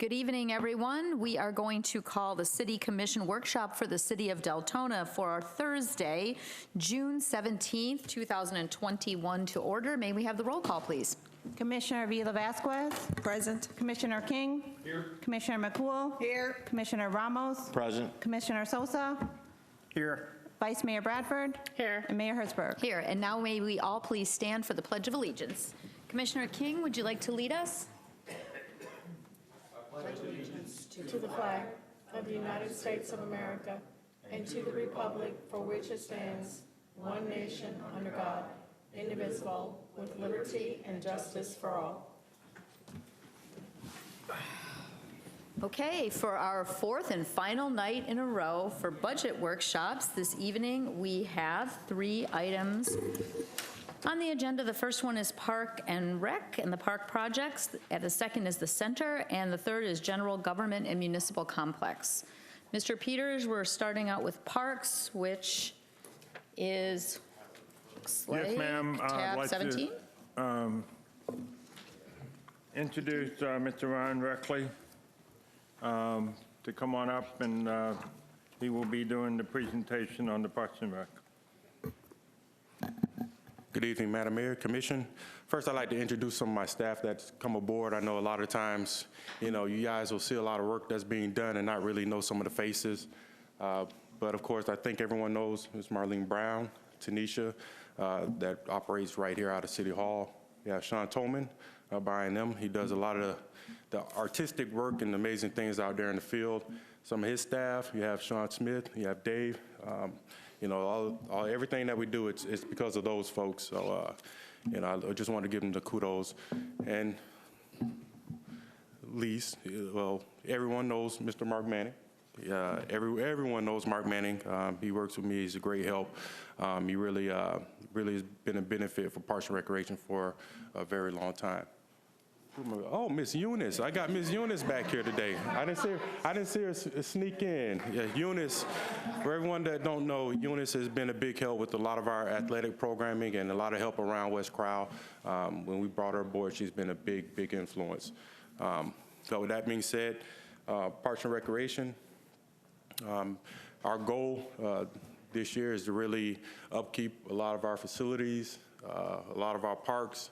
Good evening, everyone. We are going to call the City Commission workshop for the City of Deltona for our Thursday, June 17th, 2021 to order. May we have the roll call, please? Commissioner Villa-Vasquez. Present. Commissioner King. Here. Commissioner McCool. Here. Commissioner Ramos. Present. Commissioner Sosa. Here. Vice Mayor Bradford. Here. And Mayor Hertzberg. Here, and now may we all please stand for the Pledge of Allegiance. Commissioner King, would you like to lead us? I pledge allegiance to the flag of the United States of America and to the republic for which it stands, one nation under God, indivisible, with liberty and justice for all. Okay, for our fourth and final night in a row for budget workshops this evening, we have 3 items on the agenda. The first one is Park and Rec and the park projects. The second is the center, and the third is general government and municipal complex. Mr. Peters, we're starting out with parks, which is, looks like Yes, ma'am. I'd tab like 17. to introduce Mr. Ryan Reckley to come on up, and he will be doing the presentation on the Parks and Rec. Good evening, Madam Mayor, Commission. First, I'd like to introduce some of my staff that's come aboard. I know a lot of times, you guys will see a lot of work that's being done and not really know some of the faces. But of course, I think everyone knows Ms. Marlene Brown, Tanisha, that operates right here out of City Hall. You have Sean Tolman behind them. He does a lot of the artistic work and amazing things out there in the field. Some of his staff, you have Sean Smith, you have Dave. Everything that we do, it's because of those folks. So, I just want to give them the kudos. And least, well, everyone knows Mr. Mark Manning. Everyone knows Mark Manning. He works with me. He's a great help. He really has been a benefit for Parks and Recreation for a very long time. Oh, Miss Eunice. I got Miss Eunice back here today. I didn't see her sneak in. Yeah, Eunice, for everyone that don't know, Eunice has been a big help with a lot of our athletic programming and a lot of help around West Crowell. When we brought her aboard, she's been a big influence. So with that being said, Parks and Recreation, our goal this year is to really upkeep a lot of our facilities, a lot of our parks,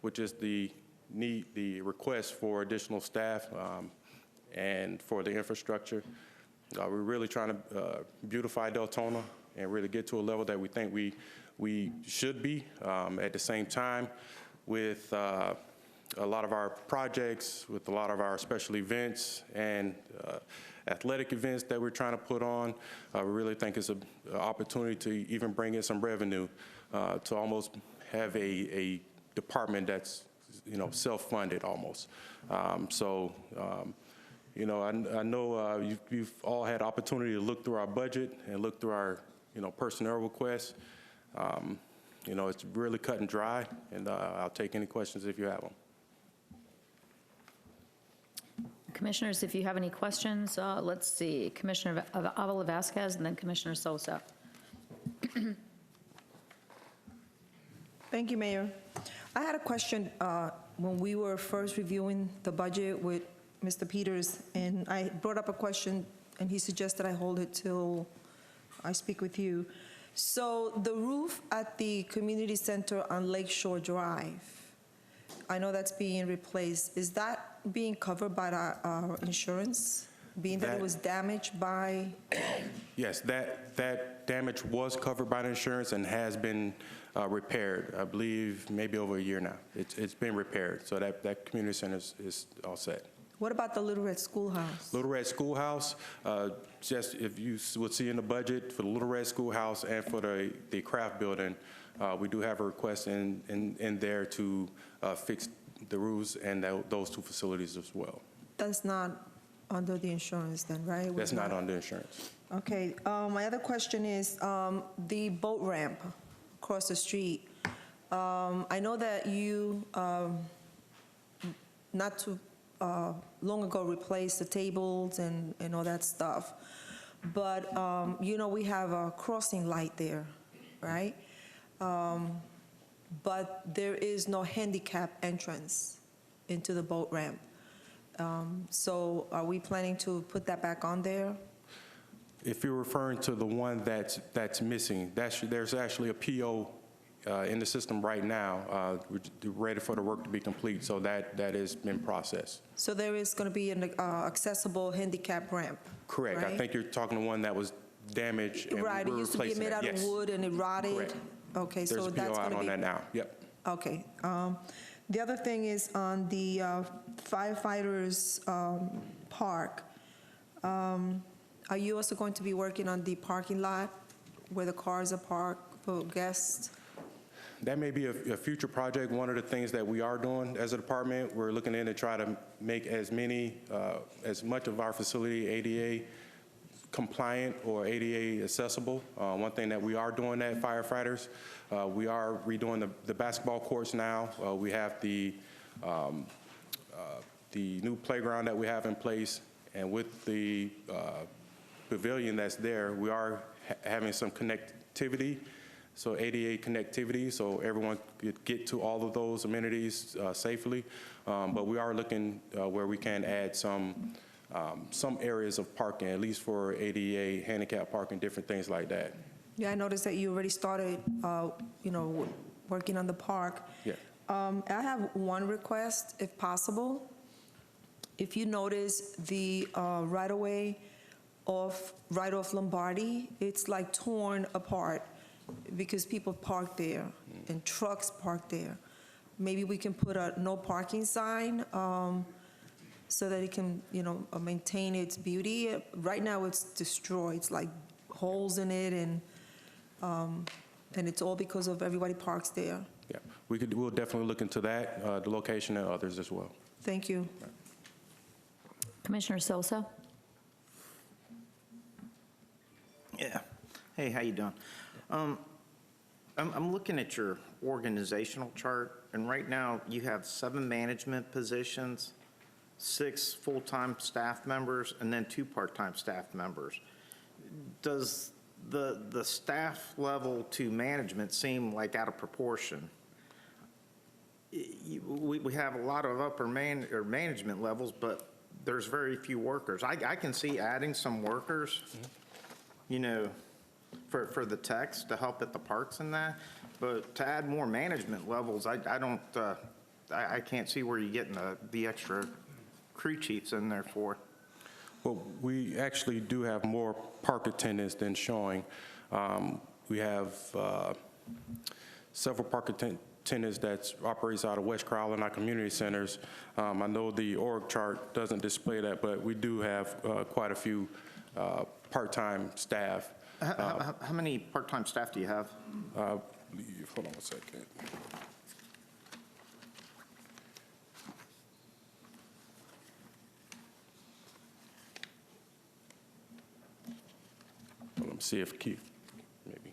which is the request for additional staff and for the infrastructure. We're really trying to beautify Deltona and really get to a level that we think we should be. At the same time, with a lot of our projects, with a lot of our special events and athletic events that we're trying to put on, we really think it's an opportunity to even bring in some revenue to almost have a department that's self-funded almost. I know you've all had opportunity to look through our budget and look through our, personnel requests. It's really cut and dry, and I'll take any questions if you have them. Commissioners, if you have any questions, let's see. Commissioner Villa-Vasquez and then Commissioner Sosa. Thank you, Mayor. I had a question when we were first reviewing the budget with Mr. Peters, and I brought up a question, and he suggested I hold it till I speak with you. So the roof at the community center on Lakeshore Drive, I know that's being replaced. Is that being covered by our insurance, being that it was damaged by? Yes, that damage was covered by the insurance and has been repaired. I believe maybe over a year now. It's been repaired, so that community center is all set. What about the Little Red Schoolhouse? Little Red Schoolhouse, just if you would see in the budget for the Little Red Schoolhouse and for the craft building, we do have a request in there to fix the roofs and those 2 facilities as well. That's not under the insurance then, right? That's not under insurance. Okay. My other question is the boat ramp across the street. I know that you, not too long ago, replaced the tables and all that stuff. But, we have a crossing light there, right? But there is no handicap entrance into the boat ramp. So are we planning to put that back on there? If you're referring to the one that's missing, there's actually a PO in the system right now, we're ready for the work to be complete, so that has been processed. So there is going to be an accessible handicap ramp? Correct. I right? think you're talking the one that was damaged and Right, it we're used to be replacing made it. out of Yes. wood and it rotted? Correct. Okay, so There's a PO that's out going to on be... that now. Yep. Okay. The other thing is on the firefighters park. Are you also going to be working on the parking lot where the cars are parked for guests? That may be a future project. One of the things that we are doing as a department, we're looking in to try to make as much of our facility ADA compliant or ADA accessible. One thing that we are doing at firefighters, we are redoing the basketball courts now. We have the new playground that we have in place, and with the pavilion that's there, we are having some connectivity, so ADA connectivity, so everyone could get to all of those amenities safely. But we are looking where we can add some areas of parking, at least for ADA, handicap parking, different things like that. Yeah, I noticed that you already started, working on the park. Yeah. I have one request, if possible. If you notice the right-of-way right off Lombardi, it's like torn apart because people park there and trucks park there. Maybe we can put a no parking sign so that it can, maintain its beauty. Right now, it's destroyed. It's like holes in it, and it's all because of everybody parks there. Yeah, we'll definitely look into that, the location and others as well. Thank you. Commissioner Sosa? Yeah. Hey, how you doing? I'm looking at your organizational chart, and right now you have 7 management positions, 6 full-time staff members, and then 2 part-time staff members. Does the staff level to management seem like out of proportion? We have a lot of upper management levels, but there's very few workers. I can see adding some workers, for the techs to help at the parks and that, but to add more management levels, I can't see where you're getting the extra crew chiefs in there for. Well, we actually do have more park attendants than showing. We have several park attendants that operates out of West Crowell and our community centers. I know the org chart doesn't display that, but we do have quite a few part-time staff. How many part-time staff do you have? Hold on a second. Let me see if Keith, maybe.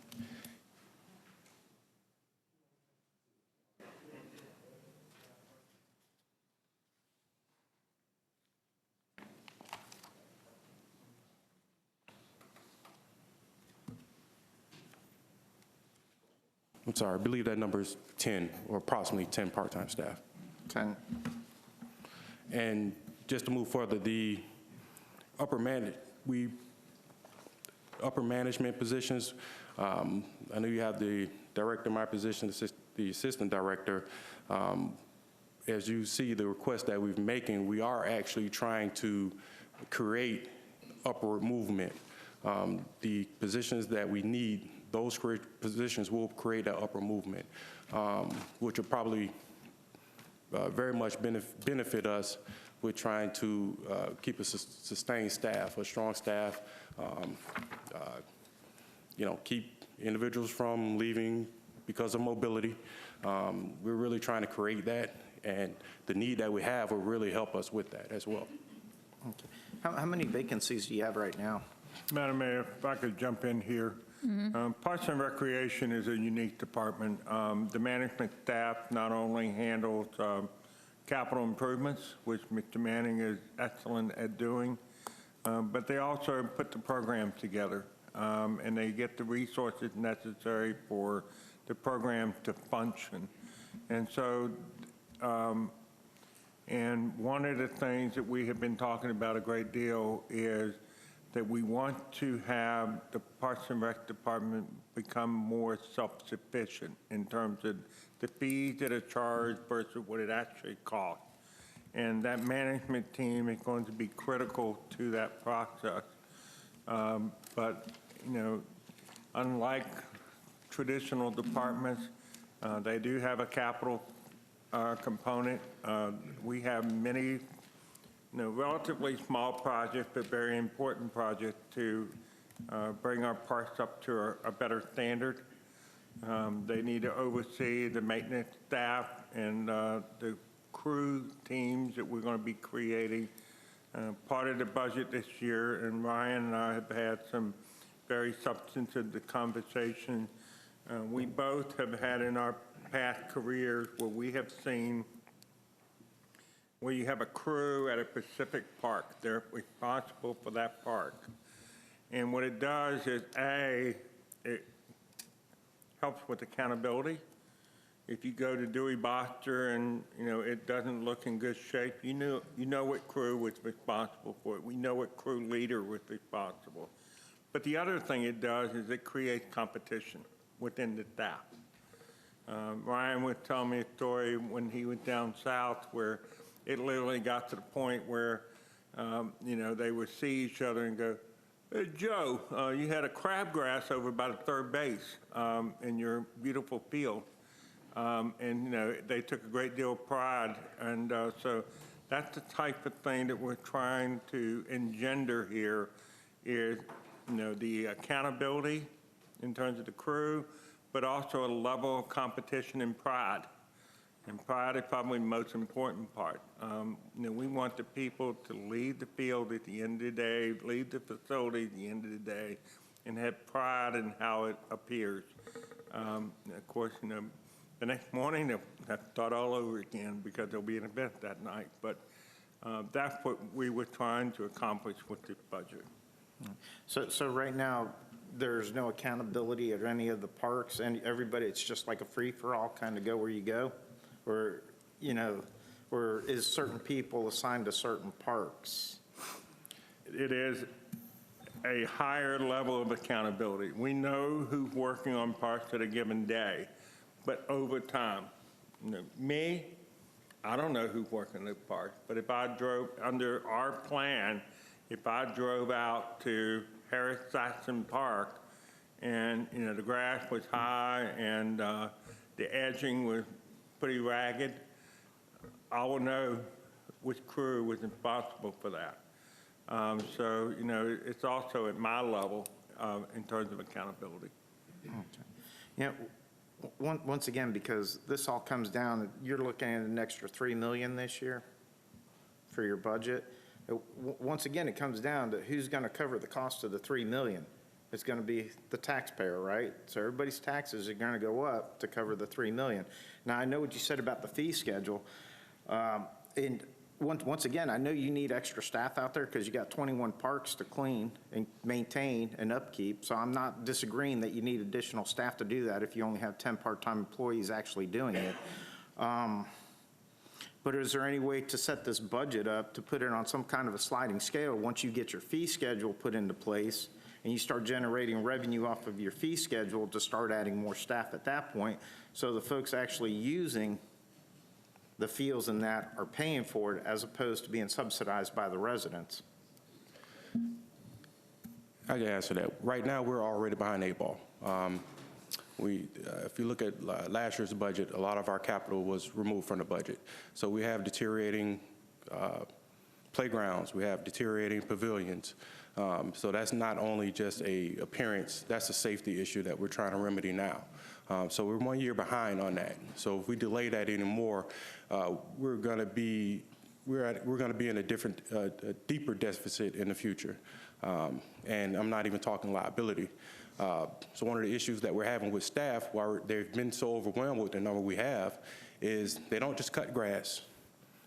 I'm sorry, I believe that number is 10, or approximately 10 part-time staff. 10. And just to move further, the upper management positions, I know you have the director, my position, the assistant director. As you see the request that we're making, we are actually trying to create upward movement. The positions that we need, those positions will create that upper movement, which will probably very much benefit us with trying to keep a sustained staff, a strong staff, keep individuals from leaving because of mobility. We're really trying to create that, and the need that we have will really help us with that as well. Okay. How many vacancies do you have right now? Madam Mayor, if I could jump in here. Parks and Recreation is a unique department. The management staff not only handles capital improvements, which Mr. Manning is excellent at doing, but they also put the program together, and they get the resources necessary for the program to function. And so And one of the things that we have been talking about a great deal is that we want to have the Parks and Rec Department become more self-sufficient in terms of the fees that are charged versus what it actually costs. And that management team is going to be critical to that process. But, you know, unlike traditional departments, they do have a capital component. We have many relatively small projects, but very important projects to bring our parks up to a better standard. They need to oversee the maintenance staff and the crew teams that we're going to be creating. Part of the budget this year, and Ryan and I have had some very substantive conversations. We both have had in our past careers where we have seen where you have a crew at a specific park. They're responsible for that park. And what it does is, A, it helps with accountability. If you go to Dewey Boster and, it doesn't look in good shape, you know what crew was responsible for it. We know what crew leader was responsible. But the other thing it does is it creates competition within the staff. Ryan would tell me a story when he was down south where it literally got to the point where, they would see each other and go, "Hey, Joe, you had a crabgrass over by the third base in your beautiful field." They took a great deal of pride. And so that's the type of thing that we're trying to engender here is, the accountability in terms of the crew, but also a level of competition and pride. And pride is probably the most important part. We want the people to leave the field at the end of the day, leave the facility at the end of the day, and have pride in how it appears. Of course, the next morning they'll have to start all over again because there'll be an event that night. But that's what we were trying to accomplish with this budget. So right now, there's no accountability at any of the parks, and everybody, it's just like a free-for-all, kind of go where you go? Or, or is certain people assigned to certain parks? It is a higher level of accountability. We know who's working on parks at a given day, but over time, me, I don't know who's working the parks, but if I drove under our plan, if I drove out to Harris Saxon Park and, the grass was high and the edging was pretty ragged, I will know which crew was responsible for that. So, it's also at my level in terms of accountability. Okay. Once again, because this all comes down, you're looking at an extra $3 million this year for your budget. Once again, it comes down to who's going to cover the cost of the $3 million. It's going to be the taxpayer, right? So everybody's taxes are going to go up to cover the $3 million. Now, I know what you said about the fee schedule. And once again, I know you need extra staff out there because you got 21 parks to clean and maintain and upkeep. So I'm not disagreeing that you need additional staff to do that if you only have 10 part-time employees actually doing it. But is there any way to set this budget up to put it on some kind of a sliding scale once you get your fee schedule put into place and you start generating revenue off of your fee schedule to start adding more staff at that point, so the folks actually using the fields and that are paying for it as opposed to being subsidized by the residents? I can answer that. Right now, we're already behind 8 ball. If you look at last year's budget, a lot of our capital was removed from the budget. So we have deteriorating playgrounds, we have deteriorating pavilions. So that's not only just a appearance, that's a safety issue that we're trying to remedy now. So we're 1 year behind on that. So if we delay that anymore, we're going to be in a different, deeper deficit in the future. And I'm not even talking liability. So one of the issues that we're having with staff, why they've been so overwhelmed with the number we have, is they don't just cut grass.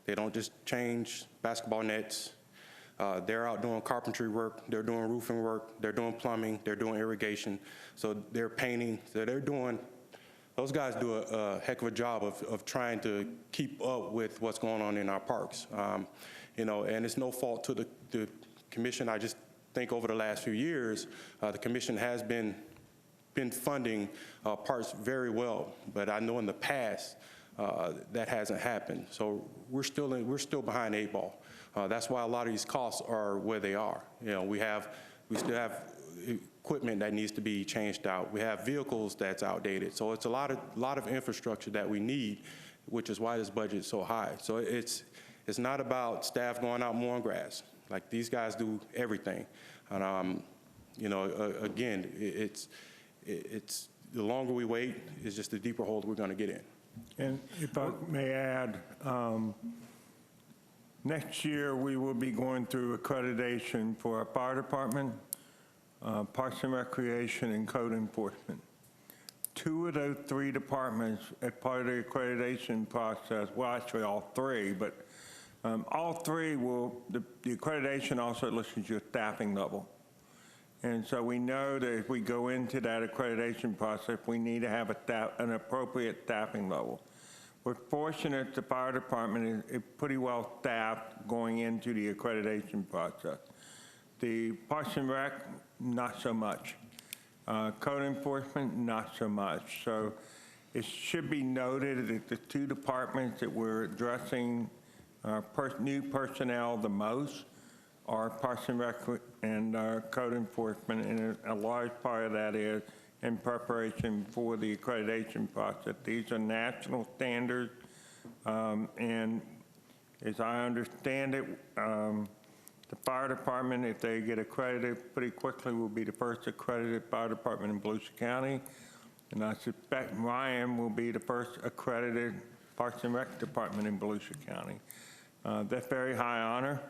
They don't just change basketball nets. They're out doing carpentry work, they're doing roofing work, they're doing plumbing, they're doing irrigation. So they're painting, so they're doing those guys do a heck of a job of trying to keep up with what's going on in our parks. You know, and it's no fault to the commission. I just think over the last few years, the commission has been funding parks very well, but I know in the past that hasn't happened. So we're still behind the 8 ball. That's why a lot of these costs are where they are. You know, we still have equipment that needs to be changed out. We have vehicles that's outdated. So it's a lot of infrastructure that we need, which is why this budget is so high. So it's not about staff going out mowing grass. Like, these guys do everything. And you know, again, it's the longer we wait, it's just the deeper hole we're going to get in. And if I may add, next year we will be going through accreditation for our fire department, Parks and Recreation, and code enforcement. 2 of those 3 departments, as part of the accreditation process, well, actually all 3, but all 3 will, the accreditation also looks at your staffing level. And so we know that if we go into that accreditation process, we need to have an appropriate staffing level. We're fortunate the fire department is pretty well staffed going into the accreditation process. The Parks and Rec, not so much. Code enforcement, not so much. So it should be noted that the 2 departments that we're addressing new personnel the most are Parks and Rec and code enforcement, and a large part of that is in preparation for the accreditation process. These are national standards, and as I understand it, the fire department, if they get accredited pretty quickly, will be the first accredited fire department in Volusia County, and I suspect Ryan will be the first accredited Parks and Rec department in Volusia County. That's very high honor.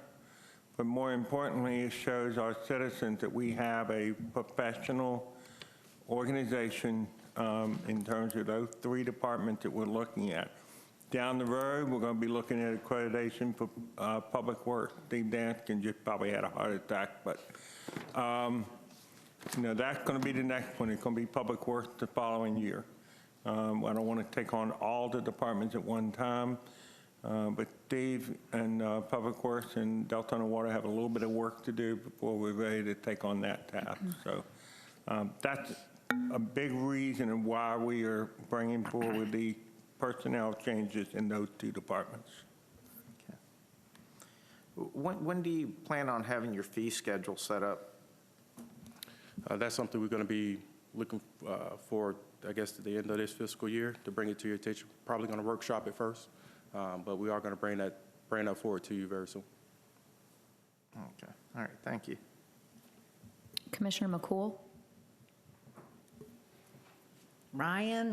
But more importantly, it shows our citizens that we have a professional organization in terms of those 3 departments that we're looking at. Down the road, we're going to be looking at accreditation for public works. Steve Danskin just probably had a heart attack, but you know, that's going to be the next one. It's going to be public works the following year. I don't want to take on all the departments at one time. But Steve and Public Works and Deltona Water have a little bit of work to do before we're ready to take on that task. So that's a big reason of why we are bringing forward the personnel changes in those 2 departments. Okay. When do you plan on having your fee schedule set up? That's something we're going to be looking for, I guess, at the end of this fiscal year to bring it to your attention. Probably going to workshop it first. But we are going to bring that forward to you very soon. Okay. All right. Thank you. Commissioner McCool? Ryan.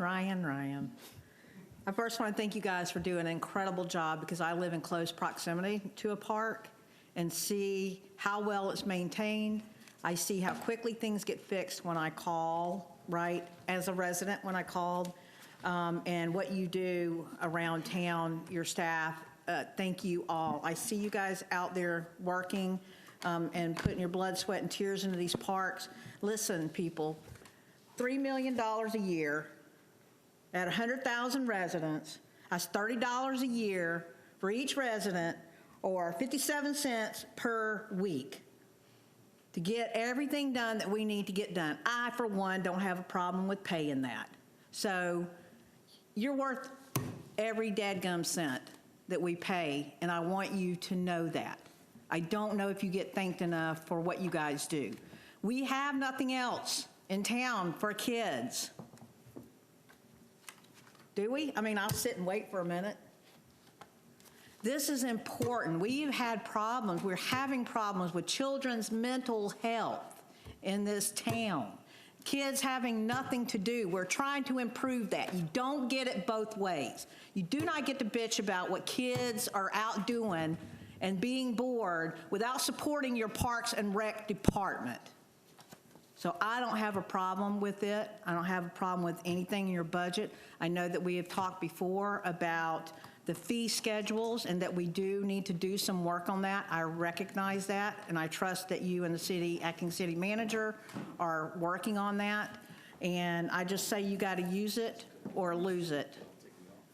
I first want to thank you guys for doing an incredible job, because I live in close proximity to a park and see how well it's maintained. I see how quickly things get fixed when I call, right, as a resident when I called. And what you do around town, your staff, thank you all. I see you guys out there working and putting your blood, sweat, and tears into these parks. Listen, people, $3 million a year at 100,000 residents, that's $30 a year for each resident, or 57 cents per week to get everything done that we need to get done. I, for one, don't have a problem with paying that. So you're worth every dadgum cent that we pay, and I want you to know that. I don't know if you get thanked enough for what you guys do. We have nothing else in town for kids. Do we? I mean, I'll sit and wait for a minute. This is important. We've had problems. We're having problems with children's mental health in this town. Kids having nothing to do. We're trying to improve that. You don't get it both ways. You do not get to bitch about what kids are out doing and being bored without supporting your Parks and Rec department. So I don't have a problem with it. I don't have a problem with anything in your budget. I know that we have talked before about the fee schedules and that we do need to do some work on that. I recognize that, and I trust that you and the city, acting city manager are working on that. And I just say you got to use it or lose it.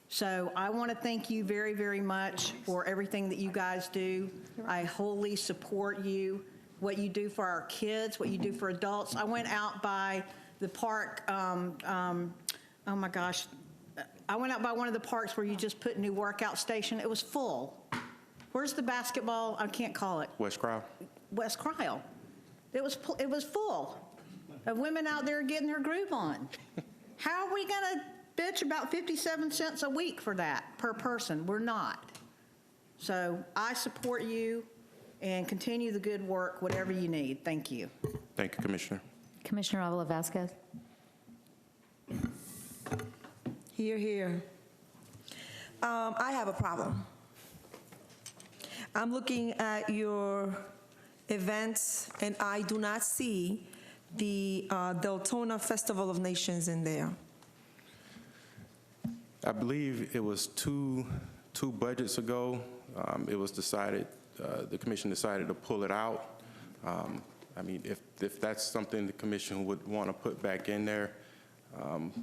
So I want to thank you very, very much for everything that you guys do. I wholly support you, what you do for our kids, what you do for adults. I went out by the park, oh my gosh, I went out by one of the parks where you just put a new workout station. It was full. Where's the basketball? I can't call it. West Crowd? West Cryle. It was full of women out there getting their groove on. How are we going to bitch about 57 cents a week for that per person? We're not. So I support you and continue the good work, whatever you need. Thank you. Thank you, Commissioner. Commissioner Avila Vasquez. Here, here. I have a problem. I'm looking at your events, and I do not see the Deltona Festival of Nations in there. I believe it was two budgets ago, it was decided, the commission decided to pull it out. I mean, if that's something the commission would want to put back in there,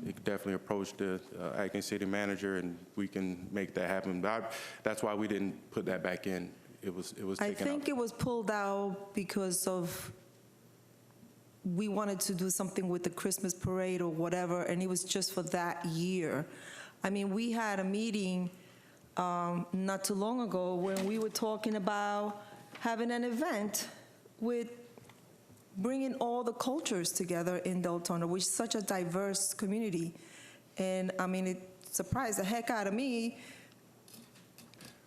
you could definitely approach the acting city manager, and we can make that happen. But that's why we didn't put that back in. It was taken out. I think it was pulled out because of, we wanted to do something with the Christmas parade or whatever, and it was just for that year. I mean, we had a meeting not too long ago when we were talking about having an event with bringing all the cultures together in Deltona, which is such a diverse community. And I mean, it surprised the heck out of me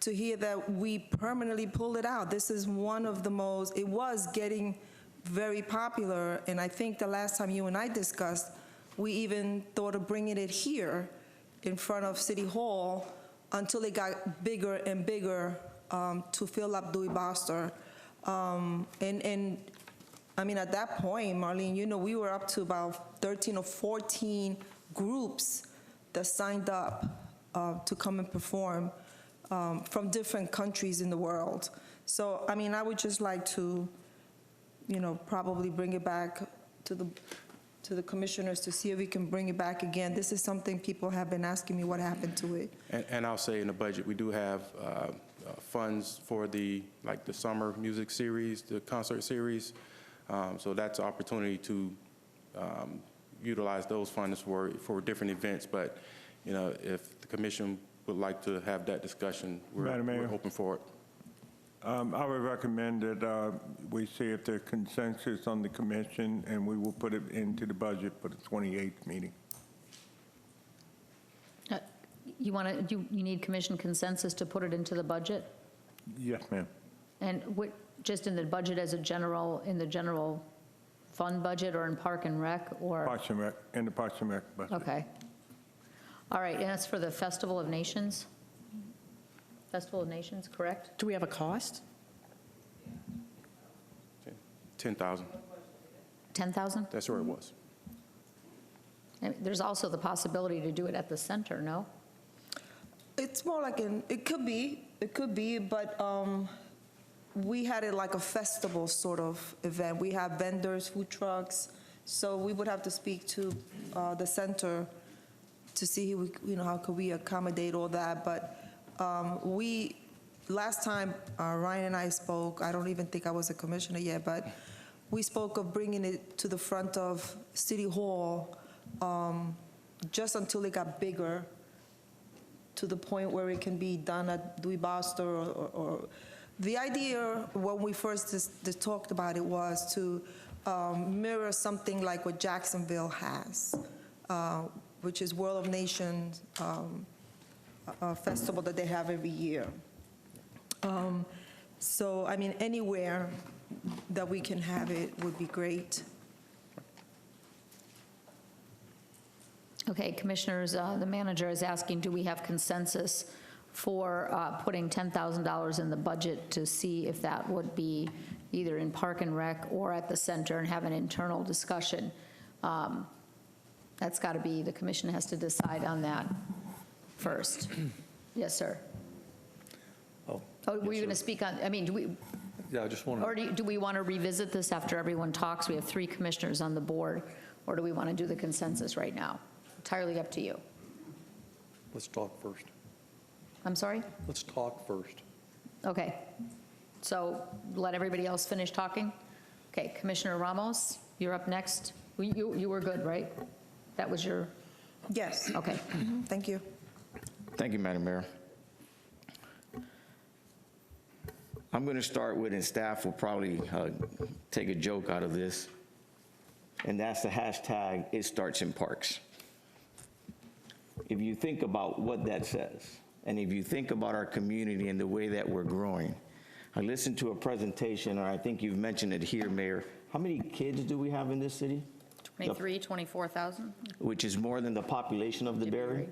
to hear that we permanently pulled it out. This is one of the most, it was getting very popular, and I think the last time you and I discussed, we even thought of bringing it here in front of City Hall until it got bigger and bigger to fill up Dewey Boster. And I mean, at that point, Marlene, you know, we were up to about 13 or 14 groups that signed up to come and perform from different countries in the world. So, I mean, I would just like to, you know, probably bring it back to the commissioners to see if we can bring it back again. This is something people have been asking me what happened to it. And I'll say in the budget, we do have funds for the summer music series, the concert series. So that's an opportunity to utilize those funds for different events. But, you know, if the commission would like to have that discussion, we're open for it. I would recommend that we see if there's consensus on the commission, and we will put it into the budget for the 28th meeting. You need commission consensus to put it into the budget? Yes, ma'am. And just in the budget as a general, in the general fund budget, or in Park and Rec, or? Parks and Rec, in the Parks and Rec budget. Okay. All right, and that's for the Festival of Nations? Festival of Nations, correct? Do we have a cost? 10,000. 10,000? That's where it was. And there's also the possibility to do it at the center, no? It's more like it could be, but we had it like a festival sort of event. We have vendors, food trucks, so we would have to speak to the center to see, how could we accommodate all that. But last time Ryan and I spoke, I don't even think I was a commissioner yet, but we spoke of bringing it to the front of City Hall just until it got bigger, to the point where it can be done at Dewey Boster or the idea when we first just talked about it was to mirror something like what Jacksonville has, which is World of Nations festival that they have every year. So, I mean, anywhere that we can have it would be great. Okay, commissioners, the manager is asking, do we have consensus for putting $10,000 in the budget to see if that would be either in Park and Rec or at the center, and have an internal discussion? That's got to be, the commission has to decide on that first. Yes, sir. Oh, Were you going to speak on, I mean, do we, yeah, I just want or to, do we want to revisit this after everyone talks? We have 3 commissioners on the board, or do we want to do the consensus right now? Entirely up to you. Let's talk first. I'm sorry? Let's talk first. Okay. So let everybody else finish talking? Okay, Commissioner Ramos, you're up next. You were good, right? That was your, Yes, okay. thank you. Thank you, Madam Mayor. I'm going to start with, and staff will probably take a joke out of this, and that's the hashtag, It Starts in Parks. If you think about what that says, and if you think about our community and the way that we're growing, I listened to a presentation, and I think you've mentioned it here, Mayor. How many kids do we have in this city? 24,000? Which is more than the population of the Berry.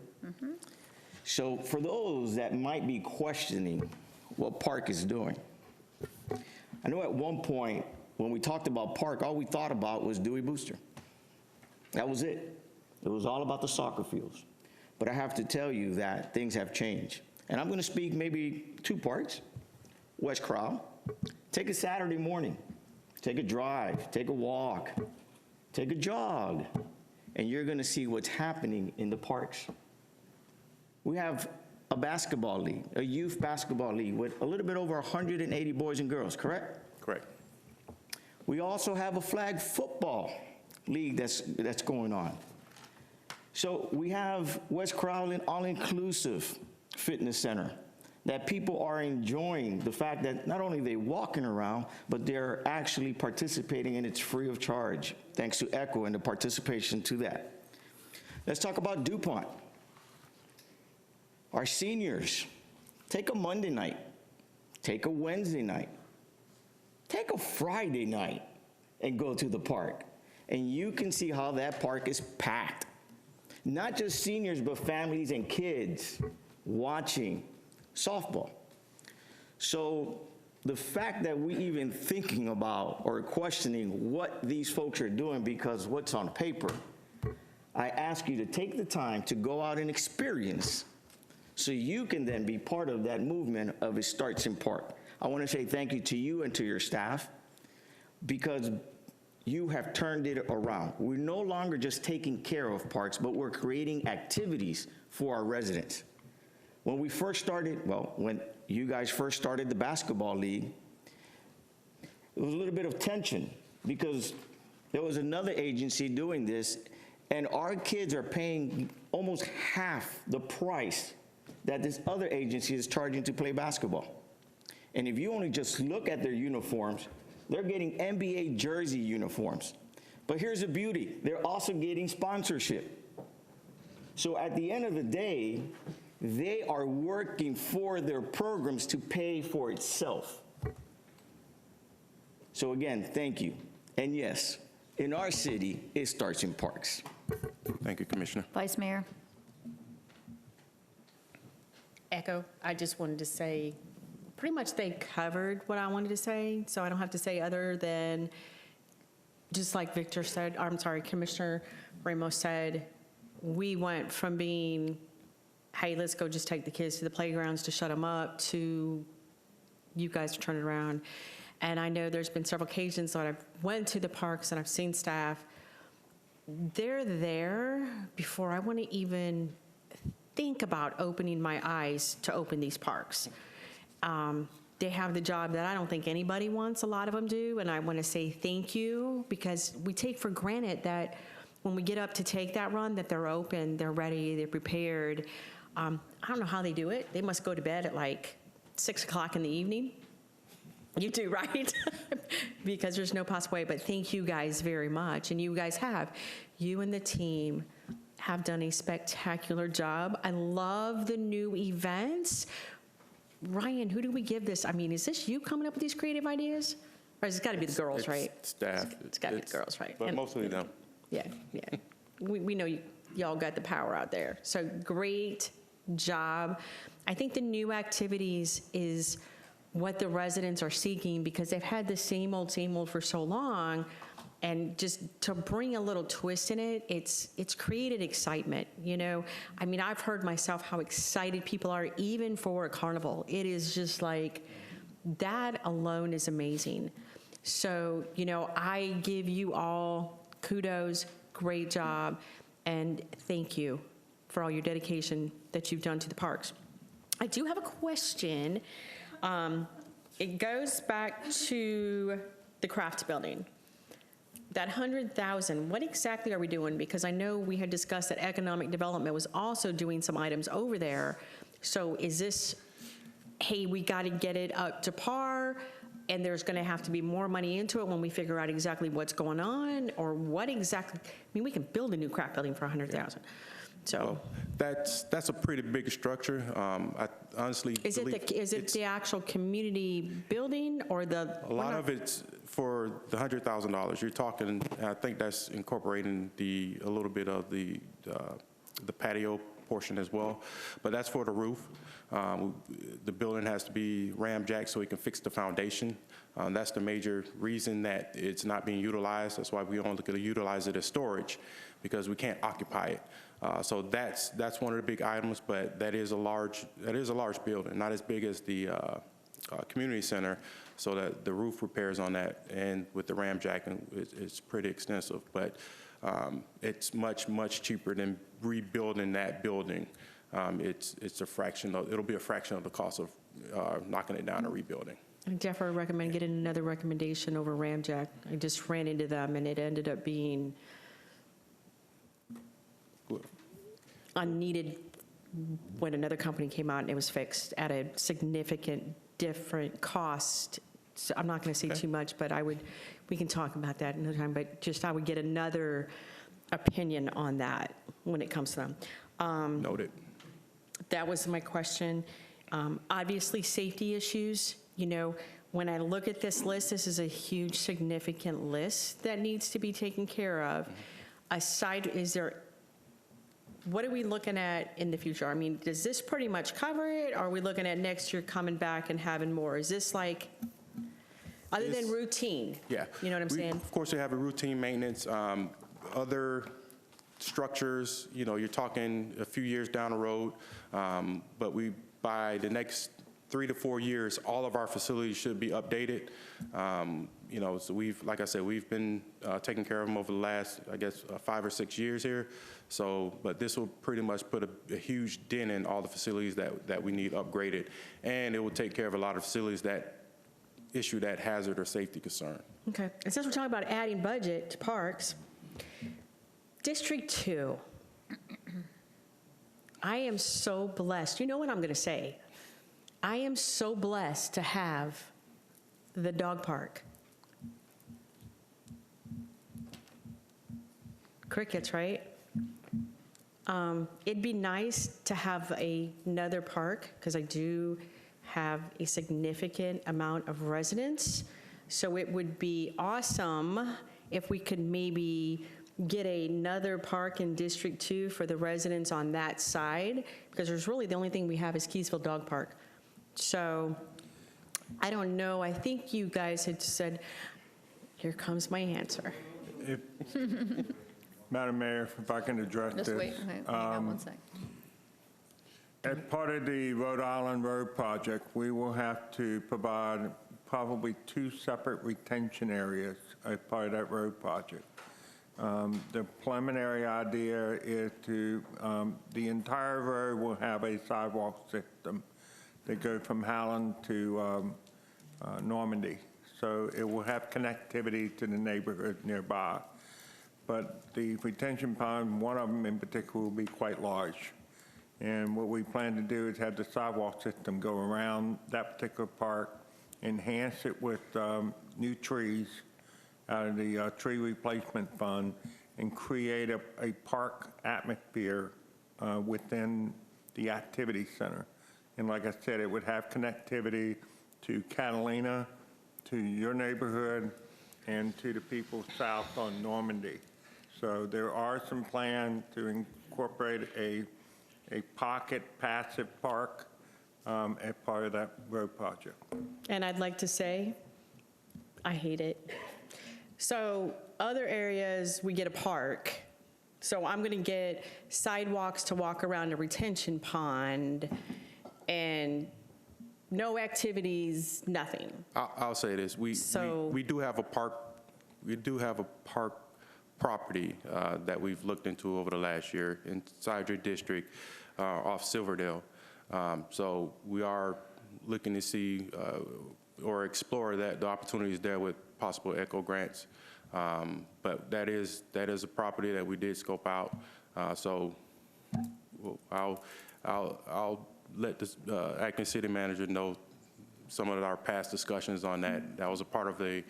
So for those that might be questioning what Park is doing, I know at one point when we talked about Park, all we thought about was Dewey Booster. That was it. It was all about the soccer fields. But I have to tell you that things have changed. And I'm going to speak maybe 2 parts. West Crowell, take a Saturday morning, take a drive, take a walk, take a jog, and you're going to see what's happening in the parks. We have a basketball league, a youth basketball league with a little bit over 180 boys and girls, correct? Correct. We also have a flag football league that's going on. So we have West Crowell all-inclusive fitness center that people are enjoying the fact that not only they walking around, but they're actually participating, and it's free of charge, thanks to ECHO and the participation to that. Let's talk about DuPont. Our seniors, take a Monday night, take a Wednesday night, take a Friday night, and go to the park. And you can see how that park is packed. Not just seniors, but families and kids watching softball. So the fact that we even thinking about or questioning what these folks are doing because what's on paper, I ask you to take the time to go out and experience so you can then be part of that movement of It Starts in Park. I want to say thank you to you and to your staff because you have turned it around. We're no longer just taking care of parks, but we're creating activities for our residents. When we first started, well, when you guys first started the basketball league, there was a little bit of tension because there was another agency doing this, and our kids are paying almost half the price that this other agency is charging to play basketball. And if you only just look at their uniforms, they're getting NBA jersey uniforms. But here's the beauty, they're also getting sponsorship. So at the end of the day, they are working for their programs to pay for itself. So again, thank you. And yes, in our city, it starts in parks. Thank you, Commissioner. Vice Mayor? Echo, I just wanted to say, pretty much they covered what I wanted to say, so I don't have to say other than, just like Victor said, I'm sorry, Commissioner Ramos said, we went from being, hey, let's go just take the kids to the playgrounds to shut them up, to you guys turn it around. And I know there's been several occasions that I've went to the parks and I've seen staff, they're there before I want to even think about opening my eyes to open these parks. They have the job that I don't think anybody wants, a lot of them do, and I want to say thank you, because we take for granted that when we get up to take that run, that they're open, they're ready, they're prepared. I don't know how they do it. They must go to bed at like 6 o'clock in the evening. You do, right? Because there's no possible way, but thank you guys very much, and you guys have. You and the team have done a spectacular job. I love the new events. Ryan, who do we give this? I mean, is this you coming up with these creative ideas? Or it's got to be the girls, It's right? Staff. It's got to be the girls, right? But And- mostly them. Yeah, yeah. We know y'all got the power out there. So great job. I think the new activities is what the residents are seeking, because they've had the same old for so long. And just to bring a little twist in it, it's created excitement, you know? I mean, I've heard myself how excited people are even for a carnival. It is just like, that alone is amazing. So, you know, I give you all kudos, great job, and thank you for all your dedication that you've done to the parks. I do have a question. It goes back to the craft building. That 100,000, what exactly are we doing? Because I know we had discussed that economic development was also doing some items over there. So is this, hey, we got to get it up to par, and there's going to have to be more money into it when we figure out exactly what's going on, or what exactly? I mean, we can build a new craft building for 100,000. So Well, that's a pretty big structure. I honestly is believe it the actual community building, or the? a lot of it's for the $100,000. You're talking, I think that's incorporating a little bit of the patio portion as well, but that's for the roof. The building has to be ramjacked so we can fix the foundation. That's the major reason that it's not being utilized. That's why we only could utilize it as storage, because we can't occupy it. So that's one of the big items, but that is a large building, not as big as the community center, so that the roof repairs on that and with the ramjacking, it's pretty extensive. But it's much cheaper than rebuilding that building. It's a fraction of, it'll be a fraction of the cost of knocking it down and rebuilding. I definitely recommend getting another recommendation over Ramjack. I just ran into them, and it ended up being unneeded when another company came out and it was fixed at a significant different cost. So I'm not going to say too much, but we can talk about that another time, but just I would get another opinion on that when it comes to them. Noted. That was my question. Obviously, safety issues, you know, when I look at this list, this is a huge, significant list that needs to be taken care of. Aside, what are we looking at in the future? I mean, does this pretty much cover it? Or are we looking at next year coming back and having more? Is this like, other than routine? Yeah. You know what I'm saying? Of course, we have a routine maintenance. Other structures, you know, you're talking a few years down the road, but by the next 3 to 4 years, all of our facilities should be updated. You know, so like I said, we've been taking care of them over the last, I guess, 5 or 6 years here. So, but this will pretty much put a huge dent in all the facilities that we need upgraded. And it will take care of a lot of facilities that issue that hazard or safety concern. Okay. And since we're talking about adding budget to parks, District 2, I am so blessed. You know what I'm going to say? I am so blessed to have the dog park. Crickets, right? It'd be nice to have another park, because I do have a significant amount of residents. So it would be awesome if we could maybe get another park in District 2 for the residents on that side, because there's really the only thing we have is Keysville Dog Park. So I don't know. I think you guys had said, here comes my answer. Madam Mayor, if I can address this. Just wait, hang on one sec. As part of the Rhode Island Road project, we will have to provide probably 2 separate retention areas as part of that road project. The preliminary idea is the entire road will have a sidewalk system that goes from Howland to Normandy. So it will have connectivity to the neighborhood nearby. But the retention pond, one of them in particular, will be quite large. And what we plan to do is have the sidewalk system go around that particular park, enhance it with new trees out of the tree replacement fund, and create a park atmosphere within the activity center. And like I said, it would have connectivity to Catalina, to your neighborhood, and to the people south on Normandy. So there are some plans to incorporate a pocket passive park as part of that road project. And I'd like to say, I hate it. So other areas, we get a park. So I'm going to get sidewalks to walk around a retention pond and no activities, nothing. I'll say this. We do have a park property that we've looked into over the last year inside your district off Silverdale. So we are looking to see or explore the opportunities there with possible ECHO grants. But that is a property that we did scope out. So I'll let the acting city manager know some of our past discussions on that. That was a part of the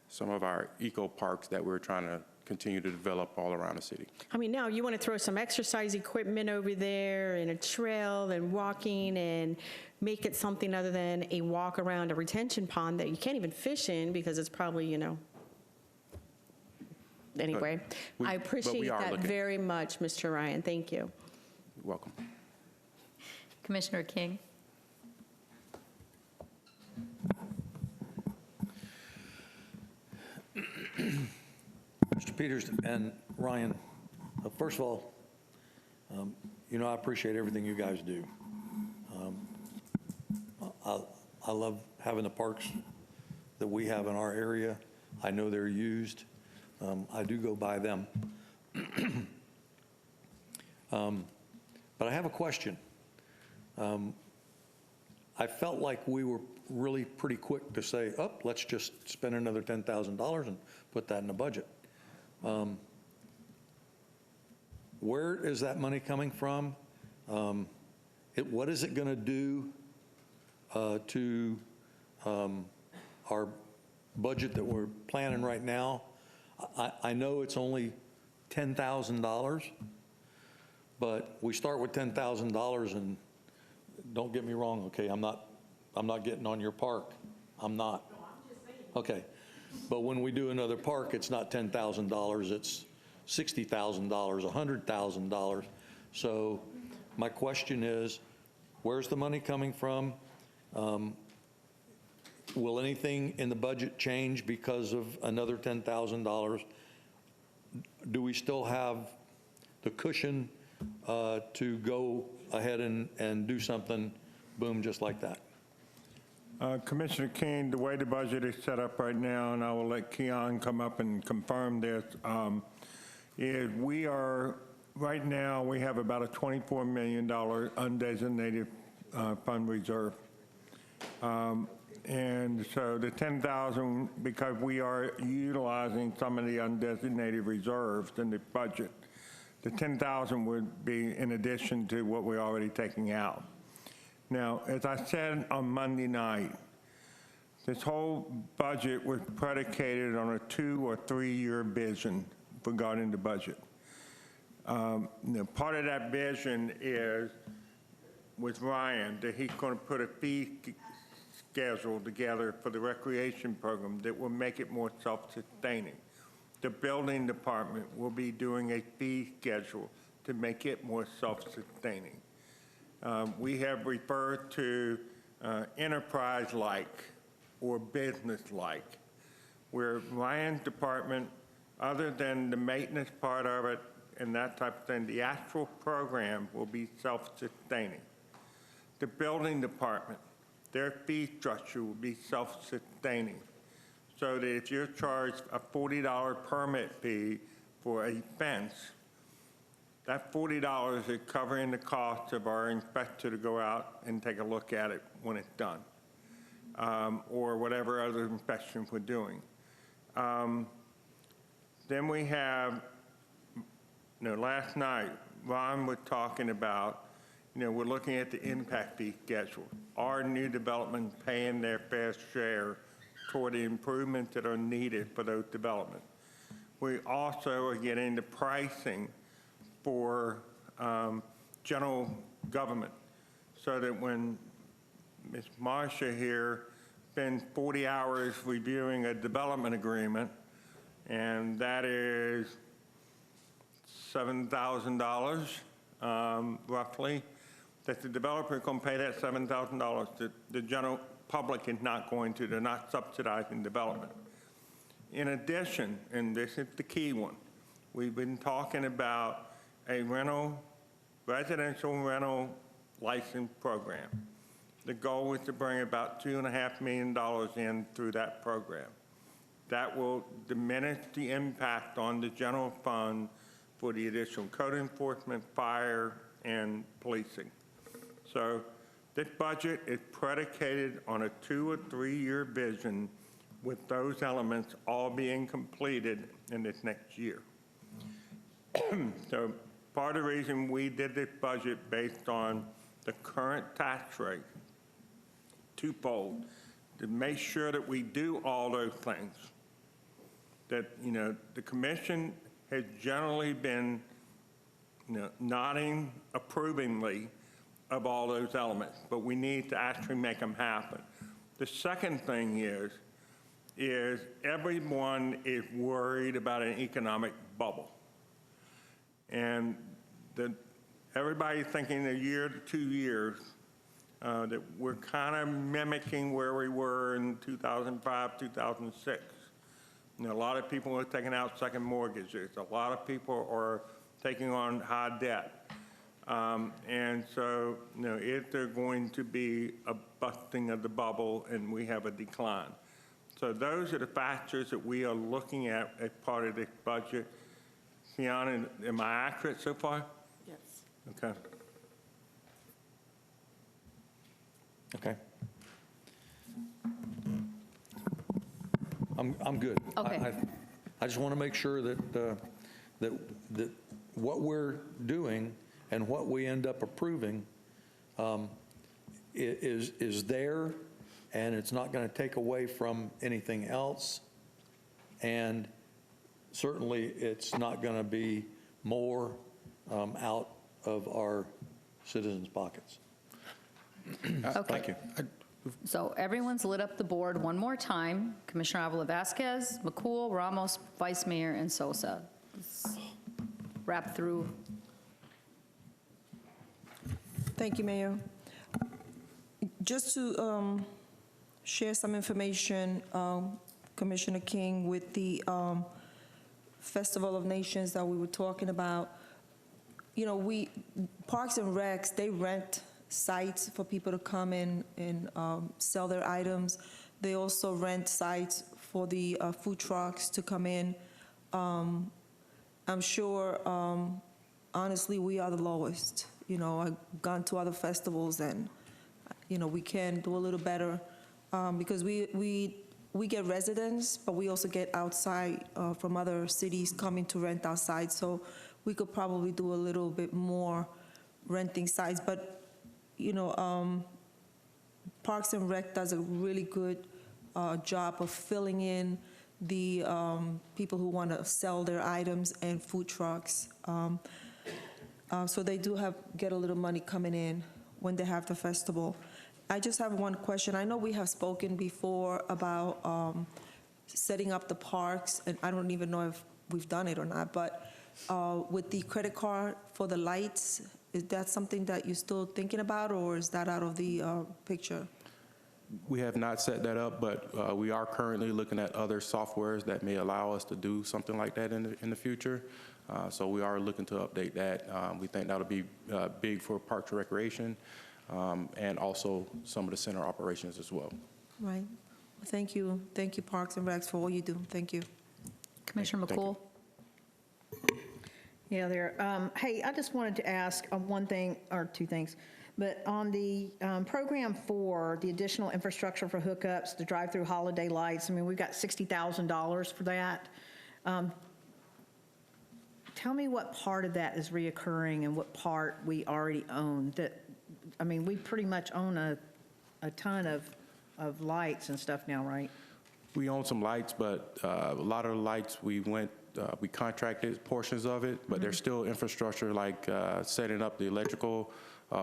some of our eco parks that we're trying to continue to develop all around the city. I mean, now you want to throw some exercise equipment over there and a trail and walking and make it something other than a walk around a retention pond that you can't even fish in because it's probably, you know. Anyway, I appreciate that looking. very much, Mr. Ryan. Thank you. You're welcome. Commissioner King? Mr. Peters and Ryan, first of all, you know, I appreciate everything you guys do. I love having the parks that we have in our area. I know they're used. I do go by them. But I have a question. I felt like we were really pretty quick to say, oh, let's just spend another $10,000 and put that in the budget. Where is that money coming from? What is it going to do to our budget that we're planning right now? I know it's only $10,000, but we start with $10,000, and don't get me wrong, okay? I'm not getting on your park. I'm not. Okay. But when we do another park, it's not $10,000, it's $60,000, $100,000. So my question is, where's the money coming from? Will anything in the budget change because of another $10,000? Do we still have the cushion to go ahead and do something, boom, just like that? Commissioner King, the way the budget is set up right now, and I will let Keon come up and confirm this, is we are, right now, we have about a $24 million undesignated fund reserve. And so the 10,000, because we are utilizing some of the undesignated reserves in the budget, the 10,000 would be in addition to what we're already taking out. Now, as I said on Monday night, this whole budget was predicated on a 2 or 3 year vision regarding the budget. Part of that vision is with Ryan, that he's going to put a fee schedule together for the recreation program that will make it more self-sustaining. The building department will be doing a fee schedule to make it more self-sustaining. We have referred to enterprise-like or business-like, where Ryan's department, other than the maintenance part of it and that type of thing, the actual program will be self-sustaining. The building department, their fee structure will be self-sustaining, so that if you're charged a $40 permit fee for a fence, that $40 is covering the cost of our inspector to go out and take a look at it when it's done, or whatever other inspection we're doing. Then we have, last night, Ron was talking about, we're looking at the impact fee schedule. Are new developments paying their fair share toward the improvements that are needed for those developments? We also are getting the pricing for general government, so that when Ms. Marcia here spends 40 hours reviewing a development agreement, and that is $7,000 roughly, that the developer can pay that $7,000. The general public is not going to, they're not subsidizing development. In addition, and this is the key one, we've been talking about a residential rental license program. The goal is to bring about $2.5 million in through that program. that will diminish the impact on the general fund for the additional code enforcement, fire, and policing. So this budget is predicated on a 2 or 3 year vision with those elements all being completed in this next year. So part of the reason we did this budget based on the current tax rate, twofold, to make sure that we do all those things. That, the commission has generally been, nodding approvingly of all those elements, but we need to actually make them happen. The second thing is everyone is worried about an economic bubble. And everybody's thinking a year to 2 years, that we're kind of mimicking where we were in 2005, 2006. A lot of people are taking out second mortgages. A lot of people are taking on high debt. And so, is there going to be a busting of the bubble and we have a decline? So those are the factors that we are looking at as part of this budget. Kiana, am I accurate so far? Yes. Okay. Okay. I'm good. Okay. I just want to make sure that what we're doing and what we end up approving is there, and it's not going to take away from anything else. And certainly, it's not going to be more out of our citizens' pockets. Okay. Thank you. So everyone's lit up the board one more time. Commissioner Avila Vasquez, McCool, Ramos, Vice Mayor, and Sosa. Let's wrap through. Thank you, Mayor. Just to share some information, Commissioner King, with the Festival of Nations that we were talking about, Parks and Recs, they rent sites for people to come in and sell their items. They also rent sites for the food trucks to come in. I'm sure, honestly, we are the lowest. I've gone to other festivals and, we can do a little better because we get residents, but we also get outside from other cities coming to rent our sites. So we could probably do a little bit more renting sites. But Parks and Rec does a really good job of filling in the people who want to sell their items and food trucks. So they do get a little money coming in when they have the festival. I just have one question. I know we have spoken before about setting up the parks, and I don't even know if we've done it or not, but with the credit card for the lights, is that something that you're still thinking about, or is that out of the picture? We have not set that up, but we are currently looking at other softwares that may allow us to do something like that in the future. So we are looking to update that. We think that'll be big for Parks and Recreation and also some of the center operations as well. Right. Thank you. Thank you, Parks and Recs, for all you do. Thank you. Commissioner McCool? Yeah, there. Hey, I just wanted to ask one thing, or two things. But on the program for the additional infrastructure for hookups, the drive-through holiday lights, we've got $60,000 for that. Tell me what part of that is reoccurring and what part we already own. We pretty much own a ton of lights and stuff now, right? We own some lights, but a lot of the lights we contracted portions of it, but there's still infrastructure like setting up the electrical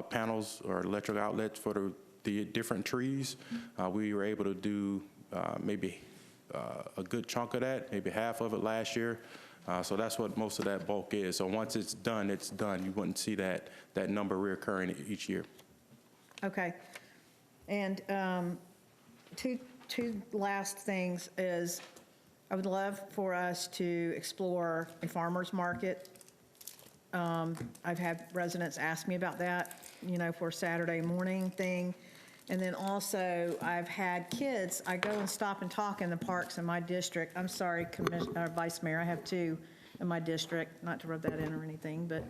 panels or electric outlets for the different trees. We were able to do maybe a good chunk of that, maybe half of it last year. So that's what most of that bulk is. So once it's done, it's done. You wouldn't see that number reoccurring each year. Okay. And two last things is I would love for us to explore a farmer's market. I've had residents ask me about that, for a Saturday morning thing. And then also, I've had kids, I go and stop and talk in the parks in my district. I'm sorry, Vice Mayor, I have two in my district, not to rub that in or anything, but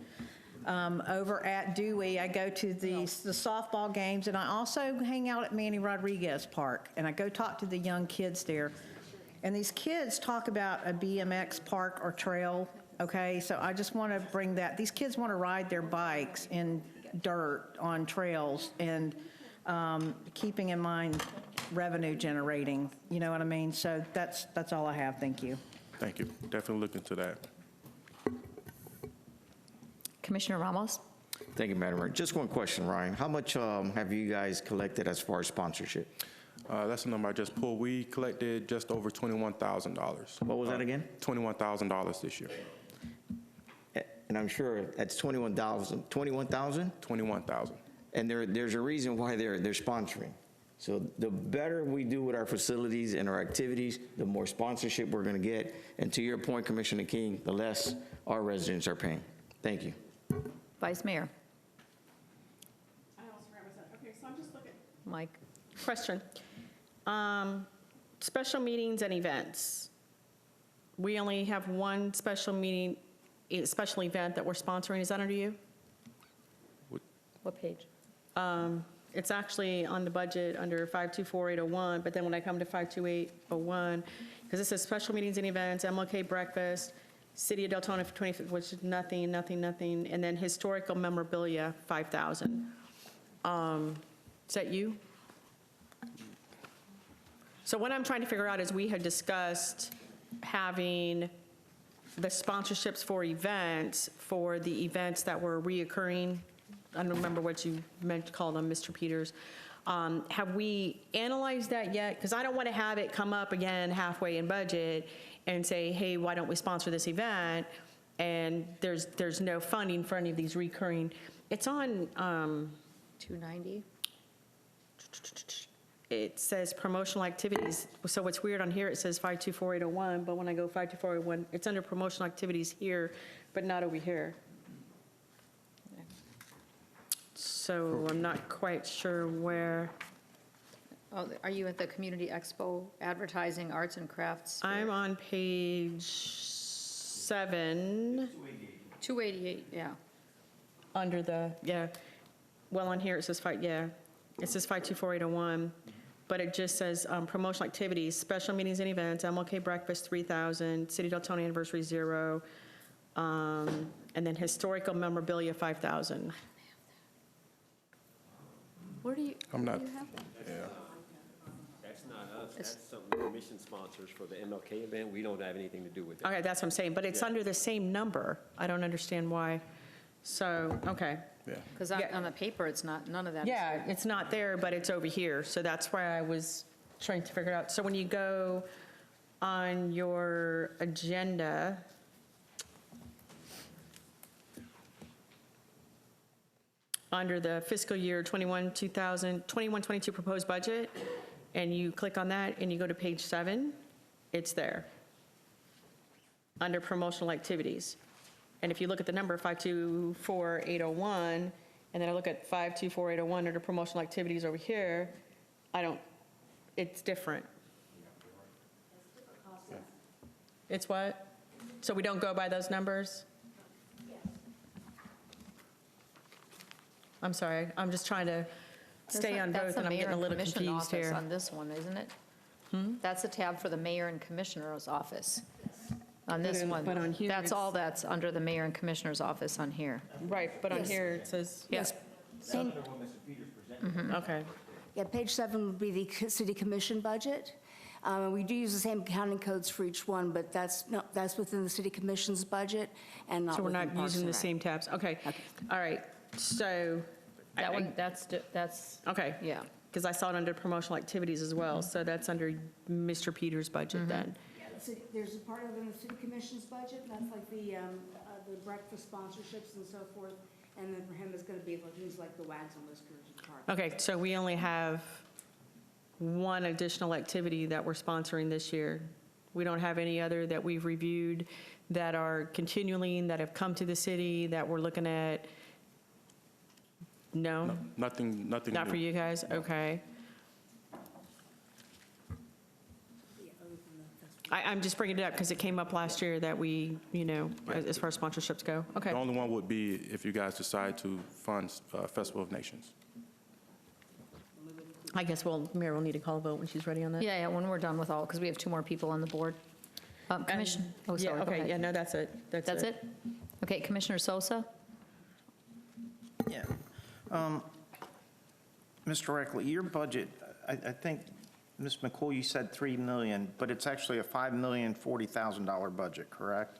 over at Dewey, I go to the softball games, and I also hang out at Manny Rodriguez Park, and I go talk to the young kids there. And these kids talk about a BMX park or trail, okay? So I just want to bring that, these kids want to ride their bikes in dirt on trails, and keeping in mind revenue generating, you know what I mean? So that's all I have, thank you. Thank you. Definitely look into that. Commissioner Ramos? Thank you, Madam Mayor. Just one question, Ryan. How much have you guys collected as far as sponsorship? That's the number I just pulled. We collected just over $21,000. What was that again? $21,000 this year. And I'm sure that's 21,000. 21,000? 21,000. And there's a reason why they're sponsoring. So the better we do with our facilities and our activities, the more sponsorship we're going to get. And to your point, Commissioner King, the less our residents are paying. Thank you. Vice Mayor? I almost forgot myself. Okay, so I'm just looking. Mike? Question. Special meetings and events. We only have one special meeting, special event that we're sponsoring. Is that under you? What page? It's actually on the budget under 524801, but then when I come to 52801, because it says special meetings and events, MLK breakfast, City of Deltona for 25th, which is nothing, and then historical memorabilia, 5,000. Is that you? So what I'm trying to figure out is we had discussed having the sponsorships for events, for the events that were reoccurring. I don't remember what you meant to call them, Mr. Peters. Have we analyzed that yet? Because I don't want to have it come up again halfway in budget and say, hey, why don't we sponsor this event? And there's no funding for any of these recurring. It's on, 290? it says promotional activities. So what's weird on here, it says 524801, but when I go 52401, it's under promotional activities here, but not over here. So I'm not quite sure where. Oh, are you at the Community Expo Advertising, Arts and Crafts? I'm on page 7. 288, yeah. Under the, yeah. Well, on here it says, it says 524801, but it just says promotional activities, special meetings and events, MLK breakfast 3,000, City Deltona anniversary 0, and then historical memorabilia 5,000. Where do you? I'm not, do you have that? yeah. That's not us, that's something the commission sponsors for the MLK event. We don't have anything to do with it. Okay, that's what I'm saying, but it's under the same number. I don't understand why. So, okay. Yeah. Because Yeah. on the paper, it's not, none of that. Yeah, it's not there, but it's over here, so that's why I was trying to figure it out. So when you go on your agenda, under the fiscal year 21-22 proposed budget, and you click on that and you go to page 7, it's there, under promotional activities. And if you look at the number 524801, and then I look at 524801 under promotional activities over here, it's different. It's what? So we don't go by those numbers? I'm sorry, I'm just trying to stay on both, and I'm getting a little confused here. On this one, isn't it? That's a tab for the mayor and commissioner's office. On this one. But on here That's it's- all that's under the mayor and commissioner's office on here. Right, but on Yes. here it says, Yes. okay. Yeah, page 7 would be the city commission budget. We do use the same accounting codes for each one, but that's within the city commission's budget and not So we're within not Parks using and the Rec. same tabs, okay. All right, so. That one, that's, Okay. yeah. Because I saw it under promotional activities as well, so that's under Mr. Peters' budget then. There's a part of it in the city commission's budget, that's like the breakfast sponsorships and so forth. And then for him, it's going to be like things like the Wags on Whiskers and Park. Okay, so we only have one additional activity that we're sponsoring this year. We don't have any other that we've reviewed that are continuing, that have come to the city, that we're looking at No? Nothing Not for new. you guys? Okay. I'm just bringing it up because it came up last year that we, as far as sponsorships go. Okay. The only one would be if you guys decide to fund Festival of Nations. I guess, Mayor will need to call a vote when she's ready on that. Yeah, when we're done with all, because we have 2 more people on the board. Commissioner, oh, sorry, Yeah, go okay, ahead. yeah, no, that's it. That's it? Okay, Commissioner Sosa? Yeah. Mr. Reckley, your budget, I think, Ms. McCool, you said 3 million, but it's actually a $5,040,000 budget, correct?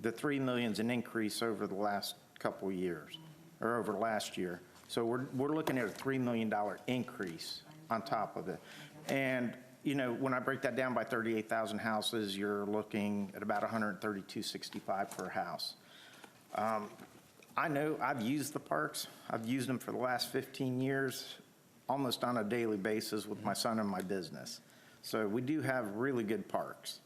The 3 million's an increase over the last couple of years, or over last year. So we're looking at a $3 million increase on top of it. And, when I break that down by 38,000 houses, you're looking at about $132.65 per house. I know I've used the parks. I've used them for the last 15 years, almost on a daily basis with my son and my business. So we do have really good parks,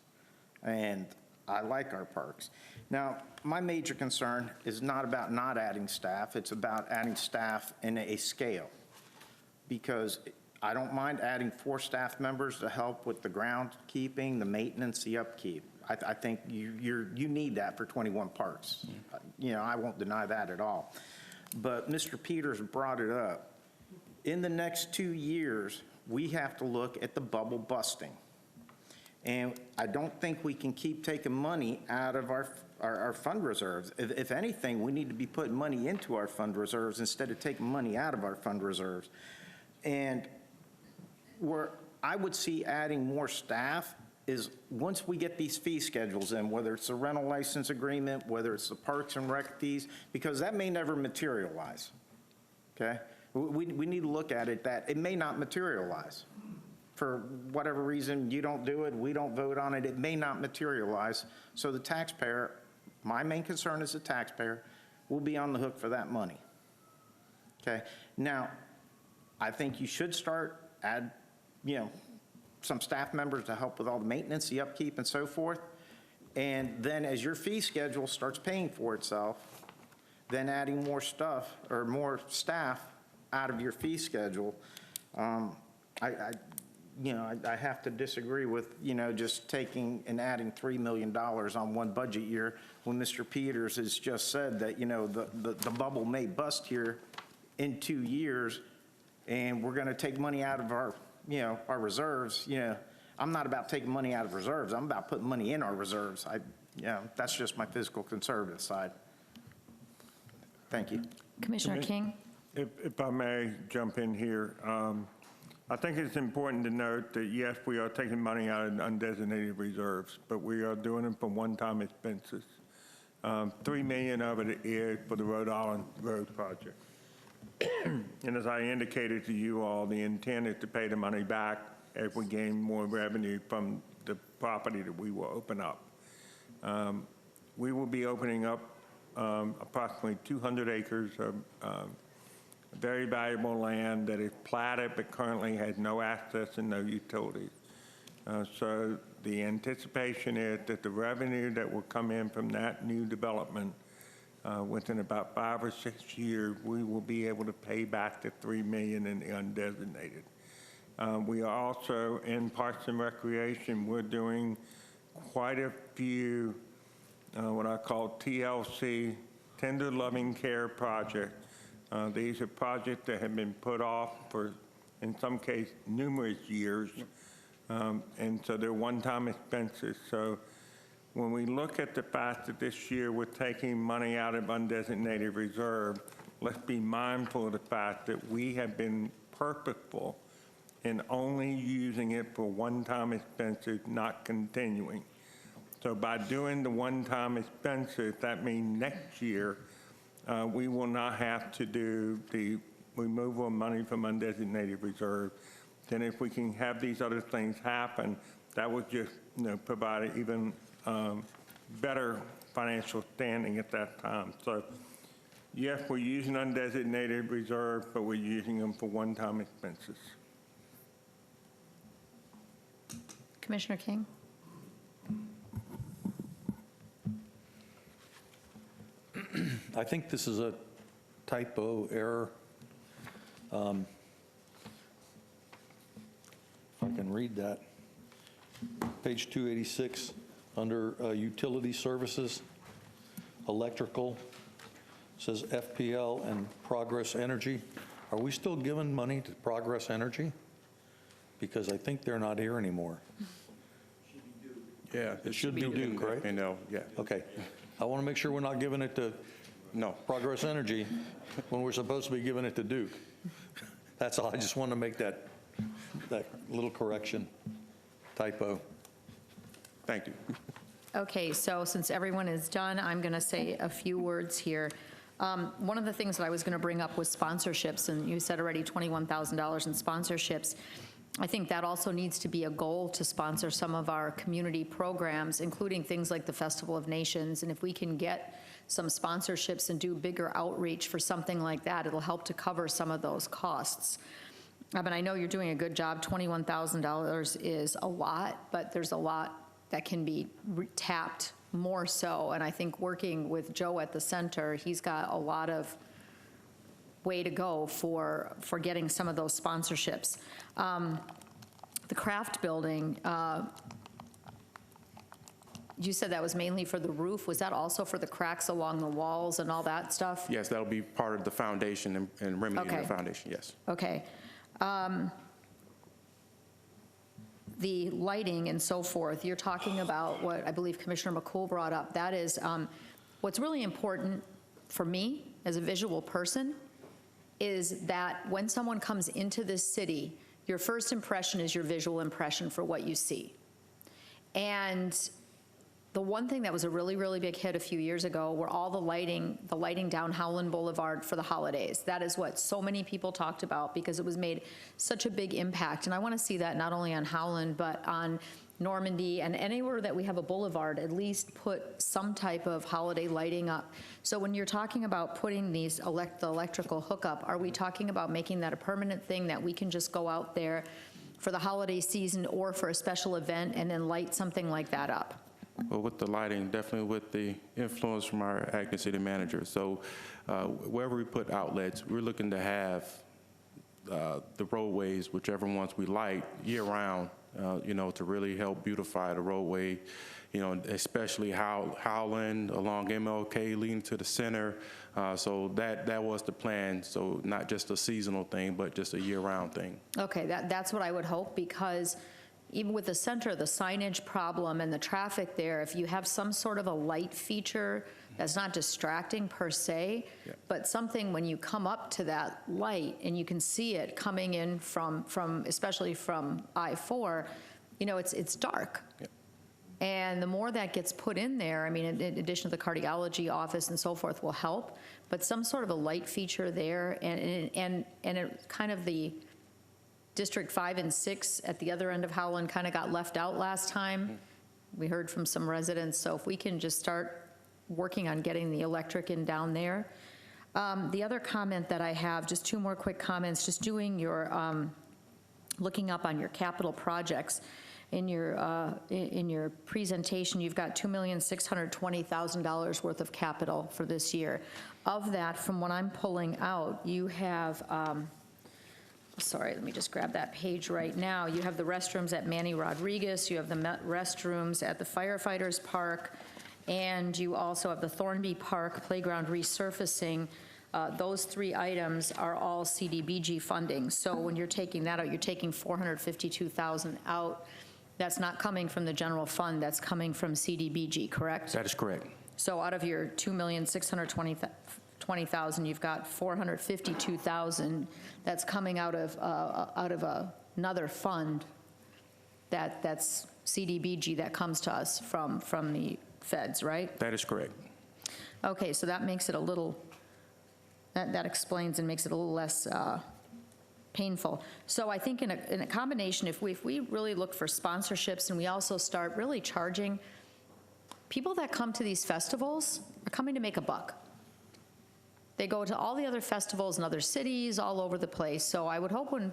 and I like our parks. Now, my major concern is not about not adding staff, it's about adding staff in a scale. Because I don't mind adding 4 staff members to help with the groundkeeping, the maintenance, the upkeep. I think you need that for 21 parks. I won't deny that at all. But Mr. Peters brought it up. In the next 2 years, we have to look at the bubble busting. And I don't think we can keep taking money out of our fund reserves. If anything, we need to be putting money into our fund reserves instead of taking money out of our fund reserves. And where I would see adding more staff is once we get these fee schedules in, whether it's a rental license agreement, whether it's the Parks and Rec fees, because that may never materialize, okay? We need to look at it that it may not materialize. For whatever reason, you don't do it, we don't vote on it, it may not materialize. So the taxpayer, my main concern as a taxpayer, will be on the hook for that money, okay? Now, I think you should add, some staff members to help with all the maintenance, the upkeep, and so forth. And then as your fee schedule starts paying for itself, then adding more stuff or more staff out of your fee schedule. I have to disagree with, just taking and adding $3 million on one budget year when Mr. Peters has just said that, the bubble may bust here in 2 years and we're going to take money out of our reserves. I'm not about taking money out of reserves. I'm about putting money in our reserves. That's just my fiscal conservative side. Thank you. Commissioner King? If I may jump in here, I think it's important to note that, yes, we are taking money out of undesignated reserves, but we are doing it for one-time expenses. $3 million of it is for the Rhode Island Road project. And as I indicated to you all, the intent is to pay the money back if we gain more revenue from the property that we will open up. We will be opening up approximately 200 acres of very valuable land that is platted but currently has no access and no utilities. So the anticipation is that the revenue that will come in from that new development within about 5 or 6 years, we will be able to pay back the $3 million in the undesignated. We are also in Parks and Recreation. We're doing quite a few what I call TLC, Tender Loving Care projects. These are projects that have been put off for, in some cases, numerous years, and so they're one-time expenses. So when we look at the fact that this year we're taking money out of undesignated reserve, let's be mindful of the fact that we have been purposeful in only using it for one-time expenses, not continuing. So by doing the one-time expenses, that means next year we will not have to do the removal of money from undesignated reserve. Then if we can have these other things happen, that would just provide an even better financial standing at that time. So yes, we're using undesignated reserve, but we're using them for one-time expenses. Commissioner King? I think this is a typo error If I can read that. Page 286, under utility services, electrical, says FPL and Progress Energy. Are we still giving money to Progress Energy? Because I think they're not here anymore. Yeah. It should be Duke, right? Yeah. Okay. I want to make sure we're not giving it to No. Progress Energy when we're supposed to be giving it to Duke. That's all. I just want to make that little correction, typo. Thank you. Okay, so since everyone is done, I'm going to say a few words here. One of the things that I was going to bring up was sponsorships, and you said already $21,000 in sponsorships. I think that also needs to be a goal to sponsor some of our community programs, including things like the Festival of Nations. And if we can get some sponsorships and do bigger outreach for something like that, it'll help to cover some of those costs. I mean, I know you're doing a good job. $21,000 is a lot, but there's a lot that can be tapped more so. And I think working with Joe at the center, he's got a lot of way to go for getting some of those sponsorships. The craft building, you said that was mainly for the roof. Was that also for the cracks along the walls and all that stuff? Yes, that'll be part of the foundation and remedying Okay. the foundation, yes. Okay. The lighting and so forth, you're talking about what I believe Commissioner McCool brought up. That is, what's really important for me as a visual person is that when someone comes into this city, your first impression is your visual impression for what you see. And the one thing that was a really, really big hit a few years ago were all the lighting down Howland Boulevard for the holidays. That is what so many people talked about because it was made such a big impact. And I want to see that not only on Howland, but on Normandy and anywhere that we have a boulevard, at least put some type of holiday lighting up. So when you're talking about putting these the electrical hookup, are we talking about making that a permanent thing that we can just go out there for the holiday season or for a special event and then light something like that up? Well, with the lighting, definitely with the influence from our acting city manager. So wherever we put outlets, we're looking to have the roadways, whichever ones we light, year-round, to really help beautify the roadway, especially Howland along MLK leading to the center. So that was the plan. So not just a seasonal thing, but just a year-round thing. Okay, that's what I would hope, because even with the center, the signage problem and the traffic there, if you have some sort of a light feature that's not distracting per se, Yeah. but something when you come up to that light and you can see it coming in from especially from I-4, it's dark. Yeah. And the more that gets put in there, I mean, in addition to the cardiology office and so forth will help, but some sort of a light feature there and it kind of the District 5 and 6 at the other end of Howland kind of got left out last time. We heard from some residents, so if we can just start working on getting the electric in down there. The other comment that I have, just two more quick comments, just doing your, looking up on your capital projects. In your presentation, you've got $2,620,000 worth of capital for this year. Of that, from what I'm pulling out, you have, sorry, let me just grab that page right now. You have the restrooms at Manny Rodriguez, you have the restrooms at the firefighters park, and you also have the Thornby Park playground resurfacing. Those three items are all CDBG funding. So when you're taking that out, you're taking $452,000 out. That's not coming from the general fund, that's coming from CDBG, correct? That is correct. So out of your $2,620,000, you've got $452,000 that's coming out of another fund that's CDBG that comes to us from the feds, right? That is correct. Okay, so that makes it a little, that explains and makes it a little less painful. So I think in a combination, if we really look for sponsorships and we also start really charging, people that come to these festivals are coming to make a buck. They go to all the other festivals in other cities all over the place. So I would hope when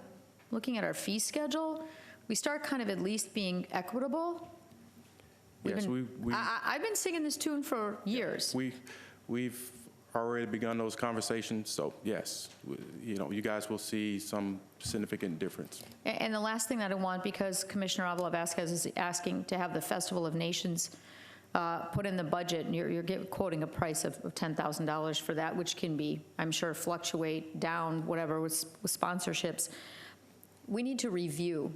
looking at our fee schedule, we start kind of at least being equitable. Yes, I've been singing this tune for years. We've already begun those conversations, so yes, you guys will see some significant difference. And the last thing that I want, because Commissioner Avila Vasquez is asking to have the Festival of Nations put in the budget, and you're quoting a price of $10,000 for that, which can be, I'm sure, fluctuate down, whatever, with sponsorships. We need to review,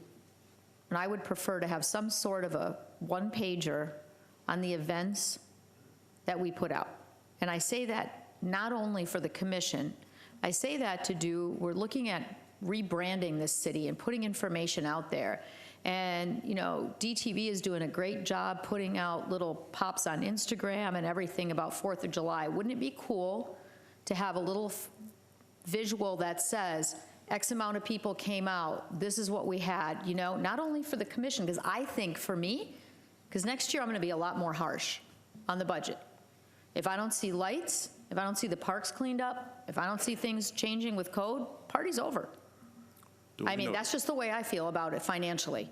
and I would prefer to have some sort of a one-pager on the events that we put out. And I say that not only for the commission, I say that we're looking at rebranding this city and putting information out there. And, DTV is doing a great job putting out little pops on Instagram and everything about 4th of July. Wouldn't it be cool to have a little visual that says, X amount of people came out, this is what we had, not only for the commission, because I think for me, because next year I'm going to be a lot more harsh on the budget. If I don't see lights, if I don't see the parks cleaned up, if I don't see things changing with code, party's over. I mean, that's just the way I feel about it financially.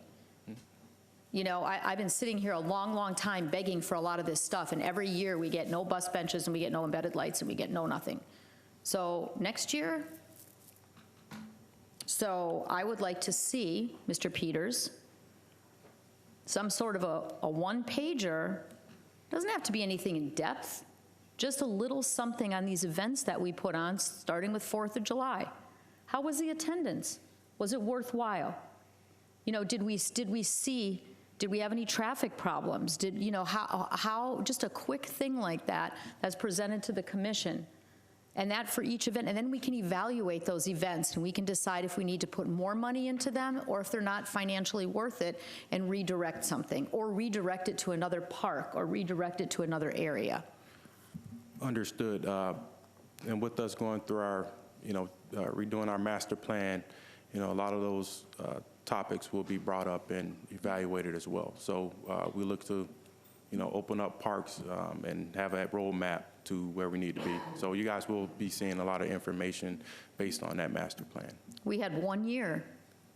I've been sitting here a long, long time begging for a lot of this stuff, and every year we get no bus benches and we get no embedded lights and we get no nothing. So next year, I would like to see, Mr. Peters, some sort of a one-pager. Doesn't have to be anything in depth, just a little something on these events that we put on, starting with 4th of July. How was the attendance? Was it worthwhile? Did we have any traffic problems? How just a quick thing like that that's presented to the commission, and that for each event, and then we can evaluate those events, and we can decide if we need to put more money into them or if they're not financially worth it, and redirect something, or redirect it to another park, or redirect it to another area. Understood. And with us going through our, redoing our master plan, a lot of those topics will be brought up and evaluated as well. So we look to, open up parks and have a roadmap to where we need to be. So you guys will be seeing a lot of information based on that master plan. We had 1 year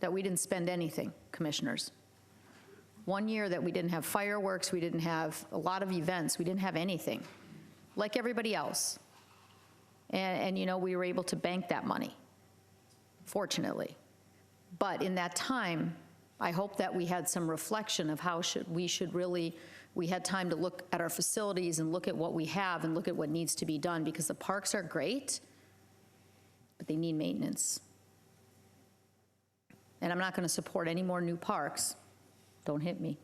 that we didn't spend anything, commissioners. 1 year that we didn't have fireworks, we didn't have a lot of events, we didn't have anything, like everybody else. And we were able to bank that money, fortunately. But in that time, I hope that we had some reflection of how we had time to look at our facilities and look at what we have and look at what needs to be done, because the parks are great, but they need maintenance. And I'm not going to support any more new parks, don't hit me,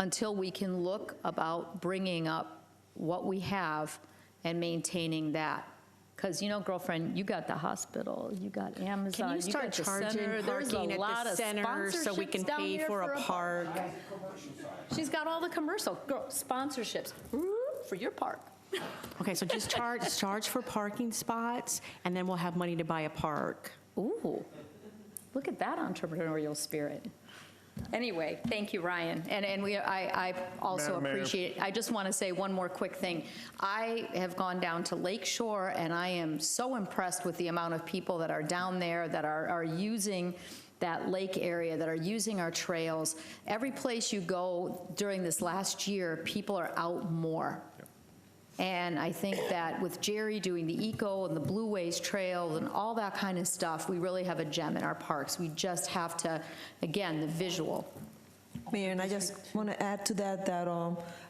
until we can look about bringing up what we have and maintaining that. Because, girlfriend, you got the hospital, you got Amazon, Can you start got the charging center. There's parking a at lot the of center so we can sponsorships down pay there for a park? She's got all the commercial sponsorships for your park. Okay, so just charge for parking spots, and then we'll have money to buy a park. Ooh, look at that entrepreneurial spirit. Anyway, thank you, Ryan. And I also Madam Mayor. appreciate it. I just want to say one more quick thing. I have gone down to Lake Shore, and I am so impressed with the amount of people that are down there that are using that lake area, that are using our trails. Every place you go during this last year, people are out more. And I think that with Jerry doing the eco and the Blue Ways Trail and all that kind of stuff, we really have a gem in our parks. We just have to, again, the visual. Mayor, and I just want to add to that,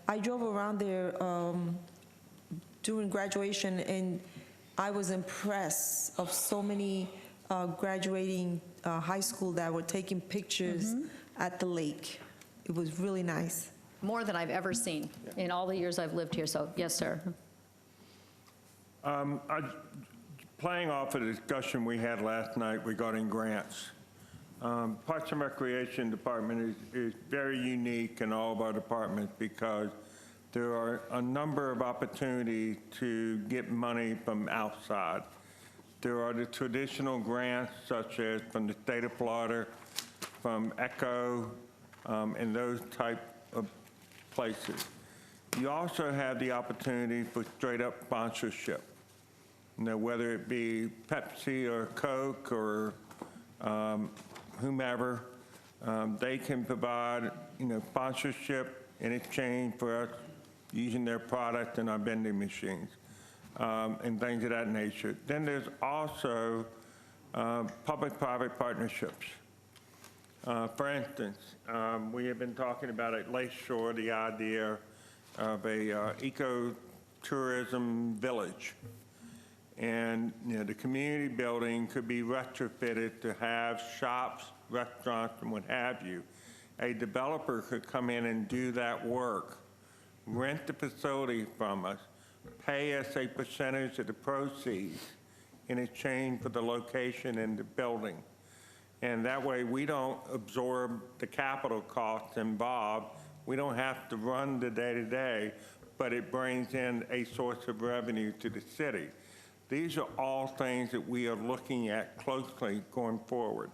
I drove around there during graduation, and I was impressed of so many graduating high school that were taking pictures at the lake. It was really nice. More than I've ever seen in all the years I've lived here, so yes, sir. Playing off a discussion we had last night regarding grants, Parks and Recreation Department is very unique in all of our departments because there are a number of opportunities to get money from outside. There are the traditional grants such as from the state of Florida, from ECHO, and those type of places. You also have the opportunity for straight-up sponsorship. Whether it be Pepsi or Coke or whomever, they can provide, sponsorship in exchange for us using their product in our vending machines. and things of that nature. Then there's also public-private partnerships. For instance, we have been talking about at Lake Shore the idea of a eco-tourism village. And the community building could be retrofitted to have shops, restaurants, and what have you. A developer could come in and do that work, rent the facility from us, pay us a percentage of the proceeds in exchange for the location and the building. And that way we don't absorb the capital costs involved. We don't have to run the day-to-day, but it brings in a source of revenue to the city. These are all things that we are looking at closely going forward.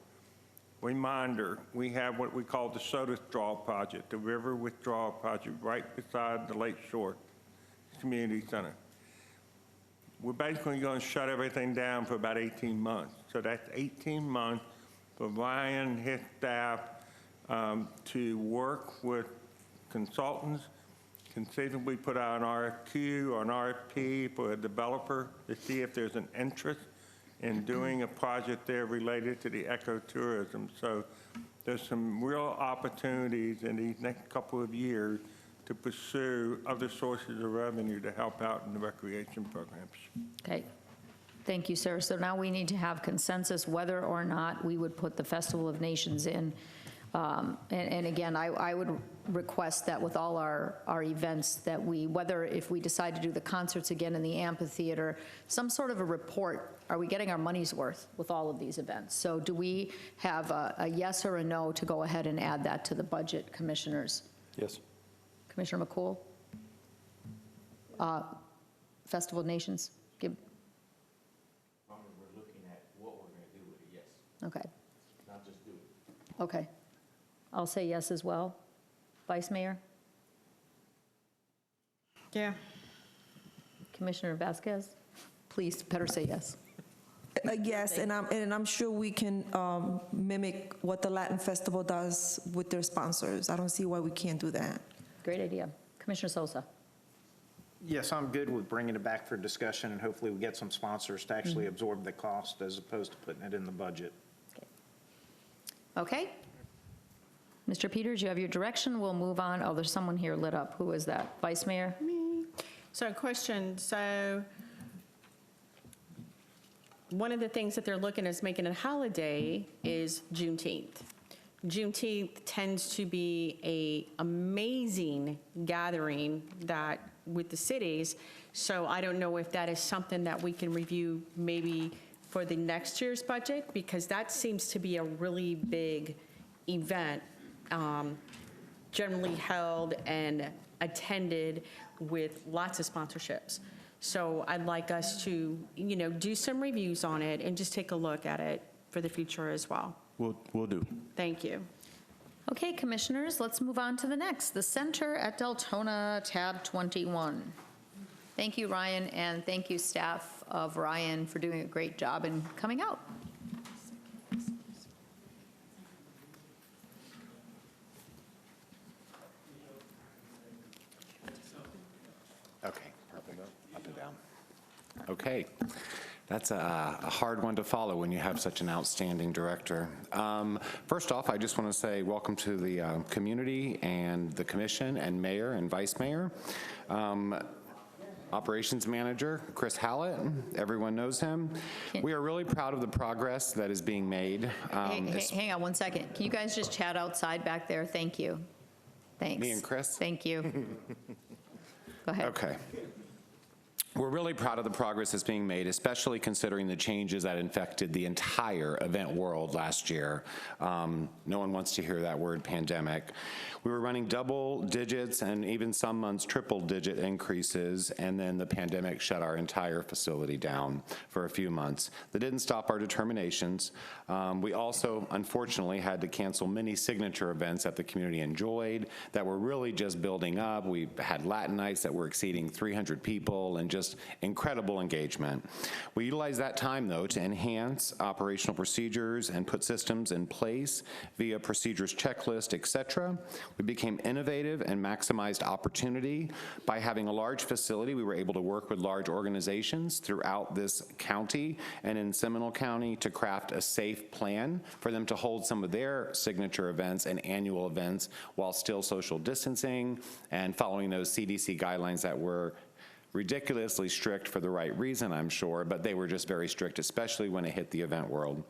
Reminder, we have what we call the Soda Straw Project, the River Withdrawal Project, right beside the Lake Shore Community Center. We're basically going to shut everything down for about 18 months. So that's 18 months for Ryan and his staff to work with consultants, conceivably put out an RFQ or an RFP for a developer to see if there's an interest in doing a project there related to the ecotourism. So there's some real opportunities in these next couple of years to pursue other sources of revenue to help out in the recreation programs. Okay. Thank you, sir. So now we need to have consensus whether or not we would put the Festival of Nations in. And again, I would request that with all our events that whether if we decide to do the concerts again in the amphitheater, some sort of a report, are we getting our money's worth with all of these events? So do we have a yes or a no to go ahead and add that to the budget, commissioners? Yes. Commissioner McCool? Festival of Nations? We're looking at what we're going to do with it, yes. Okay. Not just do it. Okay. I'll say yes as well. Vice Mayor? Yeah. Commissioner Vasquez? Please, better say yes. Yes, and I'm sure we can mimic what the Latin Festival does with their sponsors. I don't see why we can't do that. Great idea. Commissioner Sosa? Yes, I'm good with bringing it back for discussion, and hopefully we get some sponsors to actually absorb the cost as opposed to putting it in the budget. Okay. Mr. Peters, you have your direction. We'll move on. Oh, there's someone here lit up. Who is that? Vice Mayor? Me. So question, so one of the things that they're looking at making a holiday is Juneteenth. Juneteenth tends to be a amazing gathering that with the cities. So I don't know if that is something that we can review maybe for the next year's budget, because that seems to be a really big event, generally held and attended with lots of sponsorships. So I'd like us to, do some reviews on it and just take a look at it for the future as well. We'll do. Thank you. Okay, commissioners, let's move on to the next. The Center at Deltona, tab 21. Thank you, Ryan, and thank you, staff of Ryan, for doing a great job and coming out. Okay, perfect. Up and down. Okay. That's a hard one to follow when you have such an outstanding director. First off, I just want to say welcome to the community and the commission and mayor and vice mayor. Operations manager, Chris Hallett, everyone knows him. We are really proud of the progress that is being made. Hang on one second. Can you guys just chat outside back there? Thank you. Thanks. Me and Chris? Thank you. Go ahead. Okay. We're really proud of the progress that's being made, especially considering the changes that infected the entire event world last year. No one wants to hear that word, pandemic. We were running double digits and even some months triple digit increases, and then the pandemic shut our entire facility down for a few months. That didn't stop our determinations. We also, unfortunately, had to cancel many signature events that the community enjoyed that were really just building up. We had Latin nights that were exceeding 300 people and just just incredible engagement. We utilized that time, though, to enhance operational procedures and put systems in place via procedures checklist, et cetera. We became innovative and maximized opportunity. By having a large facility, we were able to work with large organizations throughout this county and in Seminole County to craft a safe plan for them to hold some of their signature events and annual events while still social distancing and following those CDC guidelines that were ridiculously strict for the right reason, I'm sure, but they were just very strict, especially when it hit the event world.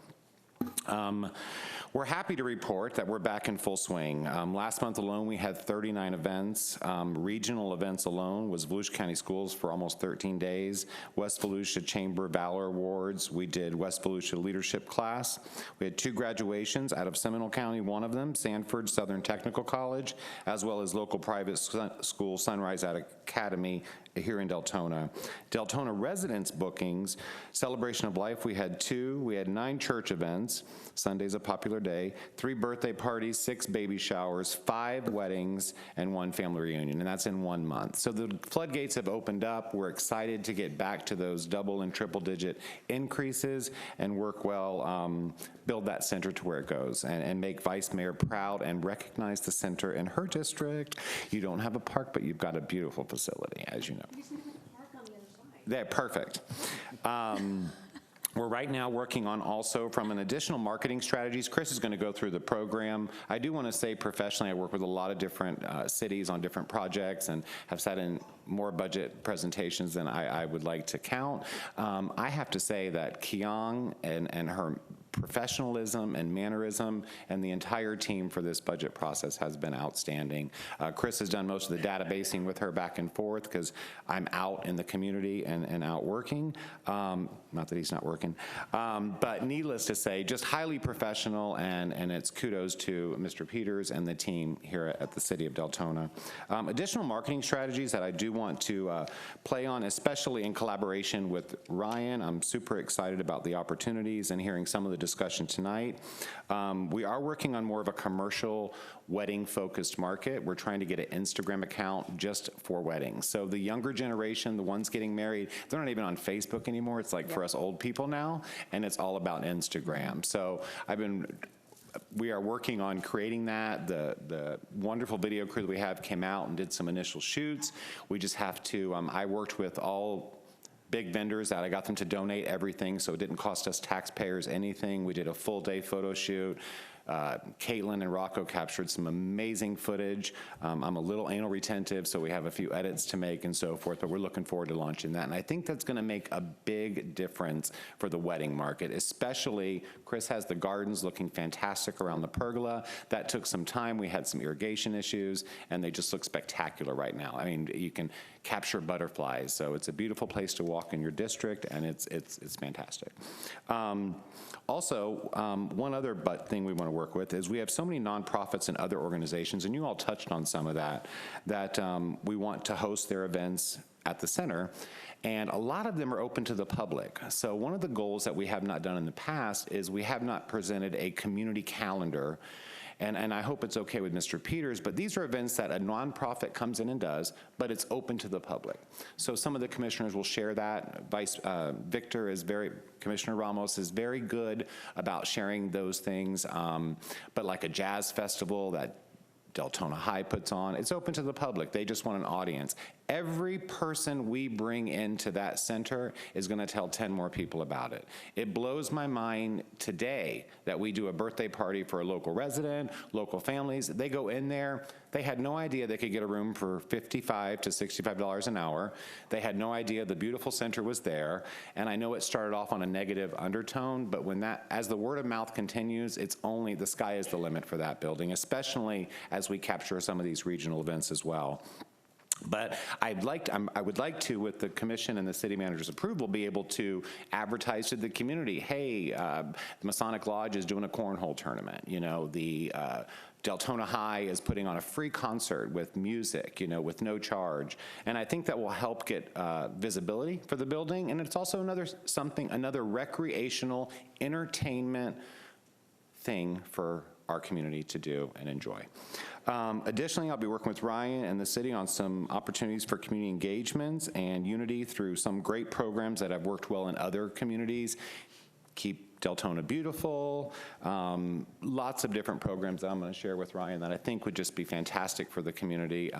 We're happy to report that we're back in full swing. Last month alone, we had 39 events. Regional events alone was Volusia County Schools for almost 13 days, West Volusia Chamber Valor Awards. We did West Volusia Leadership Class. We had 2 graduations out of Seminole County, one of them, Sanford Southern Technical College, as well as local private school Sunrise Academy here in Deltona. Deltona residence bookings, Celebration of Life, we had 2. We had 9 church events. Sunday's a popular day. 3 birthday parties, 6 baby showers, 5 weddings, and 1 family reunion, and that's in 1 month. So the floodgates have opened up. We're excited to get back to those double and triple digit increases and work well, build that center to where it goes and make Vice Mayor proud and recognize the center in her district. You don't have a park, but you've got a beautiful facility, as you know. They're perfect. We're right now working on also from an additional marketing strategies. Chris is going to go through the program. I do want to say professionally, I work with a lot of different cities on different projects and have sat in more budget presentations than I would like to count. I have to say that Keong and her professionalism and mannerism and the entire team for this budget process has been outstanding. Chris has done most of the databasing with her back and forth because I'm out in the community and out working. Not that he's not working. But needless to say, just highly professional, and it's kudos to Mr. Peters and the team here at the City of Deltona. Additional marketing strategies that I do want to play on, especially in collaboration with Ryan. I'm super excited about the opportunities and hearing some of the discussion tonight. We are working on more of a commercial wedding-focused market. We're trying to get an Instagram account just for weddings. So the younger generation, the ones getting married, they're not even on Facebook anymore. It's like for us old people now, and it's all about Instagram. So we are working on creating that. The wonderful video crew that we have came out and did some initial shoots. We just have to, I worked with all big vendors that I got them to donate everything, so it didn't cost us taxpayers anything. We did a full day photo shoot. Caitlin and Rocco captured some amazing footage. I'm a little anal retentive, so we have a few edits to make and so forth, but we're looking forward to launching that. And I think that's gonna make a big difference for the wedding market, especially Chris has the gardens looking fantastic around the pergola. That took some time. We had some irrigation issues, and they just look spectacular right now. I mean, you can capture butterflies, so it's a beautiful place to walk in your district, and it's fantastic. Also, one other thing we want to work with is we have so many nonprofits and other organizations, and you all touched on some of that we want to host their events at the center, and a lot of them are open to the public. So one of the goals that we have not done in the past is we have not presented a community calendar. And I hope it's okay with Mr. Peters, but these are events that a nonprofit comes in and does, but it's open to the public. So some of the commissioners will share that. Commissioner Ramos is very good about sharing those things, but like a jazz festival that Deltona High puts on, it's open to the public. They just want an audience. Every person we bring into that center is going to tell 10 more people about it. It blows my mind today that we do a birthday party for a local resident, local families. They go in there. They had no idea they could get a room for $55 to $65 an hour. They had no idea the beautiful center was there. And I know it started off on a negative undertone, but as the word of mouth continues, the sky is the limit for that building, especially as we capture some of these regional events as well. But I would like to, with the commission and the city manager's approval, be able to advertise to the community, hey, the Masonic Lodge is doing a cornhole tournament. You know, the Deltona High is putting on a free concert with music, you know, with no charge. And I think that will help get visibility for the building. And it's also another recreational entertainment thing for our community to do and enjoy. Additionally, I'll be working with Ryan and the city on some opportunities for community engagements and unity through some great programs that have worked well in other communities. Keep Deltona Beautiful, lots of different programs that I'm going to share with Ryan that I think would just be fantastic for the community.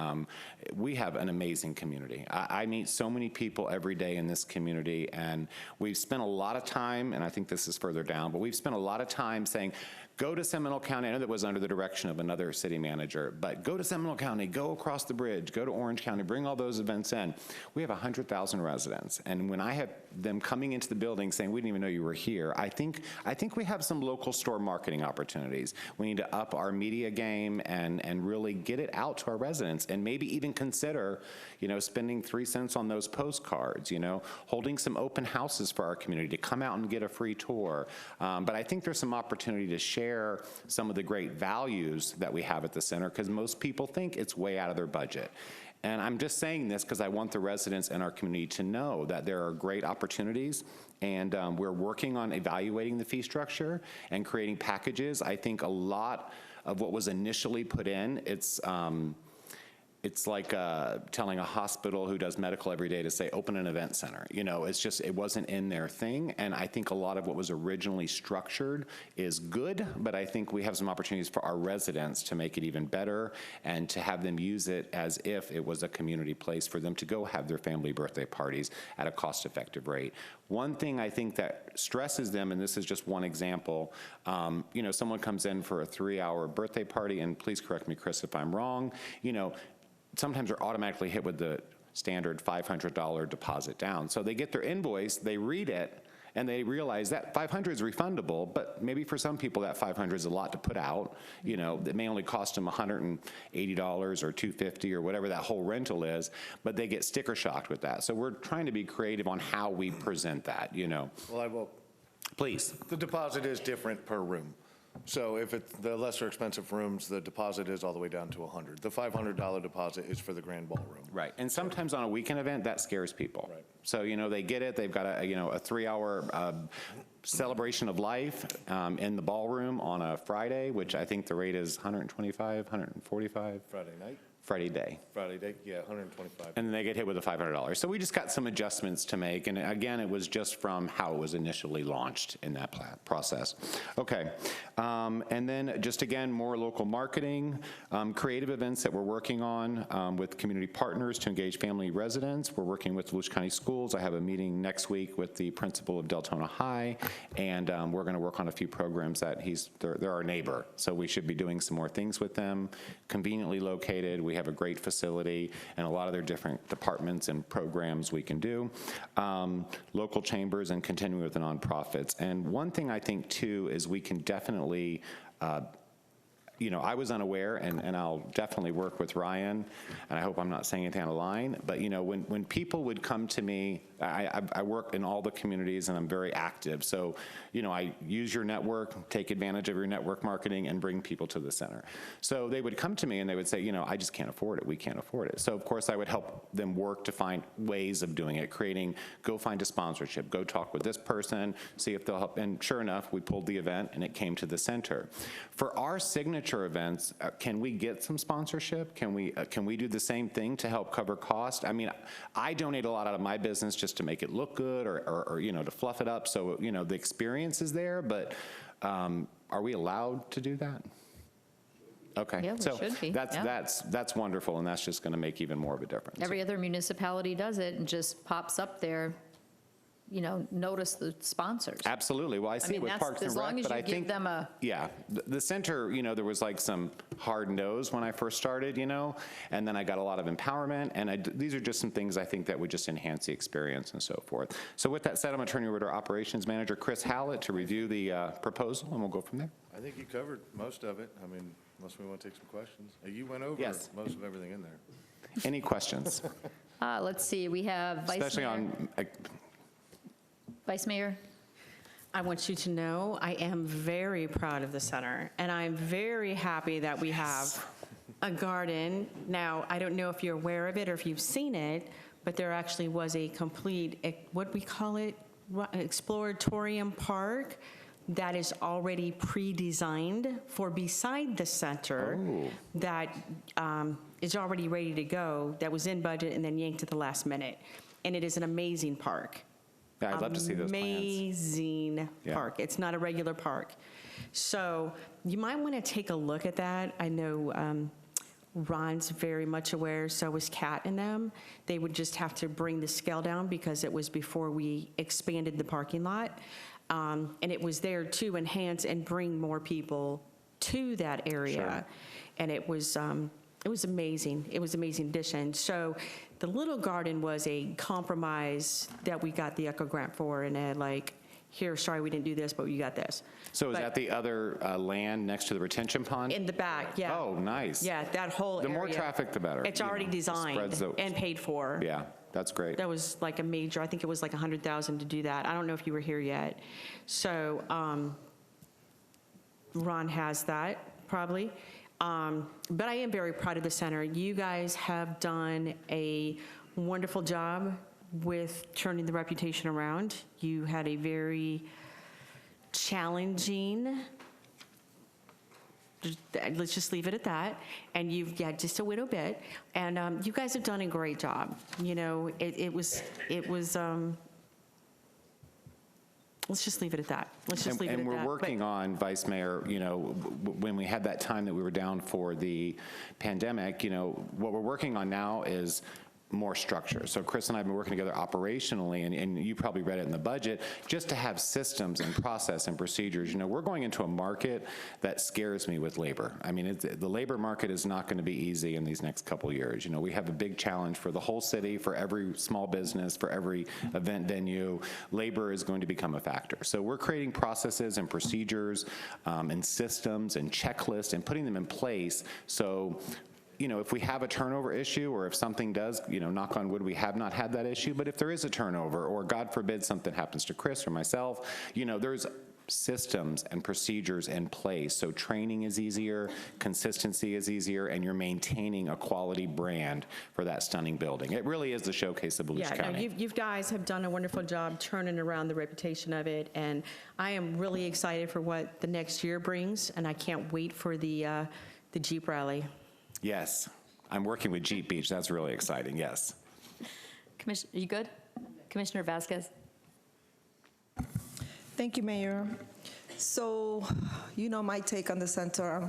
We have an amazing community. I meet so many people every day in this community, and we've spent a lot of time, and I think this is further down, but we've spent a lot of time saying, go to Seminole County. I know that was under the direction of another city manager, but go to Seminole County, go across the bridge, go to Orange County, bring all those events in. We have 100,000 residents, and when I have them coming into the building saying, we didn't even know you were here, I think we have some local store marketing opportunities. We need to up our media game and really get it out to our residents, and maybe even consider, spending 3 cents on those postcards, holding some open houses for our community to come out and get a free tour. But I think there's some opportunity to share some of the great values that we have at the center, because most people think it's way out of their budget. And I'm just saying this because I want the residents in our community to know that there are great opportunities, and we're working on evaluating the fee structure and creating packages. I think a lot of what was initially put in, it's like telling a hospital who does medical every day to say, open an event center. It's just, it wasn't in their thing. And I think a lot of what was originally structured is good, but I think we have some opportunities for our residents to make it even better and to have them use it as if it was a community place for them to go have their family birthday parties at a cost-effective rate. One thing I think that stresses them, and this is just one example, someone comes in for a 3-hour birthday party, and please correct me, Chris, if I'm wrong, sometimes they're automatically hit with the standard $500 deposit down. So they get their invoice, they read it, and they realize that $500 is refundable, but maybe for some people that $500 is a lot to put out. It may only cost them $180 or $250 or whatever that whole rental is, but they get sticker shocked with that. So we're trying to be creative on how we present that, Well, I will. Please. The deposit is different per room. So if it's the lesser expensive rooms, the deposit is all the way down to $100. The $500 deposit is for the grand ballroom. Right, and sometimes on a weekend event, that scares people. Right. So, they get it, they've got a 3-hour celebration of life in the ballroom on a Friday, which I think the rate is $125, $145. Friday night? Friday day. Friday day, yeah, $125. And then they get hit with a $500. So we just got some adjustments to make, and again, it was just from how it was initially launched in that process. Okay, and then just again, more local marketing, creative events that we're working on with community partners to engage family residents. We're working with Volusia County Schools. I have a meeting next week with the principal of Deltona High, and we're gonna work on a few programs that they're our neighbor, so we should be doing some more things with them, conveniently located. We have a great facility and a lot of their different departments and programs we can do. Local chambers and continuing with the nonprofits. And one thing I think too is we can definitely I was unaware, and I'll definitely work with Ryan, and I hope I'm not saying anything out of line, but when people would come to me, I work in all the communities and I'm very active, so I use your network, take advantage of your network marketing, and bring people to the center. So they would come to me and they would say, I just can't afford it, we can't afford it. So of course I would help them work to find ways of doing it, go find a sponsorship, go talk with this person, see if they'll help, and sure enough, we pulled the event and it came to the center. For our signature events, can we get some sponsorship? Can we do the same thing to help cover cost? I mean, I donate a lot out of my business just to make it look good or to fluff it up so the experience is there, but are we allowed to do that? Okay, Yeah, we so should be, yeah. that's wonderful, and that's just going to make even more of a difference. Every other municipality does it and just pops up there, notice the sponsors. Absolutely. Well, I see it with Parks and as long Rec, as but you I give think, them a, yeah, the center, there was like some hard nose when I first started, and then I got a lot of empowerment, and these are just some things I think that would just enhance the experience and so forth. So with that said, I'm going to turn you over to our operations manager, Chris Hallett, to review the proposal, and we'll go from there. I think you covered most of it. I mean, unless we want to take some questions. You went over Yes. most of everything in there. Any questions? let's see, we have Vice Especially Mayor. on, Vice Mayor? I want you to know I am very proud of the center, and I'm very happy that we have a garden. Now, I don't know if you're aware of it or if you've seen it, but there actually was a complete, what we call it, exploratorium park that is already pre-designed for beside the center that is already ready to go, that was in budget and then yanked at the last minute. And it is an amazing park. Yeah, I'd love to see those plans. Amazing park. It's not a regular park. So you might want to take a look at that. I know Ron's very much aware, so was Kat and them. They would just have to bring the scale down because it was before we expanded the parking lot. And it was there to enhance and bring more people to that area. Sure. And it was amazing. It was an amazing addition. So the little garden was a compromise that we got the ECHO grant for, and like, here, sorry, we didn't do this, but you got this. So is But that the other land next to the retention pond? in the back, yeah. Oh, nice. Yeah, that whole The area. more traffic, the better. It's you already know, designed spreads the- and paid for. Yeah, that's great. That was like a major, I think it was like 100,000 to do that. I don't know if you were here yet. So Ron has that, probably. But I am very proud of the center. You guys have done a wonderful job with turning the reputation around. You had a very challenging, let's just leave it at that, and you've got just a little bit, and you guys have done a great job. You know, it was let's just leave it at that. Let's just leave it at that. And we're But- working on, Vice Mayor, you know, when we had that time that we were down for the pandemic, you know, what we're working on now is more structure. So Chris and I have been working together operationally, and you probably read it in the budget, just to have systems and process and procedures. You know, we're going into a market that scares me with labor. I mean, the labor market is not going to be easy in these next couple years. You know, we have a big challenge for the whole city, for every small business, for every event venue. Labor is going to become a factor. So we're creating processes and procedures and systems and checklists and putting them in place so, you know, if we have a turnover issue, or if something does, you know, knock on wood, we have not had that issue, but if there is a turnover, or God forbid something happens to Chris or myself, you know, there's systems and procedures in place. So training is easier, consistency is easier, and you're maintaining a quality brand for that stunning building. It really is the showcase of Volusia Yeah, no, County. you guys have done a wonderful job turning around the reputation of it, and I am really excited for what the next year brings, and I can't wait for the Jeep rally. Yes, I'm working with Jeep Beach. That's really exciting, yes. Commissioner, you good? Commissioner Vasquez? Thank you, Mayor. So, you know my take on the center.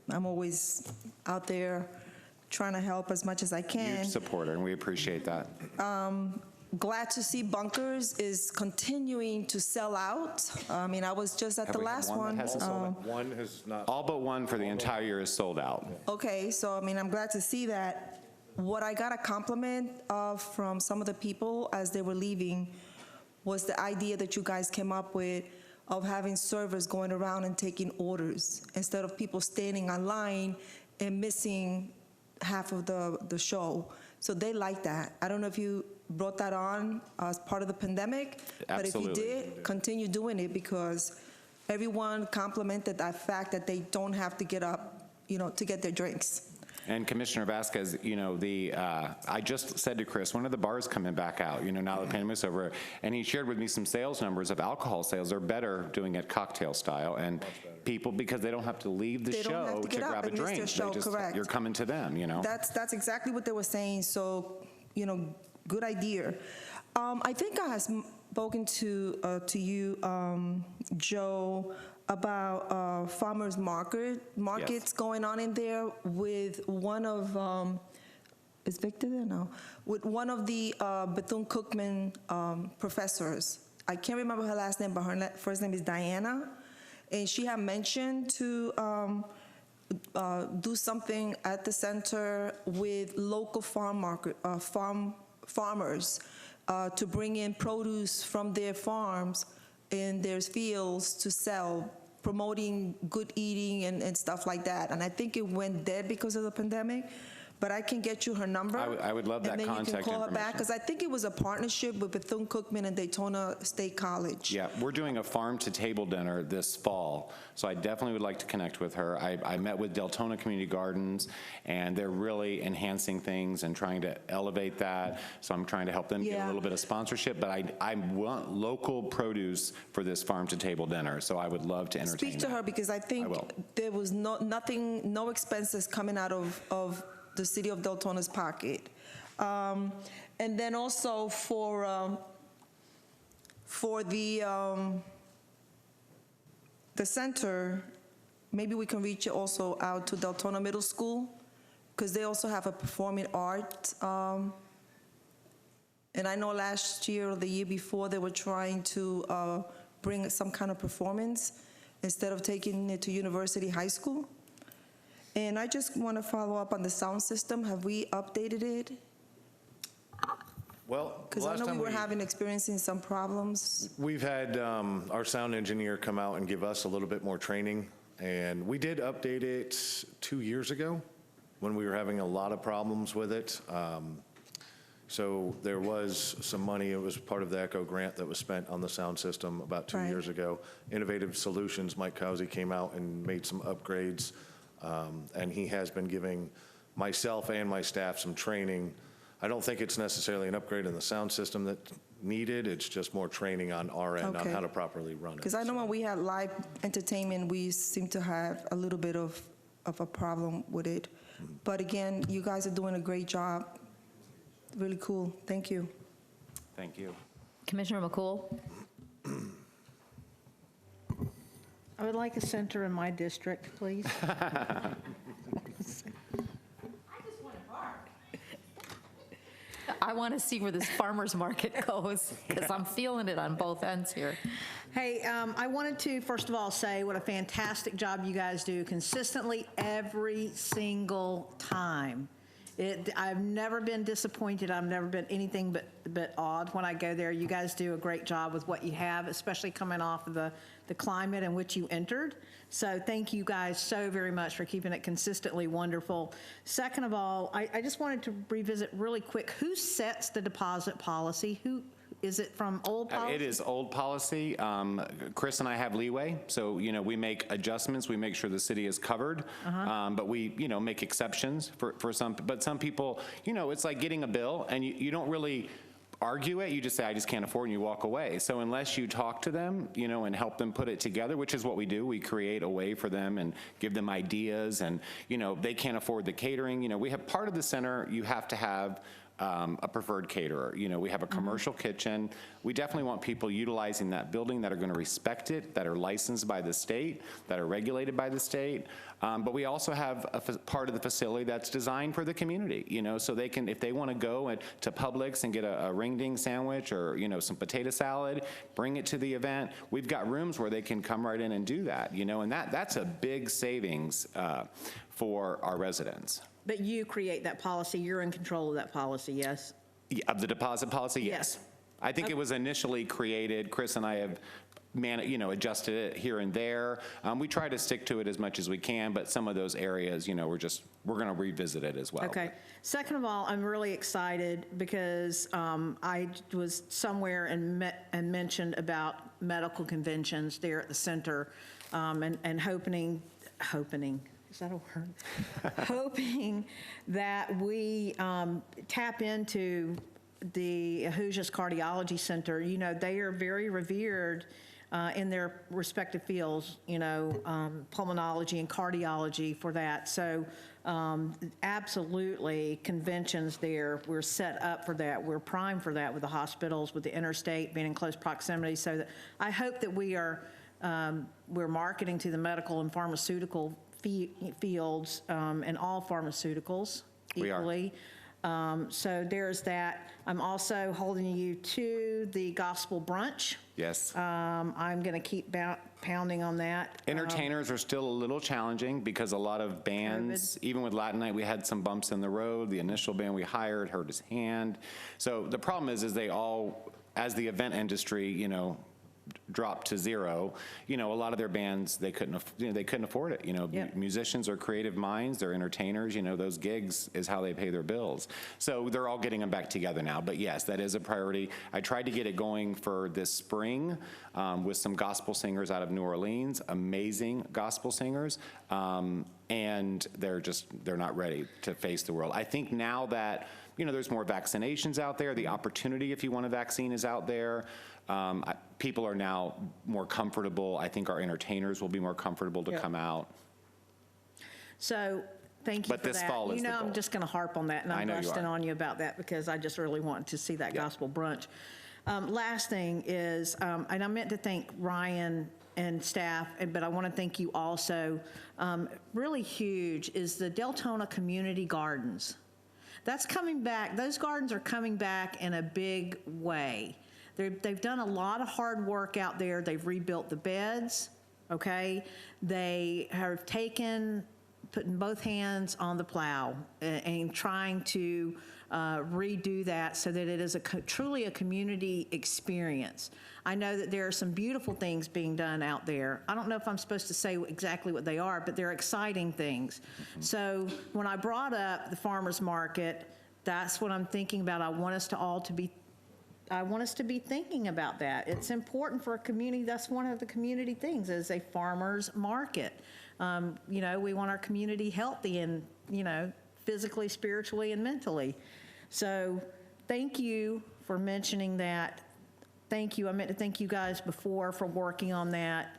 I'm always out there trying to help as much as I can. Huge supporter, and we appreciate that. Glad to see Bunkers is continuing to sell out. I mean, I was just at Have the we had last one one. that hasn't sold out? One has not. All but one for the entire year is sold out. Okay, so I mean, I'm glad to see that. What I got a compliment of from some of the people as they were leaving was the idea that you guys came up with of having servers going around and taking orders instead of people standing online and missing half of the show. So they like that. I don't know if you brought that on as part of the pandemic, but if you Absolutely. did, continue doing it, because everyone complimented that fact that they don't have to get up, you know, to get their drinks. And Commissioner Vasquez, you know, I just said to Chris, when are the bars coming back out, you know, now the pandemic's over? And he shared with me some sales numbers of alcohol sales. They're better doing it cocktail style, and people, because they don't have to leave the They don't have show to to get up grab a and miss their drink. show, correct. You're coming to them, you know? That's exactly what they were saying, so, you know, good idea. I think I have spoken to you, Joe, about farmers markets going on in there with one of, is Victor there? No. With one of the Bethune-Cookman professors. I can't remember her last name, but her first name is Diana. And she had mentioned to do something at the center with local farmers to bring in produce from their farms in their fields to sell, promoting good eating and stuff like that. And I think it went dead because of the pandemic, but I can get you her number. I would love that And then you can contact call her back, information. because I think it was a partnership with Bethune-Cookman and Daytona State College. Yeah, we're doing a farm-to-table dinner this fall, so I definitely would like to connect with her. I met with Deltona Community Gardens, and they're really enhancing things and trying to elevate that, so I'm trying to help them get a Yeah. little bit of sponsorship, but I want local produce for this farm-to-table dinner, so I would love to entertain Speak to that. her, because I think will. there was no expenses coming out of the city of Deltona's pocket. And then also for the center, maybe we can reach also out to Deltona Middle School, because they also have a performing art. And I know last year or the year before, they were trying to bring some kind of performance instead of taking it to University High School. And I just want to follow up on the sound system. Have we updated it? Well, Because I know we were experiencing some problems. We've had our sound engineer come out and give us a little bit more training, and we did update it 2 years ago when we were having a lot of problems with it. So there was some money, it was part of the ECHO grant that was spent on the sound system about 2 Right. years ago. Innovative Solutions, Mike Cowsey came out and made some upgrades, and he has been giving myself and my staff some training. I don't think it's necessarily an upgrade in the sound system that's needed, it's just more training on our end on Okay. how to properly run it. Because I know when we had live entertainment, we seem to have a little bit of a problem with it. But again, you guys are doing a great job. Really cool. Thank you. Thank you. Commissioner McCool? I would like a center in my district, please. I want to see where this farmer's market goes, because I'm feeling it on both ends here. Hey, I wanted to, first of all, say what a fantastic job you guys do consistently every single time. I've never been disappointed. I've never been anything but awed when I go there. You guys do a great job with what you have, especially coming off of the climate in which you entered. So thank you guys so very much for keeping it consistently wonderful. Second of all, I just wanted to revisit really quick, who sets the deposit policy? Who is it, from old policy? It is old policy. Chris and I have leeway, so, we make adjustments, we make sure the city is covered, but we, make exceptions for some, but some people, it's like getting a bill, and you don't really argue it, you just say, I just can't afford, and you walk away. So unless you talk to them, and help them put it together, which is what we do, we create a way for them and give them ideas, and, they can't afford the catering. We have part of the center, you have to have a preferred caterer. We have a commercial kitchen. We definitely want people utilizing that building that are going to respect it, that are licensed by the state, that are regulated by the state. But we also have a part of the facility that's designed for the community, so they can, if they want to go to Publix and get a ring-ding sandwich or, some potato salad, bring it to the event. We've got rooms where they can come right in and do that, and that's a big savings for our residents. But you create that policy, you're in control of that policy, yes? Of the deposit policy, yes. Yes. I think it was initially created, Chris and I have adjusted it here and there. We try to stick to it as much as we can, but some of those areas, we're going to revisit it as well. Okay. Second of all, I'm really excited because I was somewhere and mentioned about medical conventions there at the center, and hoping, is that a word? Hoping that we tap into the Ahuja's Cardiology Center. They are very revered in their respective fields, pulmonology and cardiology for that. So absolutely, conventions there, we're set up for that. We're primed for that with the hospitals, with the interstate being in close proximity. So that I hope that we're marketing to the medical and pharmaceutical fields and all pharmaceuticals equally. So there's that. I'm also holding you to the gospel brunch. Yes. I'm going to keep pounding on that. Entertainers are still a little challenging because a lot of bands, even with Latin Night, we had some bumps in the road. The initial band we hired hurt his hand. So the problem is they all, as the event industry, dropped to zero, a lot of their bands, they couldn't afford it. Yep. Musicians are creative minds, they're entertainers, those gigs is how they pay their bills. So they're all getting them back together now. But yes, that is a priority. I tried to get it going for this spring with some gospel singers out of New Orleans, amazing gospel singers, and they're not ready to face the world. I think now that, there's more vaccinations out there, the opportunity, if you want a vaccine, is out there. People are now more comfortable. I think our entertainers will be more comfortable to come out. So, thank you But for that. this fall is the I'm goal. just going to harp on that, and I I'm know you busting are. on you about that because I just really want to see that gospel brunch. Last thing is, and I meant to thank Ryan and staff, but I want to thank you also. Really huge is the Deltona Community Gardens. That's coming back. Those gardens are coming back in a big way. They've done a lot of hard work out there. They've rebuilt the beds, okay? They have putting both hands on the plow and trying to redo that so that it is truly a community experience. I know that there are some beautiful things being done out there. I don't know if I'm supposed to say exactly what they are, but they're exciting things. So when I brought up the farmers market, that's what I'm thinking about. I want us to be thinking about that. It's important for a community. That's one of the community things is a farmer's market. We want our community healthy and, physically, spiritually, and mentally. So thank you for mentioning that. Thank you. I meant to thank you guys before for working on that.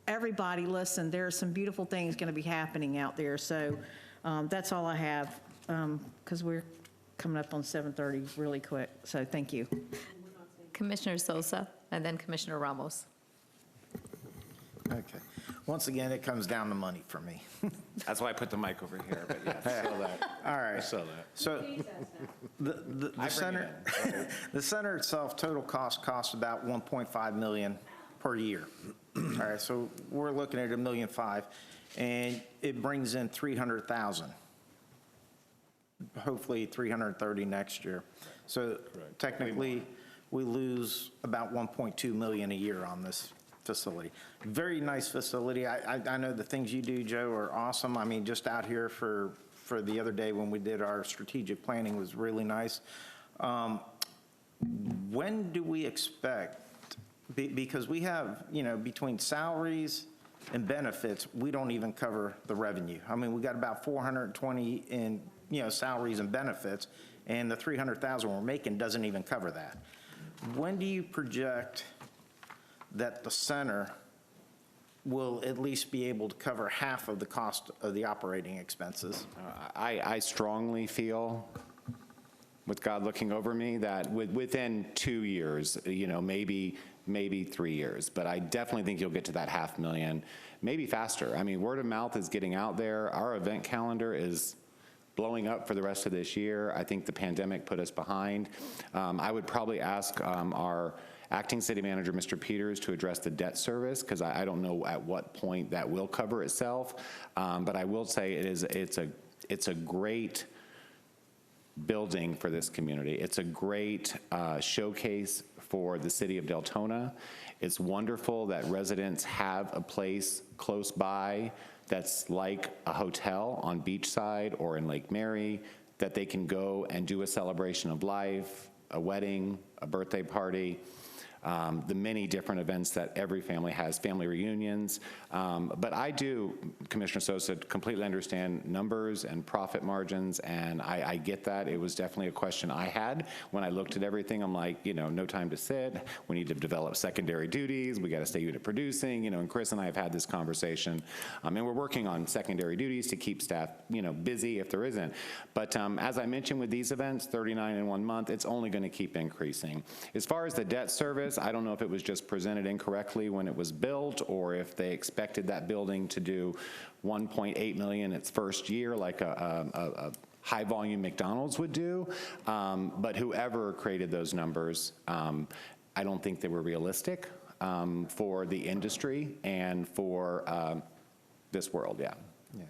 Everybody, listen, there are some beautiful things going to be happening out there. So that's all I have because we're coming up on 7:30 really quick. So thank you. Commissioner Sosa, and then Commissioner Ramos. Okay. Once again, it comes down to money for me. That's why I put the mic over here, but yes. All right. saw that. So the center, the center itself, total cost about $1.5 million per year. All right, so we're looking at $1.5 million, and it brings in $300,000. Hopefully $330,000 next year. So technically, we lose about $1.2 million a year on this facility. Very nice facility. I know the things you do, Joe, are awesome. I mean, just out here for the other day when we did our strategic planning was really nice. When do we expect, because we have, between salaries and benefits, we don't even cover the revenue. I mean, we got about 420 in, salaries and benefits, and the 300,000 we're making doesn't even cover that. When do you project that the center will at least be able to cover half of the cost of the operating expenses? I strongly feel, with God looking over me, that within 2 years, maybe 3 years, but I definitely think you'll get to that $500,000, maybe faster. I mean, word of mouth is getting out there. Our event calendar is blowing up for the rest of this year. I think the pandemic put us behind. I would probably ask our acting city manager, Mr. Peters, to address the debt service, because I don't know at what point that will cover itself. But I will say it's a great building for this community. It's a great showcase for the city of Deltona. It's wonderful that residents have a place close by that's like a hotel on Beachside or in Lake Mary, that they can go and do a celebration of life, a wedding, a birthday party, the many different events that every family has, family reunions. But I do, Commissioner Sosa, completely understand numbers and profit margins, and I get that. It was definitely a question I had when I looked at everything. I'm like, no time to sit. We need to develop secondary duties. We got to stay unit producing, and Chris and I have had this conversation. And we're working on secondary duties to keep staff, busy if there isn't. But as I mentioned with these events, 39 in 1 month, it's only going to keep increasing. As far as the debt service, I don't know if it was just presented incorrectly when it was built, or if they expected that building to do $1.8 million its first year, like a high-volume McDonald's would do. But whoever created those numbers, I don't think they were realistic for the industry and for this world, yeah. Yeah,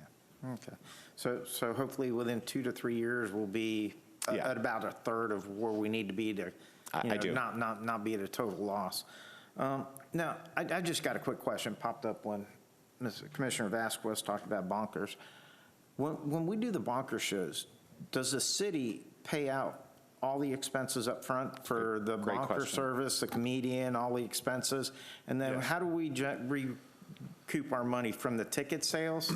okay. So hopefully within 2 to 3 years, we'll be at about a third of where we need to be to, I do. not be at a total loss. Now, I just got a quick question, popped up when Commissioner Vasquez talked about bonkers. When we do the bonker shows, does the city pay out all the expenses up front for the Great bonker question. service, the comedian, all the expenses? And then how do we recoup our money from the ticket sales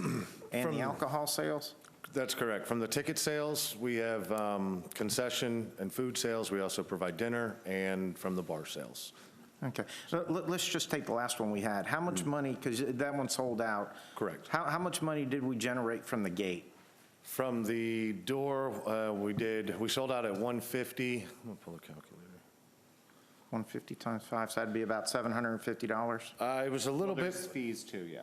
and the alcohol sales? That's correct. From the ticket sales, we have concession and food sales. We also provide dinner, and from the bar sales. Okay, so let's just take the last one we had. How much money, because that one sold out. Correct. How much money did we generate from the gate? From the door, we sold out at 150. I'm gonna pull a calculator. 150 times 5, so that'd be about $750? It was a little bit, fees too, yeah.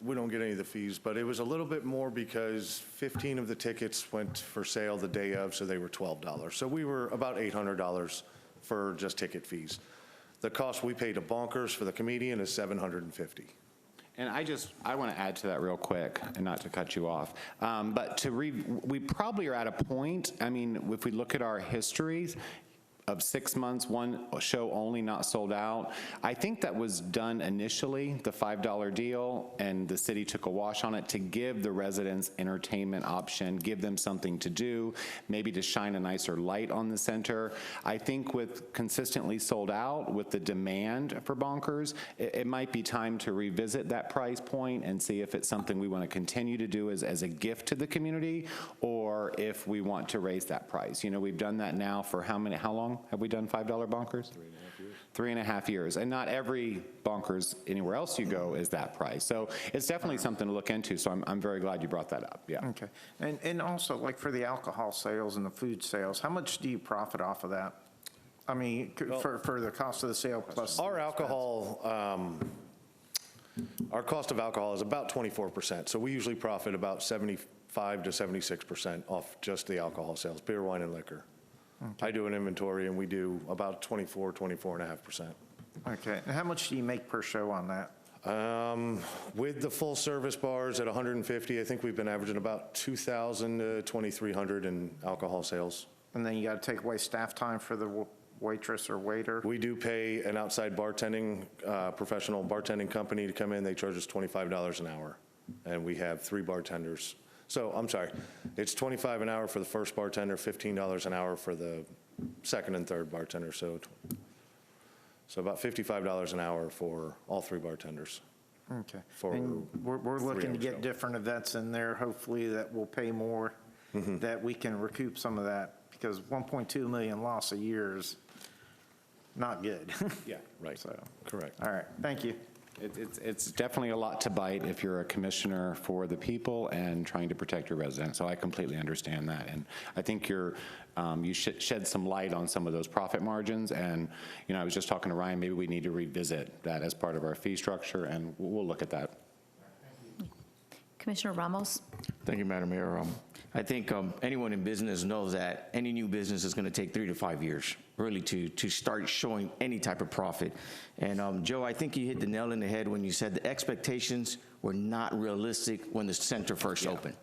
we don't get any of the fees, but it was a little bit more because 15 of the tickets went for sale the day of, so they were $12. So we were about $800 for just ticket fees. The cost we pay to Bonkers for the comedian is $750. And I want to add to that real quick, and not to cut you off, but we probably are at a point, I mean, if we look at our histories, of 6 months, one show only not sold out. I think that was done initially, the $5 deal, and the city took a wash on it to give the residents entertainment option, give them something to do, maybe to shine a nicer light on the center. I think with consistently sold out, with the demand for Bonkers, it might be time to revisit that price point and see if it's something we want to continue to do as a gift to the community, or if we want to raise that price. You know, we've done that now for how long have we done $5 Bonkers? 3.5 years. 3.5 years, and not every Bonkers anywhere else you go is that price. So it's definitely something to look into, so I'm very glad you brought that up, yeah. Okay, and also, like for the alcohol sales and the food sales, how much do you profit off of that? I mean, for the cost of the sale plus. Our alcohol, our cost of alcohol is about 24%, so we usually profit about 75 to 76% off just the alcohol sales, beer, wine, and liquor. I do an inventory, and we do about 24.5%. Okay, and how much do you make per show on that? With the full service bars at 150, I think we've been averaging about 2,000 to 2,300 in alcohol sales. And then you got to take away staff time for the waitress or waiter? We do pay an outside bartending, professional bartending company to come in. They charge us $25 an hour, and we have 3 bartenders. So, I'm sorry, it's $25 an hour for the first bartender, $15 an hour for the second and third bartender, so about $55 an hour for all 3 bartenders. Okay. And we're looking to get different events in there, hopefully that will pay more, that we can recoup some of that, because 1.2 million loss a year is not good. Yeah, right. So, correct. All right, thank you. It's definitely a lot to bite if you're a commissioner for the people and trying to protect your residents, so I completely understand that. And I think you shed some light on some of those profit margins, and, you know, I was just talking to Ryan, maybe we need to revisit that as part of our fee structure, and we'll look at that. Commissioner Ramos? Thank you, Madam Mayor. I think anyone in business knows that any new business is going to take 3 to 5 years, really, to start showing any type of profit. And Joe, I think you hit the nail in the head when you said the expectations were not realistic when the center first opened.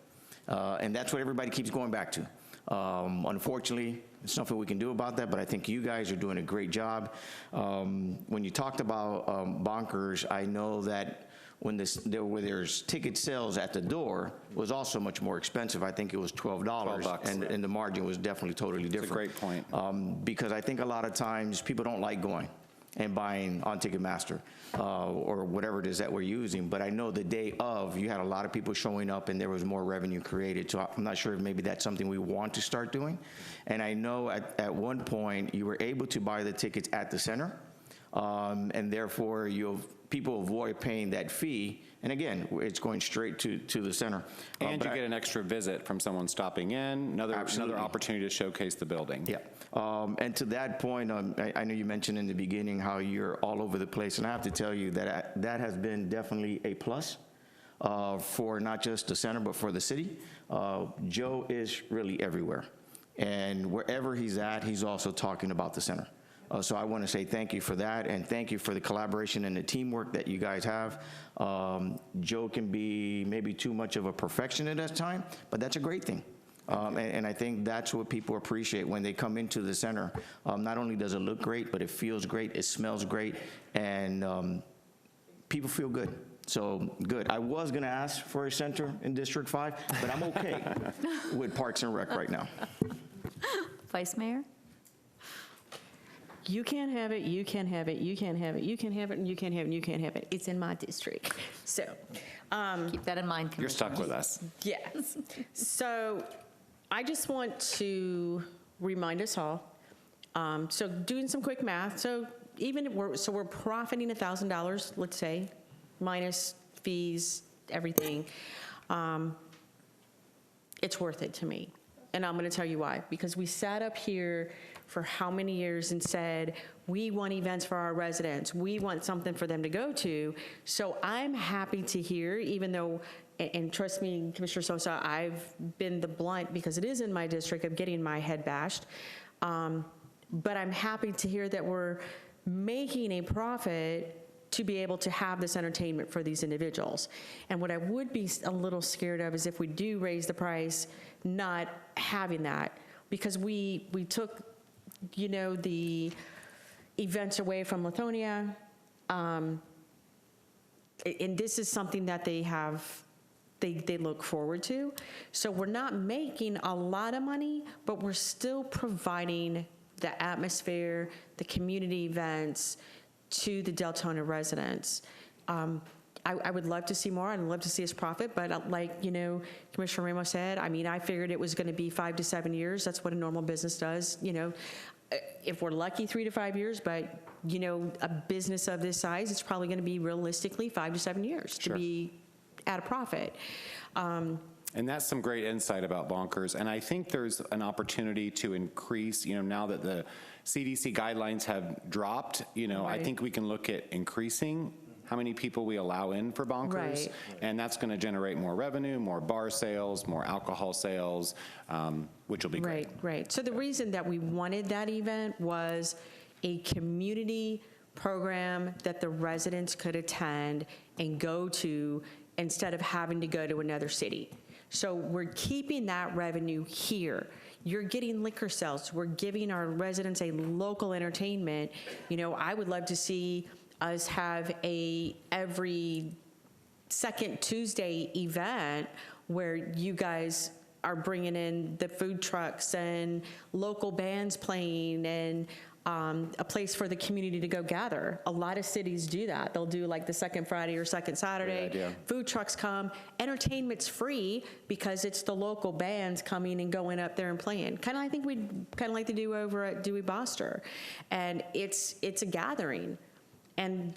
And that's what everybody keeps going back to. Unfortunately, there's nothing we can do about that, but I think you guys are doing a great job. When you talked about Bonkers, I know that when there's ticket sales at the door, was also much more expensive. I think it was $12, and the margin was definitely totally different. That's a great point. Because I think a lot of times people don't like going and buying on Ticketmaster or whatever it is that we're using. But I know the day of, you had a lot of people showing up and there was more revenue created. So I'm not sure if maybe that's something we want to start doing. And I know at one point you were able to buy the tickets at the center, and therefore people avoid paying that fee. And again, it's going straight to the center. And you get an extra visit from someone stopping in, another opportunity to showcase the building. Yeah. And to that point, I know you mentioned in the beginning how you're all over the place, and I have to tell you that that has been definitely a plus for not just the center, but for the city. Joe is really everywhere. And wherever he's at, he's also talking about the center. So I want to say thank you for that, and thank you for the collaboration and the teamwork that you guys have. Joe can be maybe too much of a perfectionist at times, but that's a great thing. And I think that's what people appreciate when they come into the center. Not only does it look great, but it feels great, it smells great, and people feel good. So, good. I was going to ask for a center in District 5, but I'm okay with Parks and Rec right now. Vice Mayor? You can't have it, you can't have it, you can't have it, you can't have it, and you can't have it, and you can't have it. It's in my district. So, Keep that in mind, You're stuck with us. yes. So I just want to remind us all, so doing some quick math, so even if we're profiting $1,000, let's say, minus fees, everything, it's worth it to me. And I'm going to tell you why. Because we sat up here for how many years and said, we want events for our residents. We want something for them to go to. So I'm happy to hear, even though, and trust me, Commissioner Sosa, I've been the blunt, because it is in my district, of getting my head bashed. But I'm happy to hear that we're making a profit to be able to have this entertainment for these individuals. And what I would be a little scared of is if we do raise the price, not having that, because we took, you know, the events away from Lyonia, and this is something that they look forward to. So we're not making a lot of money, but we're still providing the atmosphere, the community events to the Deltona residents. I would love to see more. I'd love to see us profit, but like, you know, Commissioner Ramos said, I mean, I figured it was going to be 5 to 7 years. That's what a normal business does. You know, if we're lucky, 3 to 5 years, but, you know, a business of this size, it's probably going to be realistically 5 to 7 years to be at a profit. And that's some great insight about Bonkers. And I think there's an opportunity to increase, you know, now that the CDC guidelines have dropped, you know, I think we can look at increasing how many people we allow in for Bonkers. Right. And that's going to generate more revenue, more bar sales, more alcohol sales, which will be great. Right. So the reason that we wanted that event was a community program that the residents could attend and go to instead of having to go to another city. So we're keeping that revenue here. You're getting liquor sales. We're giving our residents a local entertainment. You know, I would love to see us have a every second Tuesday event where you guys are bringing in the food trucks and local bands playing and a place for the community to go gather. A lot of cities do that. They'll do like the second Friday or second Saturday. Food trucks come. Entertainment's free because it's the local bands coming and going up there and playing. Kind of I think we'd kind of like to do over at Dewey Boster. And it's a gathering. And,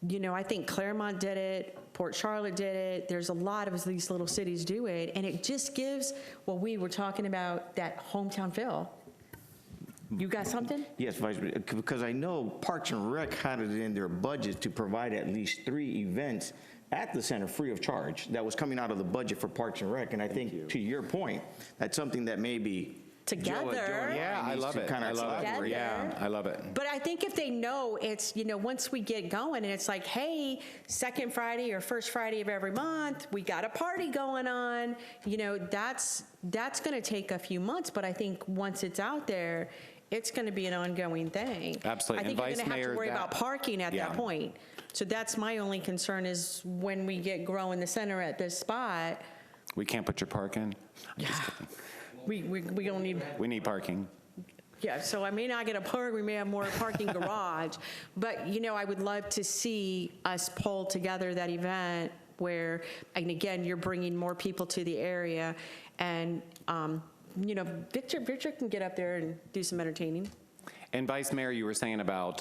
you know, I think Claremont did it, Port Charlotte did it. There's a lot of these little cities do it. And it just gives what we were talking about, that hometown feel. You got something? Yes, Vice President, because I know Parks and Rec had it in their budget to provide at least 3 events at the center free of charge. That was coming out of the budget for Parks and Rec. And I think, to your point, that's something that maybe together. Yeah, I love it. I love it. Yeah, I love it. But I think if they know it's, you know, once we get going and it's like, hey, second Friday or first Friday of every month, we got a party going on, you know, that's going to take a few months. But I think once it's out there, it's going to be an ongoing thing. Absolutely. I think you're going to have to worry about parking at that point. So that's my only concern is when we get growing the center at this spot. We can't put your park in? Yeah. We don't need. We need parking. Yeah, so I may not get a park, we may have more parking garage, but, you know, I would love to see us pull together that event where, and again, you're bringing more people to the area, and, you know, Victor can get up there and do some entertaining. And Vice Mayor, you were saying about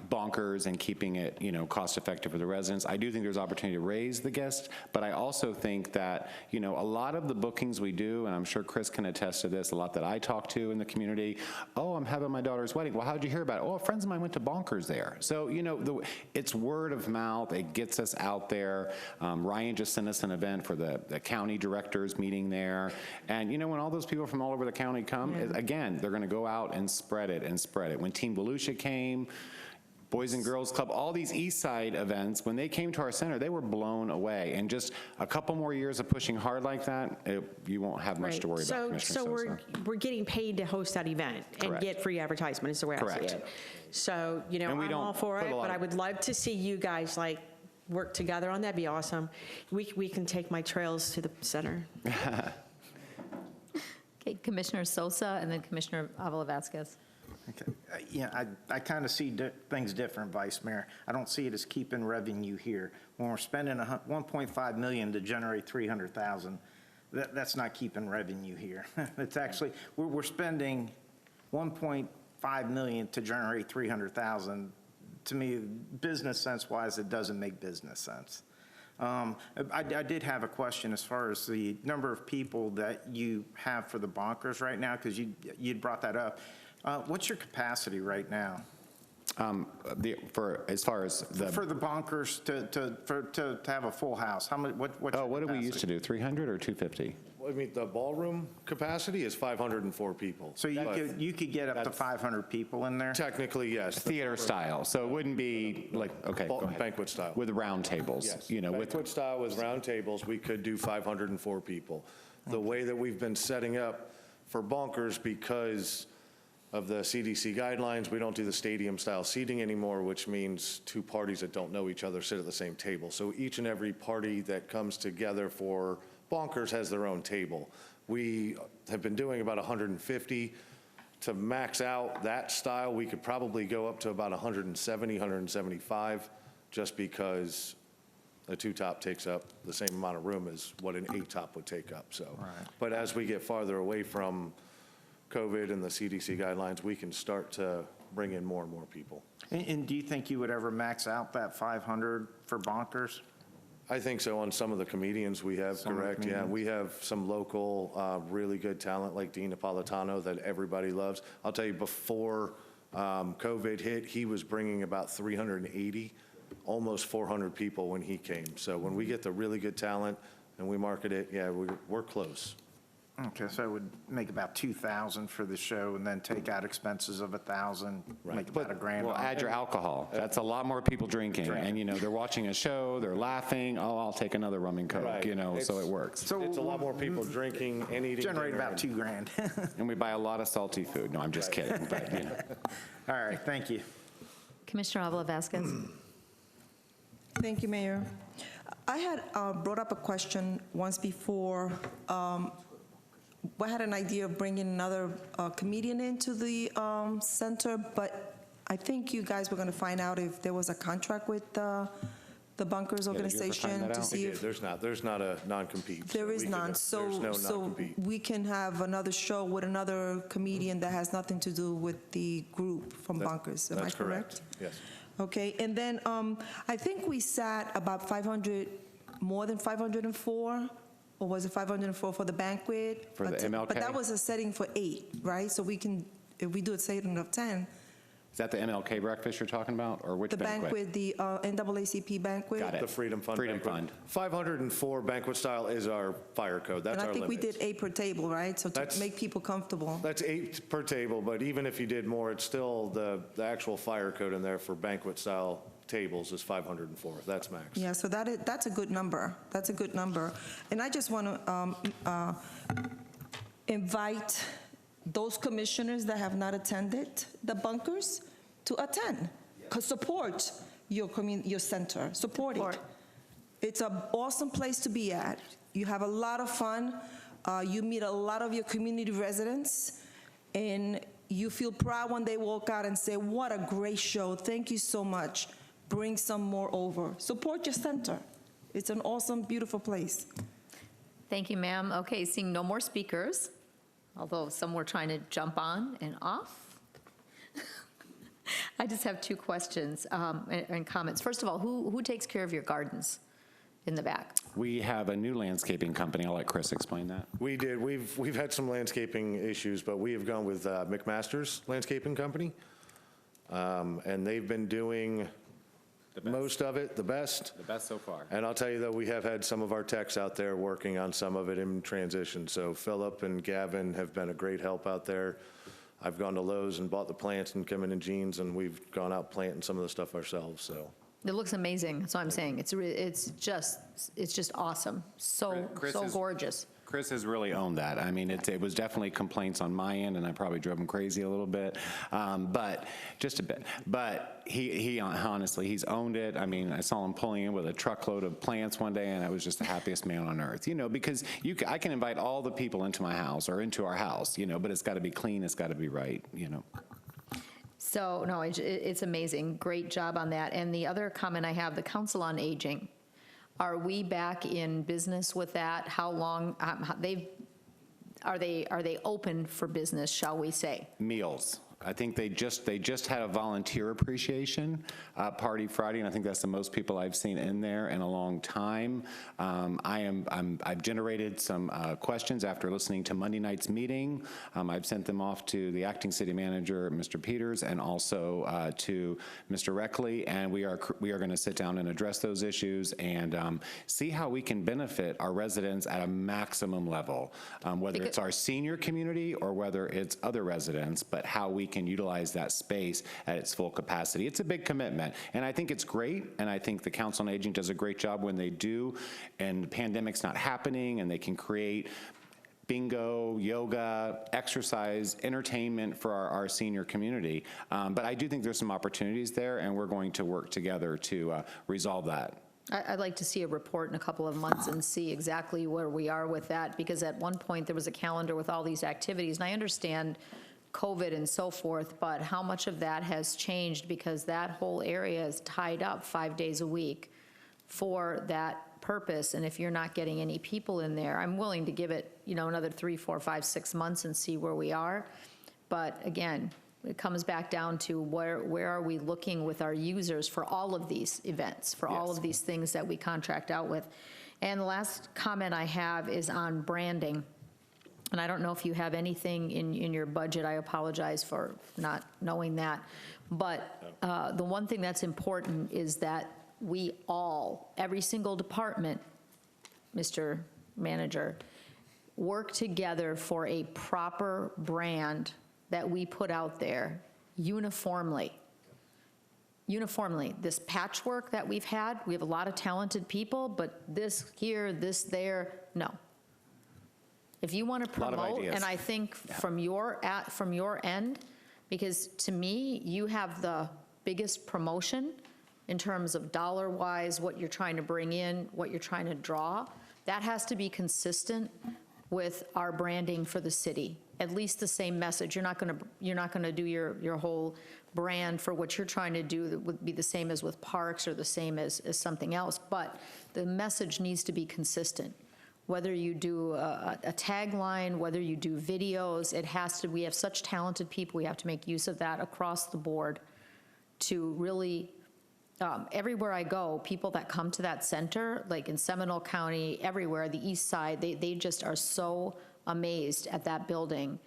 Bonkers and keeping it, you know, cost effective for the residents. I do think there's opportunity to raise the guests, but I also think that, you know, a lot of the bookings we do, and I'm sure Chris can attest to this, a lot that I talk to in the community, oh, I'm having my daughter's wedding. Well, how'd you hear about it? Oh, friends of mine went to Bonkers there. So, you know, it's word of mouth. It gets us out there. Ryan just sent us an event for the county directors meeting there. And, you know, when all those people from all over the county come, again, they're going to go out and spread it and spread it. When Team Volusia came, Boys and Girls Club, all these East Side events, when they came to our center, they were blown away. And just a couple more years of pushing hard like that, you won't have much Right. to worry about, Commissioner So Sosa. we're getting paid to host that event and Correct. get free advertisement, is the way I see Correct. it. So, And we I'm don't all for put it, a lot but I of- would love to see you guys like work together on that. Be awesome. We can take my trails to the center. Okay, Commissioner Sosa and then Commissioner Avila Vasquez. Okay. Yeah, I kind of see things different, Vice Mayor. I don't see it as keeping revenue here. When we're spending $1.5 million to generate $300,000, that's not keeping revenue here. It's actually, we're spending $1.5 million to generate $300,000. To me, business sense-wise, it doesn't make business sense. I did have a question as far as the number of people that you have for the bonkers right now, because you'd brought that up. What's your capacity right now? As far as the... For the bonkers to have a full house, how much, what's your what did we used capacity? to do, 300 or 250? I mean, the ballroom capacity is 504 people. So you could get up to 500 people in there? Technically, yes. Theater style, so it wouldn't be like, okay, go ahead. Banquet style. With round tables, Yes. with... Banquet style with round tables, we could do 504 people. The way that we've been setting up for bonkers, because of the CDC guidelines, we don't do the stadium-style seating anymore, which means two parties that don't know each other sit at the same table. So each and every party that comes together for bonkers has their own table. We have been doing about 150. To max out that style, we could probably go up to about 170, 175, just because a two-top takes up the same amount of room as what an eight-top would take up, so. But as we get farther away from COVID and the CDC guidelines, we can start to bring in more and more people. And do you think you would ever max out that 500 for bonkers? I think so. On some of the comedians we have, Some of the correct, yeah. comedians. We have some local, really good talent like Dean Napolitano that everybody loves. I'll tell you, before COVID hit, he was bringing about 380, almost 400 people when he came. So when we get the really good talent and we market it, yeah, we're close. Okay, so it would make about 2,000 for the show and then take out expenses of 1,000, make about $1,000. Well, add your alcohol. That's a lot more people drinking. And, they're watching a show, they're laughing, oh, I'll take another rum and Coke, Right. so it works. So It's a lot more people drinking and eating. generate dinner about and- $2,000. And we buy a lot of salty food. No, I'm just kidding, but, All right, thank you. Commissioner Avila Vasquez. Thank you, Mayor. I had brought up a question once before. I had an idea of bringing another comedian into the center, but I think you guys were going to find out if there was a contract with the Bunkers did you ever find organization that to out? see if There's not a non-compete. there is none. There's So, no so non-compete. we can have another show with another comedian that has nothing to do with the group from Bunkers. Am I That's correct? Yes. Okay, and then I think we sat about 500, more than 504, or was it 504 for the banquet? For the MLK? But that was a setting for 8, right? So we can, if we do a setting of 10, is that the MLK breakfast you're talking about, or which the banquet? banquet, the NAACP banquet. Got it. The Freedom Fund. Freedom banquet. Fund. 504 banquet style is our fire code. That's And our I think we limit. did 8 per table, right? So to That's- make people comfortable. That's 8 per table, but even if you did more, it's still the actual fire code in there for banquet style tables is 504. That's max. Yeah, so that's a good number. That's a good number. And I just want to invite those commissioners that have not attended the Bunkers to attend. Support your center. Support it. It's an awesome place to be at. You have a lot of fun. You meet a lot of your community residents, and you feel proud when they walk out and say, what a great show. Thank you so much. Bring some more over. Support your center. It's an awesome, beautiful place. Thank you, ma'am. Okay, seeing no more speakers, although some were trying to jump on and off. I just have 2 questions and comments. First of all, who takes care of your gardens in the back? We have a new landscaping company. I'll let Chris explain that. We did. We've had some landscaping issues, but we have gone with McMaster's Landscaping Company. And they've been doing most of it, the best. The best so far. And I'll tell you, though, we have had some of our techs out there working on some of it in transition. So Philip and Gavin have been a great help out there. I've gone to Lowe's and bought the plants and come in jeans, and we've gone out planting some of the stuff ourselves, so. It looks amazing, that's what I'm saying. It's just awesome. So Chris is- gorgeous. Chris has really owned that. I mean, it was definitely complaints on my end, and I probably drove him crazy a little bit, but just a bit. But he honestly, he's owned it. I mean, I saw him pulling in with a truckload of plants one day, and I was just the happiest man on earth, because I can invite all the people into my house or into our house, but it's got to be clean, it's got to be right, So, no, it's amazing. Great job on that. And the other comment I have, the Council on Aging. Are we back in business with that? How long, are they open for business, shall we say? Meals. I think they just had a volunteer appreciation party Friday, and I think that's the most people I've seen in there in a long time. I've generated some questions after listening to Monday night's meeting. I've sent them off to the acting city manager, Mr. Peters, and also to Mr. Reckley, and we are going to sit down and address those issues and see how we can benefit our residents at a maximum level, whether it's our senior community or whether it's other residents, but how we can utilize that space at its full capacity. It's a big commitment, and I think it's great, and I think the Council on Aging does a great job when they do, and the pandemic's not happening, and they can create bingo, yoga, exercise, entertainment for our senior community. But I do think there's some opportunities there, and we're going to work together to resolve that. I'd like to see a report in a couple of months and see exactly where we are with that, because at one point there was a calendar with all these activities, and I understand COVID and so forth, but how much of that has changed because that whole area is tied up 5 days a week for that purpose, and if you're not getting any people in there, I'm willing to give it, another 3, 4, 5, 6 months and see where we are. But again, it comes back down to where are we looking with our users for all of these events, for all of these things that we contract out with. And the last comment I have is on branding. And I don't know if you have anything in your budget. I apologize for not knowing that. But the one thing that's important is that we all, every single department, Mr. Manager, work together for a proper brand that we put out there uniformly. Uniformly. This patchwork that we've had, we have a lot of talented people, but this here, this there, no. If you want to promote, and I think from your end, because to me, you have the biggest promotion in terms of dollar-wise, what you're trying to bring in, what you're trying to draw, that has to be consistent with our branding for the city. At least the same message. You're not going to do your whole brand for what you're trying to do that would be the same as with parks or the same as something else, but the message needs to be consistent. Whether you do a tagline, whether you do videos, it has to, we have such talented people, we have to make use of that across the board to really, everywhere I go, people that come to that center, like in Seminole County, everywhere, the east side, they just are so amazed at that building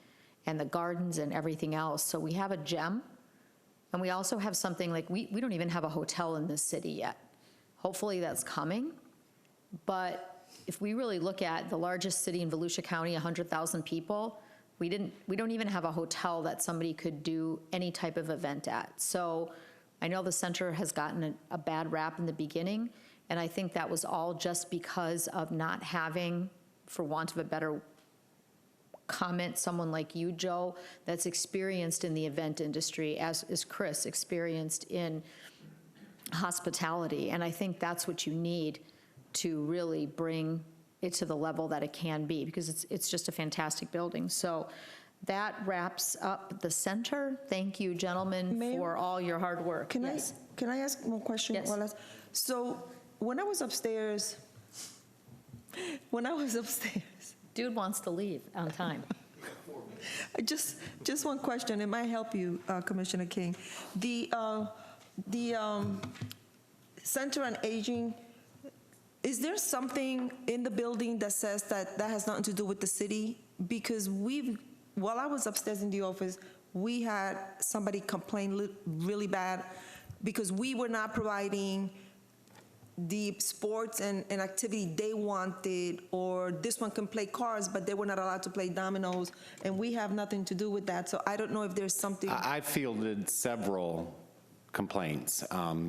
and the gardens and everything else. So we have a gem, and we also have something like, we don't even have a hotel in this city yet. Hopefully that's coming, but if we really look at the largest city in Volusia County, 100,000 people, we don't even have a hotel that somebody could do any type of event at. So I know the center has gotten a bad rap in the beginning, and I think that was all just because of not having, for want of a better comment, someone like you, Joe, that's experienced in the event industry, as is Chris, experienced in hospitality. And I think that's what you need to really bring it to the level that it can be, because it's just a fantastic building. So that wraps up the center. Thank you, gentlemen, for all your hard work. Can I ask one question? Yes. So when I was upstairs, Dude wants to leave on time. Just one question. It might help you, Commissioner King. The Center on Aging, is there something in the building that says that has nothing to do with the city? Because while I was upstairs in the office, we had somebody complain really bad because we were not providing the sports and activity they wanted, or this one can play cards, but they were not allowed to play dominoes, and we have nothing to do with that. So I don't know if there's something. I fielded several complaints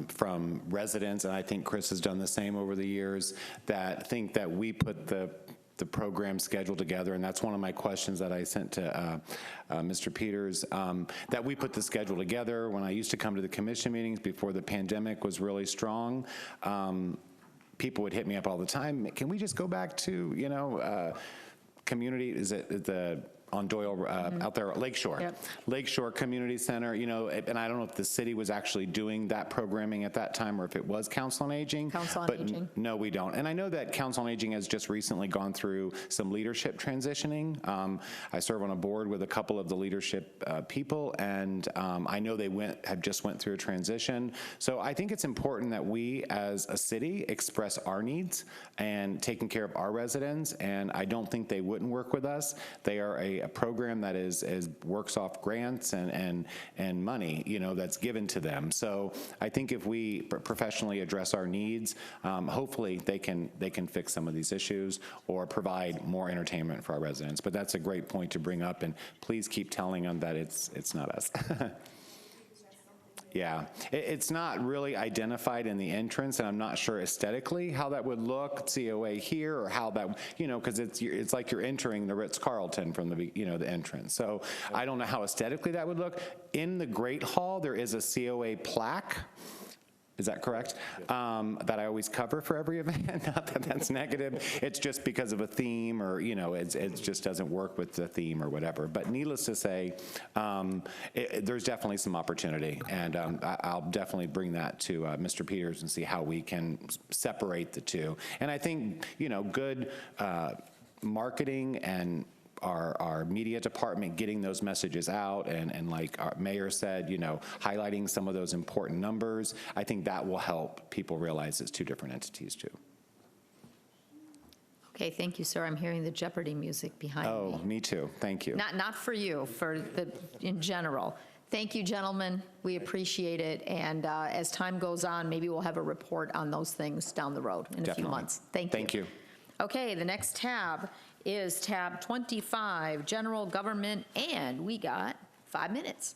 from residents, and I think Chris has done the same over the years, that think that we put the program schedule together, and that's one of my questions that I sent to Mr. Peters, that we put the schedule together. When I used to come to the commission meetings before the pandemic was really strong, people would hit me up all the time, can we just go back to, community, is it the, on Doyle, out there, Lakeshore. Yep. Lakeshore Community Center, and I don't know if the city was actually doing that programming at that time or if it was Council on Aging. Council on but Aging. No, we don't. And I know that Council on Aging has just recently gone through some leadership transitioning. I serve on a board with a couple of the leadership people, and I know they have just went through a transition. So I think it's important that we as a city express our needs and taking care of our residents, and I don't think they wouldn't work with us. They are a program that works off grants and money, that's given to them. So I think if we professionally address our needs, hopefully they can fix some of these issues or provide more entertainment for our residents. But that's a great point to bring up, and please keep telling them that it's not us. Yeah, it's not really identified in the entrance, and I'm not sure aesthetically how that would look, COA here, or how that, because it's like you're entering the Ritz-Carlton from the, the entrance. So I don't know how aesthetically that would look. In the Great Hall, there is a COA plaque. Is that correct? That I always cover for every event. Not that that's negative. It's just because of a theme, or it just doesn't work with the theme or whatever. But needless to say, there's definitely some opportunity, and I'll definitely bring that to Mr. Peters and see how we can separate the two. And I think good marketing and our media department getting those messages out, and like our mayor said, highlighting some of those important numbers, I think that will help people realize it's two different entities too. Okay, thank you, sir. I'm hearing the Jeopardy music behind me. Oh, me too. Thank you. Not for you, in general. Thank you, gentlemen. We appreciate it. And as time goes on, maybe we'll have a report on those things down the road in a few months. Thank you. Thank you. Okay, the next tab is tab 25, General Government, and we got 5 minutes.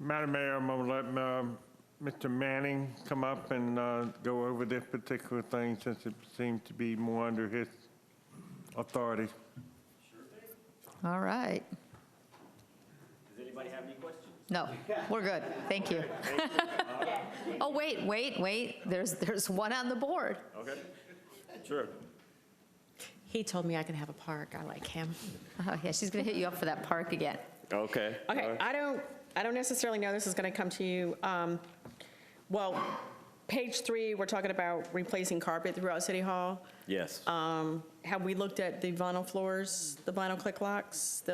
Madam Mayor, I'm going to let Mr. Manning come up and go over this particular thing, since it seems to be more under his authority. All right. Does anybody have any questions? No, we're good. Thank you. Oh, wait. There's one on the board. Okay, sure. He told me I can have a park. I like him. Oh, yeah, she's going to hit you up for that park again. Okay. Okay, I don't necessarily know this is going to come to you. Well, page 3, we're talking about replacing carpet throughout City Hall. Yes. Have we looked at the vinyl floors, the vinyl click locks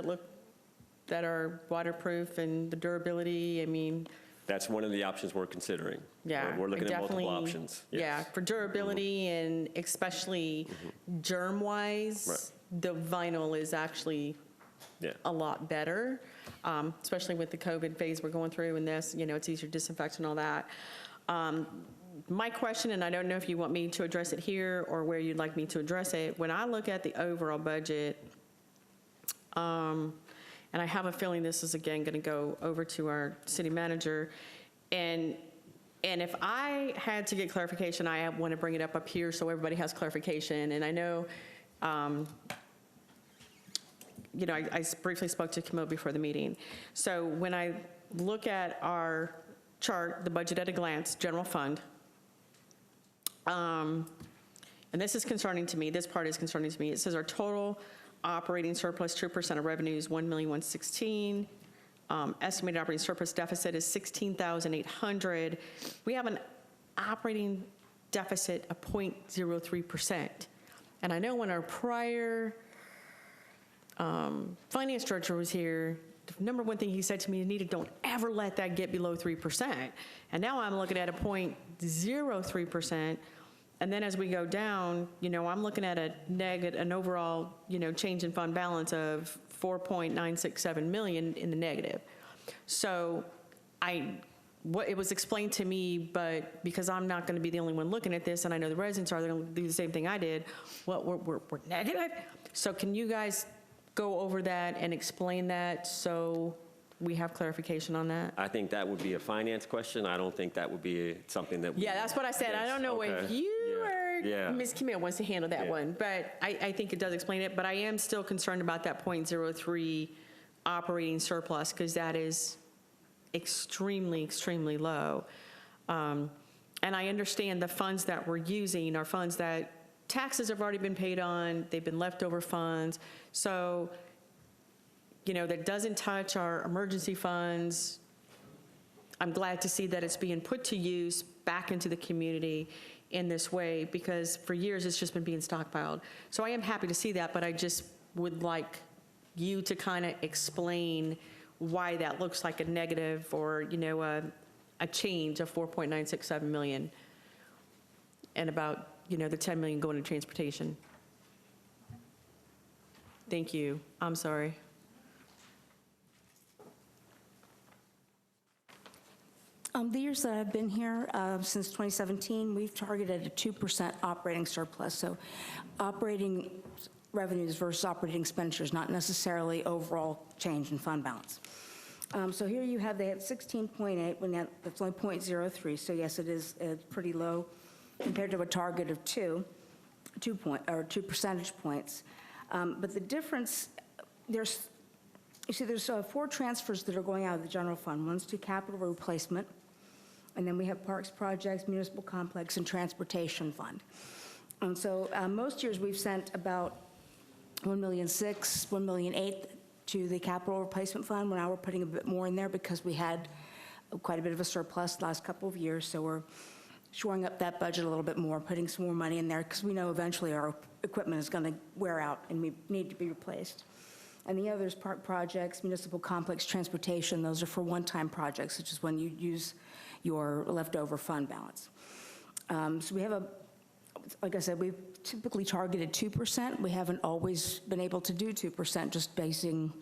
that are waterproof and the durability? I mean, That's one of the options we're considering. yeah. We're looking at multiple definitely- options. Yeah, Yes. for durability and especially germ-wise, the vinyl is actually Yeah. a lot better, especially with the COVID phase we're going through and this, it's easier to disinfect and all that. My question, and I don't know if you want me to address it here or where you'd like me to address it, when I look at the overall budget, and I have a feeling this is again going to go over to our city manager, and if I had to get clarification, I want to bring it up here so everybody has clarification. And I know, I briefly spoke to Camille before the meeting. So when I look at our chart, the budget at a glance, general fund, and this is concerning to me, this part is concerning to me. It says our total operating surplus, 2% of revenue is $1,116,000. Estimated operating surplus deficit is $16,800. We have an operating deficit of 0.03%. And I know when our prior finance director was here, the number one thing he said to me, Anita, don't ever let that get below 3%. And now I'm looking at a 0.03%. And then as we go down, I'm looking at an overall, change in fund balance of 4.967 million in the negative. So it was explained to me, but because I'm not going to be the only one looking at this, and I know the residents are, they're going to do the same thing I did. Well, we're negative. So can you guys go over that and explain that so we have clarification on that? I think that would be a finance question. I don't think that would be something that. Yeah, that's what I said. I don't know if you or Ms. Camille wants to handle that one, but I think it does explain it. But I am still concerned about that .03 operating surplus, because that is extremely, extremely low. And I understand the funds that we're using are funds that taxes have already been paid on, they've been leftover funds. So, that doesn't touch our emergency funds. I'm glad to see that it's being put to use back into the community in this way, because for years it's just been being stockpiled. So I am happy to see that, but I just would like you to kind of explain why that looks like a negative or, a change of 4.967 million and about, the 10 million going to transportation. Thank you. I'm sorry. The years that I've been here, since 2017, we've targeted a 2% operating surplus. So operating revenues versus operating expenditures, not necessarily overall change in fund balance. So here you have, they had 16.8, when that's only .03. So yes, it is pretty low compared to a target of 2 percentage points. But the difference, there's 4 transfers that are going out of the general fund. One's to capital replacement, and then we have parks projects, municipal complex, and transportation fund. And so most years we've sent about 1.6 million, 1.8 million to the capital replacement fund. Well, now we're putting a bit more in there because we had quite a bit of a surplus the last couple of years. So we're shoring up that budget a little bit more, putting some more money in there, because we know eventually our equipment is going to wear out and we need to be replaced. And the others, park projects, municipal complex, transportation, those are for one-time projects, which is when you use your leftover fund balance. So we have like I said, we've typically targeted 2%. We haven't always been able to do 2%, just basing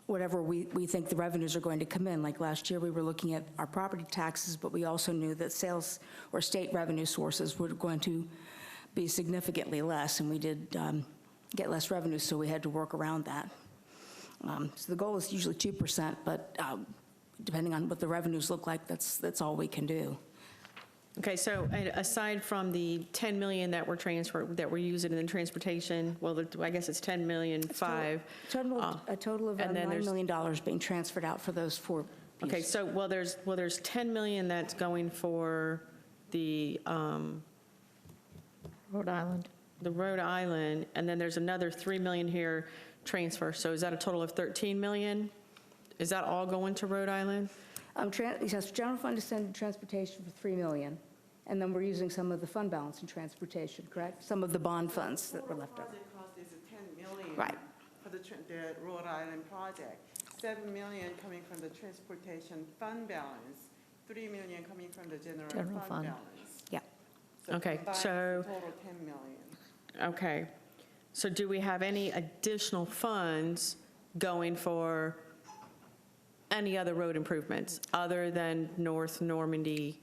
whatever we think the revenues are going to come in. Like last year, we were looking at our property taxes, but we also knew that sales or state revenue sources were going to be significantly less, and we did get less revenue, so we had to work around that. So the goal is usually 2%, but depending on what the revenues look like, that's all we can do. Okay, so aside from the 10 million that we're using in the transportation, well, I guess it's 10 million, five. A total of $9 million being transferred out for those 4 pieces. Okay, so, there's 10 million that's going for the, Rhode Island. the Rhode Island, and then there's another 3 million here transfer. So is that a total of 13 million? Is that all going to Rhode Island? Yes, general fund is sending transportation for 3 million, and then we're using some of the fund balance in transportation, correct? Some of the bond funds that were left over. The project cost is 10 million. Right. For the Rhode Island project. 7 million coming from the transportation fund balance, 3 million coming from the general fund balance. Yeah. Okay, so. Total 10 million. Okay. So do we have any additional funds going for any other road improvements other than North Normandy?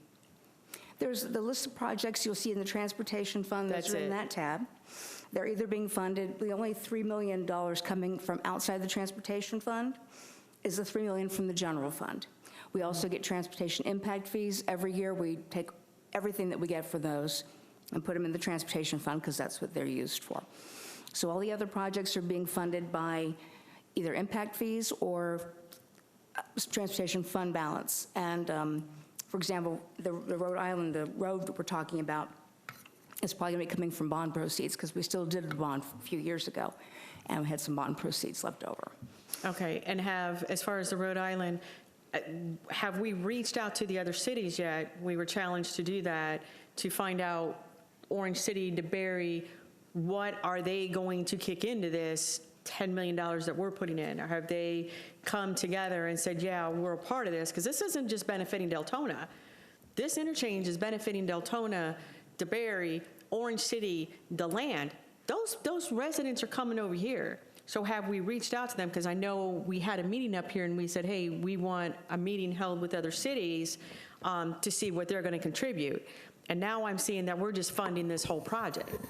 There's the list of projects you'll see in the transportation fund. Those are in that tab. They're either being funded, the only $3 million coming from outside the transportation fund is the $3 million from the general fund. We also get transportation impact fees. Every year we take everything that we get for those and put them in the transportation fund because that's what they're used for. So all the other projects are being funded by either impact fees or transportation fund balance. And for example, the Rhode Island, the road that we're talking about is probably going to be coming from bond proceeds because we still did a bond a few years ago and we had some bond proceeds left over. Okay, and as far as the Rhode Island, have we reached out to the other cities yet? We were challenged to do that, to find out Orange City, DeBary, what are they going to kick into this $10 million that we're putting in? Or have they come together and said, yeah, we're a part of this? Because this isn't just benefiting Deltona. This interchange is benefiting Deltona, DeBary, Orange City, the land, those residents are coming over here. So have we reached out to them? Because I know we had a meeting up here and we said, hey, we want a meeting held with other cities to see what they're going to contribute. And now I'm seeing that we're just funding this whole project.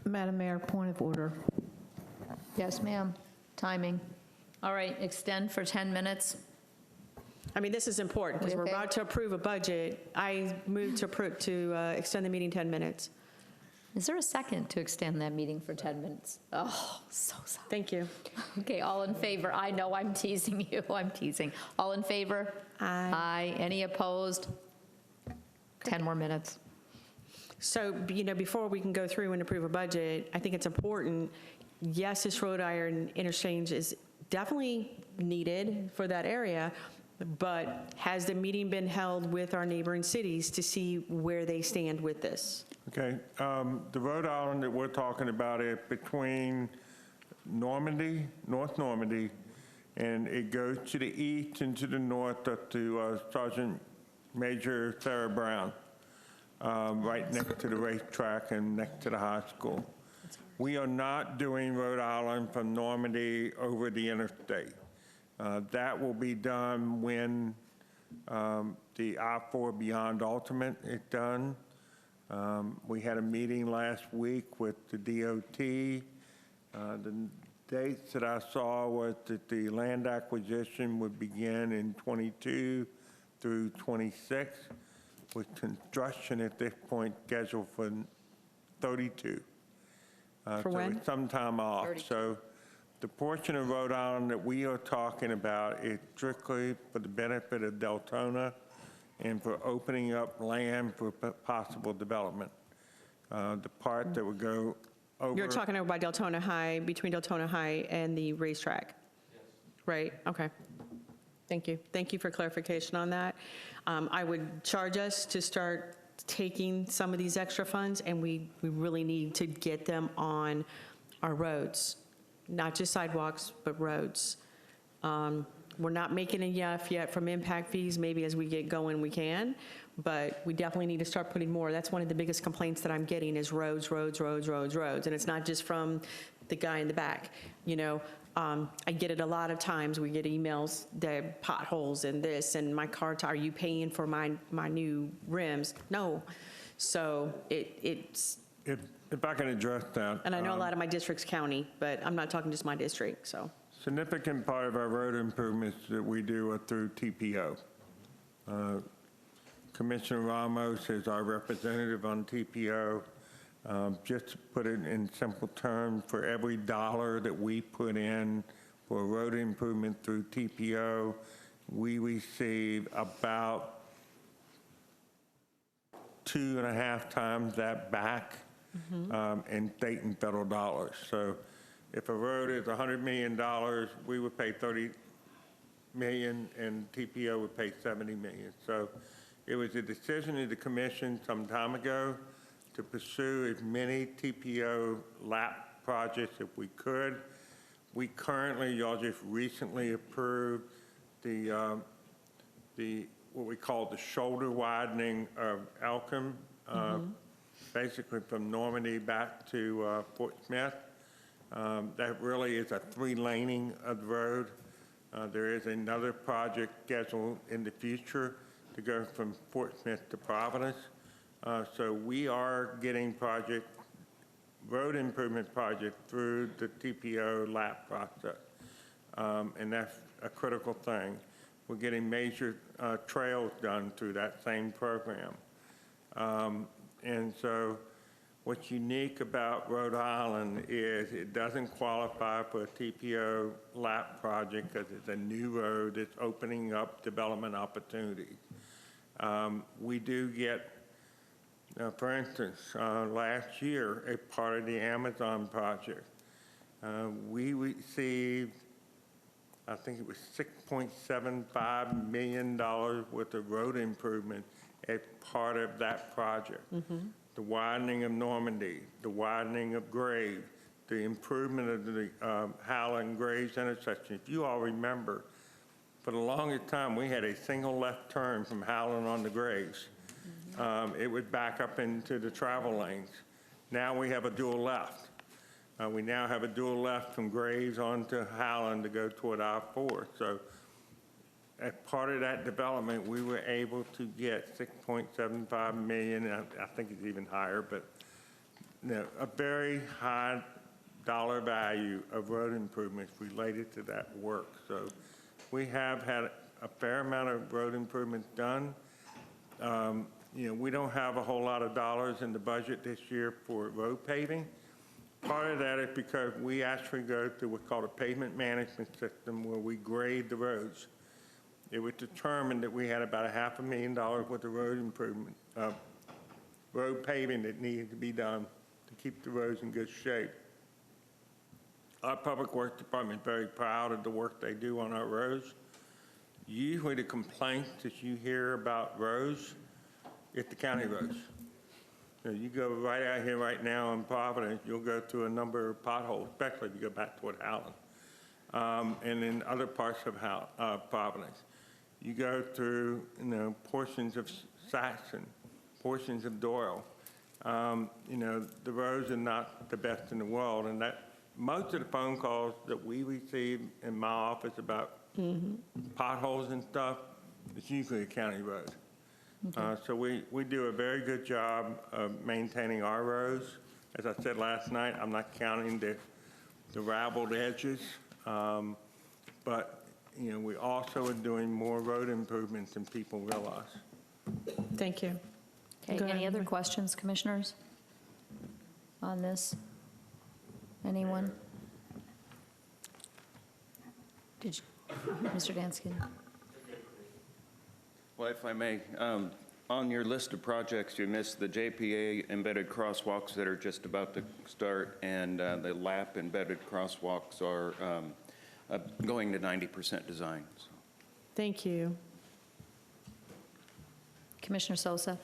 Madam Mayor, point of order. Yes, ma'am. Timing. All right, extend for 10 minutes. I mean, this is important because we're Okay. about to approve a budget. I move to extend the meeting 10 minutes. Is there a second to extend that meeting for 10 minutes? Oh, so sorry. Thank you. Okay, all in favor? I know I'm teasing you. I'm teasing. All in favor? Aye. Aye. Any opposed? 10 more minutes. So, before we can go through and approve a budget, I think it's important, yes, this wrought iron interchange is definitely needed for that area, but has the meeting been held with our neighboring cities to see where they stand with this? Okay, the Rhode Island that we're talking about is between Normandy, North Normandy, and it goes to the east and to the north up to Sergeant Major Sarah Brown, right next to the racetrack and next to the high school. We are not doing Rhode Island from Normandy over the interstate. That will be done when the I-4 Beyond Ultimate is done. We had a meeting last week with the DOT. The dates that I saw was that the land acquisition would begin in 22 through 26, with construction at this point scheduled for 32. For when? So it's some time off. 32. So the portion of Rhode Island that we are talking about is strictly for the benefit of Deltona and for opening up land for possible development. The part that would go over. You're talking over by Deltona High, between Deltona High and the racetrack? Yes. Right, okay. Thank you. Thank you for clarification on that. I would charge us to start taking some of these extra funds, and we really need to get them on our roads, not just sidewalks, but roads. We're not making enough yet from impact fees. Maybe as we get going, we can, but we definitely need to start putting more. That's one of the biggest complaints that I'm getting is roads, roads, roads, roads, roads. And it's not just from the guy in the back. I get it a lot of times. We get emails that potholes and this and my car tire. Are you paying for my new rims? No. So it's. If I can address that. And I know a lot of my district's county, but I'm not talking just my district, so. Significant part of our road improvements that we do are through TPO. Commissioner Ramos is our representative on TPO. Just to put it in simple terms, for every dollar that we put in for road improvement through TPO, we receive about 2.5 times that back in state and federal dollars. So if a road is $100 million, we would pay $30 million and TPO would pay $70 million. So it was a decision of the commission some time ago to pursue as many TPO lap projects if we could. We currently, y'all just recently approved the what we call the shoulder widening of Elkham, basically from Normandy back to Fort Smith. That really is a 3-laning of the road. There is another project scheduled in the future to go from Fort Smith to Providence. So we are getting road improvement project through the TPO lap process. And that's a critical thing. We're getting major trails done through that same program. And so what's unique about Rhode Island is it doesn't qualify for a TPO lap project because it's a new road that's opening up development opportunities. We do get, for instance, last year, a part of the Amazon project, we received, I think it was $6.75 million worth of road improvement as part of that project. The widening of Normandy, the widening of Graves, the improvement of the Howland Graves intersection. If you all remember, for the longest time, we had a single left turn from Howland on the Graves. It would back up into the travel lanes. Now we have a dual left. We now have a dual left from Graves on to Howland to go toward I-4. So as part of that development, we were able to get $6.75 million. I think it's even higher, but a very high dollar value of road improvements related to that work. So we have had a fair amount of road improvements done. We don't have a whole lot of dollars in the budget this year for road paving. Part of that is because we actually go through what's called a pavement management system where we grade the roads. It was determined that we had about $500,000 worth of road improvement, road paving that needed to be done to keep the roads in good shape. Our Public Works Department is very proud of the work they do on our roads. Usually the complaints that you hear about roads, it's the county roads. You go right out here right now in Providence, you'll go through a number of potholes, especially if you go back toward Howland, and in other parts of Providence. You go through, portions of Saxon, portions of Doyle. The roads are not the best in the world, and that most of the phone calls that we receive in my office about potholes and stuff, it's usually a county road. So we do a very good job of maintaining our roads. As I said last night, I'm not counting the raveled edges, but we also are doing more road improvements than people realize. Thank you. Okay, Go any ahead. other questions, commissioners, on this? Anyone? Did you, Mr. Danskin? Well, if I may, on your list of projects, you missed the JPA embedded crosswalks that are just about to start, and the LAP embedded crosswalks are going to 90% design. So. Thank you. Commissioner Sosa?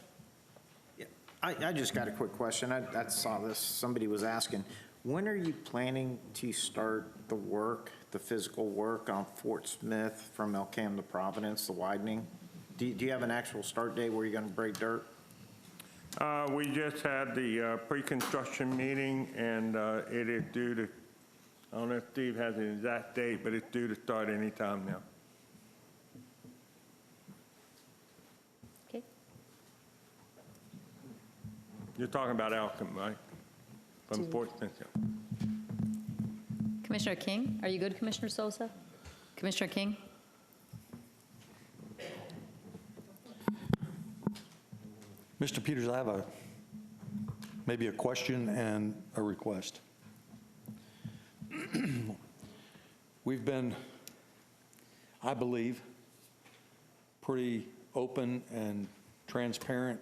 I just got a quick question. I saw this, somebody was asking, when are you planning to start the work, the physical work on Fort Smith from Elkham to Providence, the widening? Do you have an actual start date where you're going to break dirt? We just had the pre-construction meeting, and it is due to, I don't know if Steve has an exact date, but it's due to start any time now. Okay. You're talking about Elkham, right? From Fort Smith. Commissioner King, are you good, Commissioner Sosa? Commissioner King? Mr. Peters, I have maybe a question and a request. We've been, I believe, pretty open and transparent,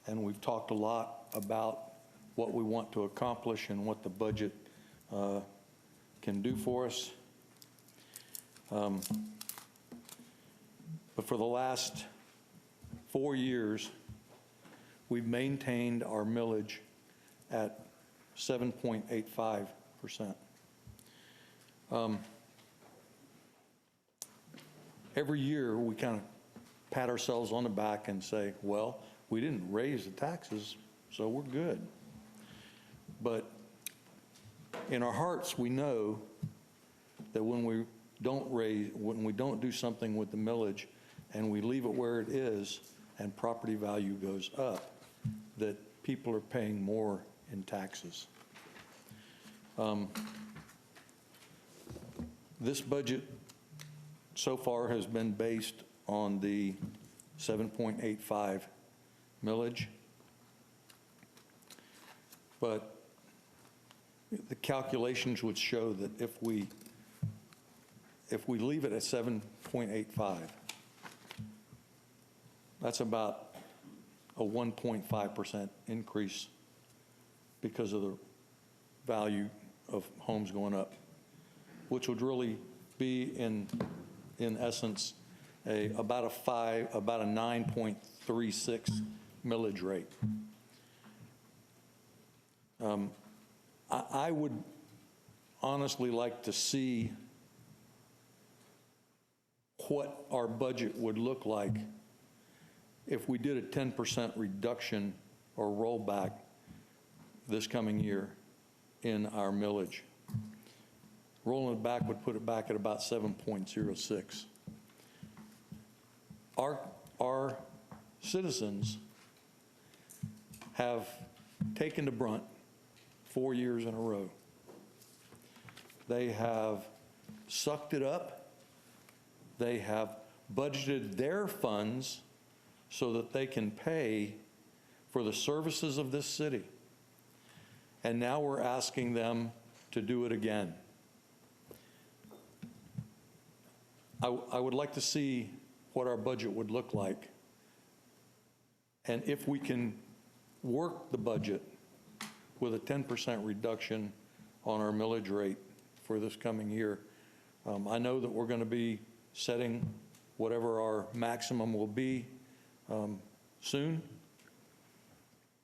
and we've talked a lot about what we want to accomplish and what the budget can do for us. But for the last 4 years, we've maintained our millage at 7.85%. Every year, we kind of pat ourselves on the back and say, well, we didn't raise the taxes, so we're good. But in our hearts, we know that when we don't do something with the millage and we leave it where it is and property value goes up, that people are paying more in taxes. This budget so far has been based on the 7.85 millage, but the calculations would show that if we leave it at 7.85, that's about a 1.5% increase because of the value of homes going up, which would really be in essence about a 9.36 millage rate. I would honestly like to see what our budget would look like if we did a 10% reduction or rollback this coming year in our millage. Rolling it back would put it back at about 7.06. Our citizens have taken the brunt 4 years in a row. They have sucked it up. They have budgeted their funds so that they can pay for the services of this city. And now we're asking them to do it again. I would like to see what our budget would look like. And if we can work the budget with a 10% reduction on our millage rate for this coming year. I know that we're going to be setting whatever our maximum will be soon,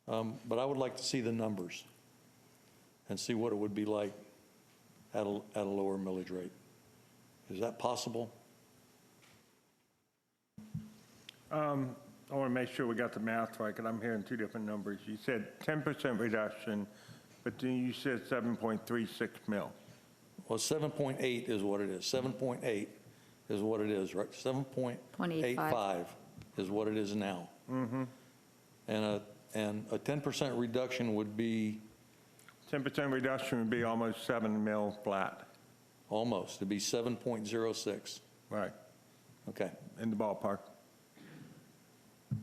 but I would like to see the numbers and see what it would be like at a lower millage rate. Is that possible? I want to make sure we got the math right, because I'm hearing two different numbers. You said 10% reduction, but then you said 7.36 mil. Well, 7.8 is what it is. 7.8 is what it is, right? 7.85 is what it is now. Mm-hmm. And a 10% reduction would be? 10% reduction would be almost 7 mil flat. Almost. It'd be 7.06. Right. Okay. In the ballpark.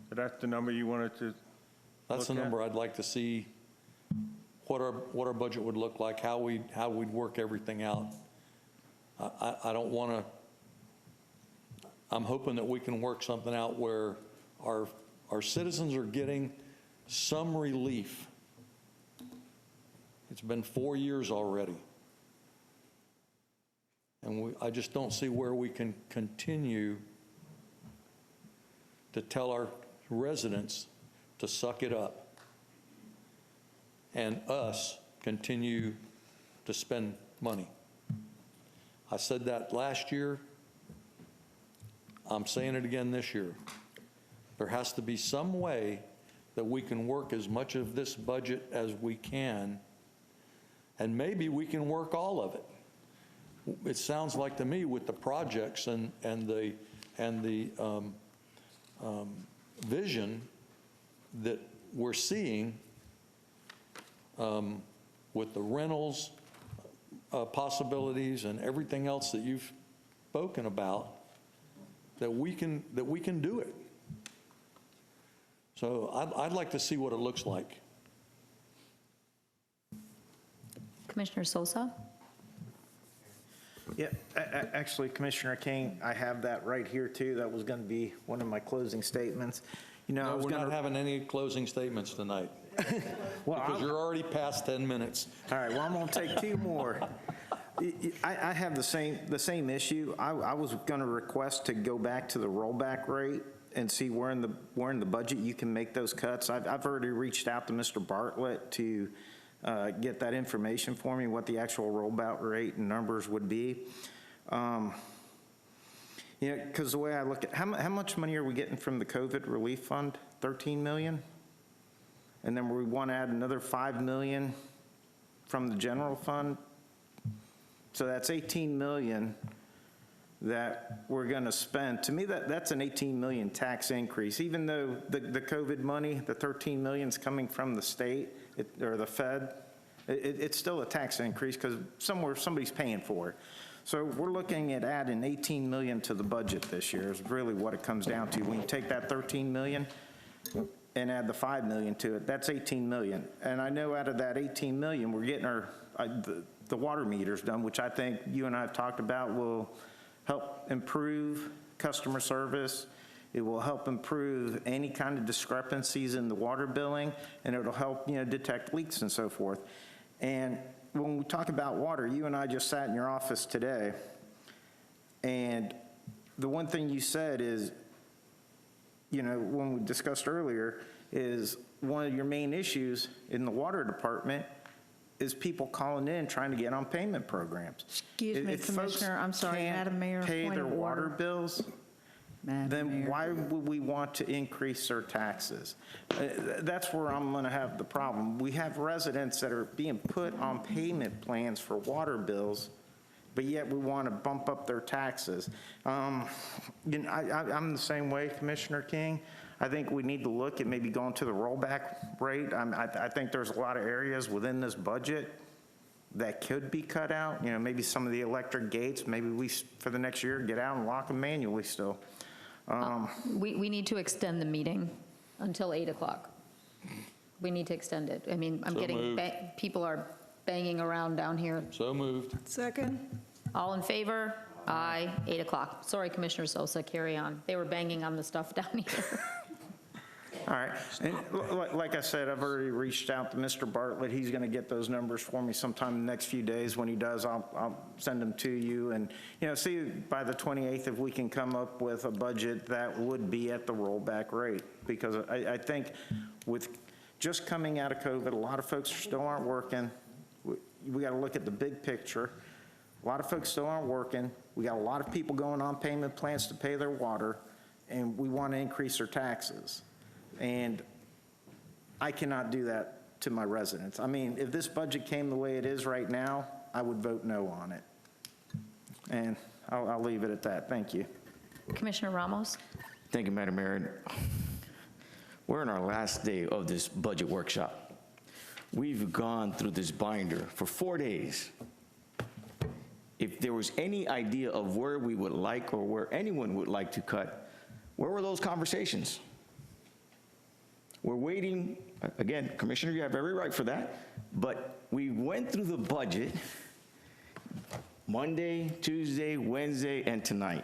So that's the number you wanted to That's the look at? number I'd like to see, what our budget would look like, how we'd work everything out. I don't want to, I'm hoping that we can work something out where our citizens are getting some relief. It's been 4 years already. And I just don't see where we can continue to tell our residents to suck it up and us continue to spend money. I said that last year. I'm saying it again this year. There has to be some way that we can work as much of this budget as we can, and maybe we can work all of it. It sounds like to me with the projects and the vision that we're seeing with the rentals possibilities and everything else that you've spoken about, that we can do it. So I'd like to see what it looks like. Commissioner Sosa? Yeah, actually, Commissioner King, I have that right here too. That was going to be one of my closing statements. You know, No, we're not having any closing statements tonight. Well, because you're already past 10 minutes. All right, well, I'm going to take two more. I have the same issue. I was going to request to go back to the rollback rate and see where in the budget you can make those cuts. I've already reached out to Mr. Bartlett to get that information for me, what the actual rollback rate and numbers would be. You know, because the way I look at, how much money are we getting from the COVID relief fund? 13 million? And then we want to add another 5 million from the general fund. So that's 18 million that we're going to spend. To me, that's an 18 million tax increase. Even though the COVID money, the 13 million is coming from the state or the Fed, it's still a tax increase because somebody's paying for it. So we're looking at adding 18 million to the budget this year is really what it comes down to. When you take that 13 million and add the 5 million to it, that's 18 million. And I know out of that 18 million, we're getting the water meters done, which I think you and I have talked about will help improve customer service. It will help improve any kind of discrepancies in the water billing, and it'll help, detect leaks and so forth. And when we talk about water, you and I just sat in your office today, and the one thing you said is, when we discussed earlier, is one of your main issues in the water department is people calling in trying to get on payment programs. Excuse me, Commissioner, I'm sorry, Madam Mayor, Pay point their of water order. bills, then why would we want to increase their taxes? That's where I'm going to have the problem. We have residents that are being put on payment plans for water bills, but yet we want to bump up their taxes. I'm the same way, Commissioner King. I think we need to look at maybe going to the rollback rate. I think there's a lot of areas within this budget that could be cut out. You know, maybe some of the electric gates, maybe we, for the next year, get out and lock them manually still. We need to extend the meeting until 8 o'clock. We need to extend it. I mean, I'm So getting, moved. people are banging around down here. So moved. Second. All in favor? Aye, 8 o'clock. Sorry, Commissioner Sosa, carry on. They were banging on the stuff down here. All right, and like I said, I've already reached out to Mr. Bartlett. He's going to get those numbers for me sometime in the next few days. When he does, I'll send them to you, and, you know, see by the 28th if we can come up with a budget that would be at the rollback rate. Because I think with just coming out of COVID, a lot of folks still aren't working. We got to look at the big picture. A lot of folks still aren't working. We got a lot of people going on payment plans to pay their water, and we want to increase their taxes. And I cannot do that to my residents. I mean, if this budget came the way it is right now, I would vote no on it. And I'll leave it at that. Thank you. Commissioner Ramos? Thank you, Madam Mayor. We're in our last day of this budget workshop. We've gone through this binder for 4 days. If there was any idea of where we would like or where anyone would like to cut, where were those conversations? We're waiting, again, Commissioner, you have every right for that, but we went through the budget Monday, Tuesday, Wednesday, and tonight.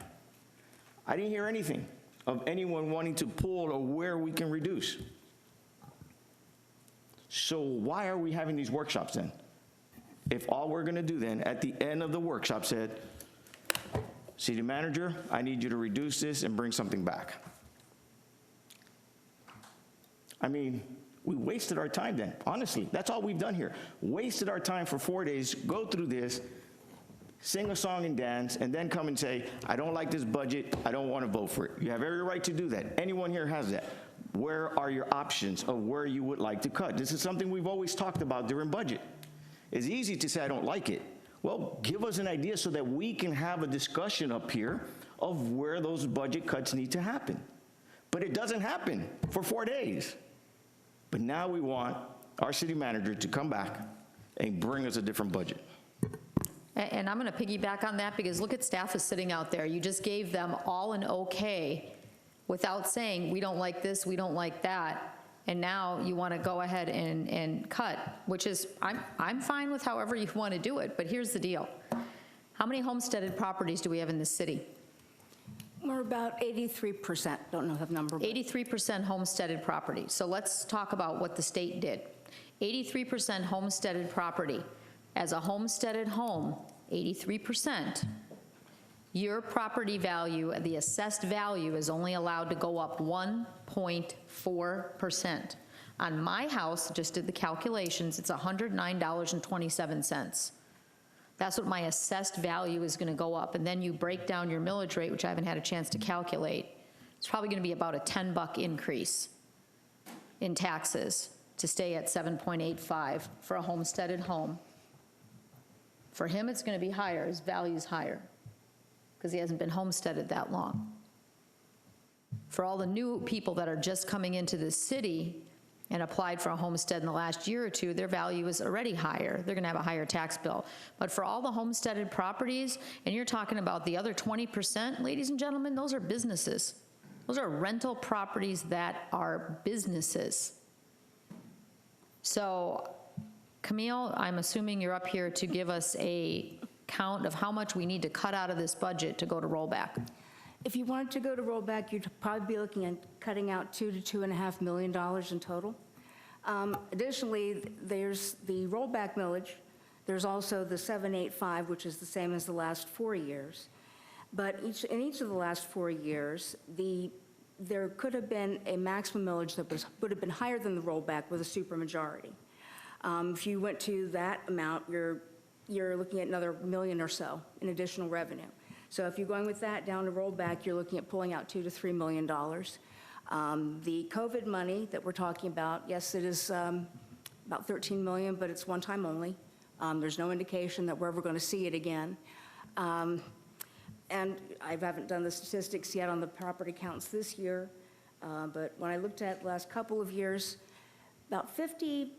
I didn't hear anything of anyone wanting to pull or where we can reduce. So why are we having these workshops then? If all we're gonna do then, at the end of the workshop said, City Manager, I need you to reduce this and bring something back. I mean, we wasted our time then, honestly. That's all we've done here. Wasted our time for 4 days, go through this, sing a song and dance, and then come and say, I don't like this budget, I don't want to vote for it. You have every right to do that. Anyone here has that. Where are your options of where you would like to cut? This is something we've always talked about during budget. It's easy to say I don't like it. Well, give us an idea so that we can have a discussion up here of where those budget cuts need to happen. But it doesn't happen for 4 days. But now we want our city manager to come back and bring us a different budget. And I'm going to piggyback on that because look at staff is sitting out there. You just gave them all an okay without saying, we don't like this, we don't like that. And now you want to go ahead and cut, which is, I'm fine with however you want to do it, but here's the deal. How many homesteaded properties do we have in this city? We're about 83%, don't know the number. 83% homesteaded property. So let's talk about what the state did. 83% homesteaded property. As a homesteaded home, 83%, your property value, the assessed value is only allowed to go up 1.4%. On my house, just did the calculations, it's $109.27. That's what my assessed value is going to go up. And then you break down your millage rate, which I haven't had a chance to calculate. It's probably going to be about a $10 increase in taxes to stay at 7.85 for a homesteaded home. For him, it's going to be higher. His value's higher because he hasn't been homesteaded that long. For all the new people that are just coming into the city and applied for a homestead in the last year or two, their value is already higher. They're going to have a higher tax bill. But for all the homesteaded properties, and you're talking about the other 20%, ladies and gentlemen, those are businesses. Those are rental properties that are businesses. So, Camille, I'm assuming you're up here to give us a count of how much we need to cut out of this budget to go to rollback. If you wanted to go to rollback, you'd probably be looking at cutting out $2 to $2.5 million in total. Additionally, there's the rollback millage. There's also the 785, which is the same as the last 4 years. But in each of the last 4 years, there could have been a maximum millage that would have been higher than the rollback with a supermajority. If you went to that amount, you're looking at another million or so in additional revenue. So if you're going with that down the rollback, you're looking at pulling out $2 to $3 million. The COVID money that we're talking about, yes, it is about $13 million, but it's one time only. There's no indication that we're ever going to see it again. And I haven't done the statistics yet on the property counts this year, but when I looked at the last couple of years, about 55%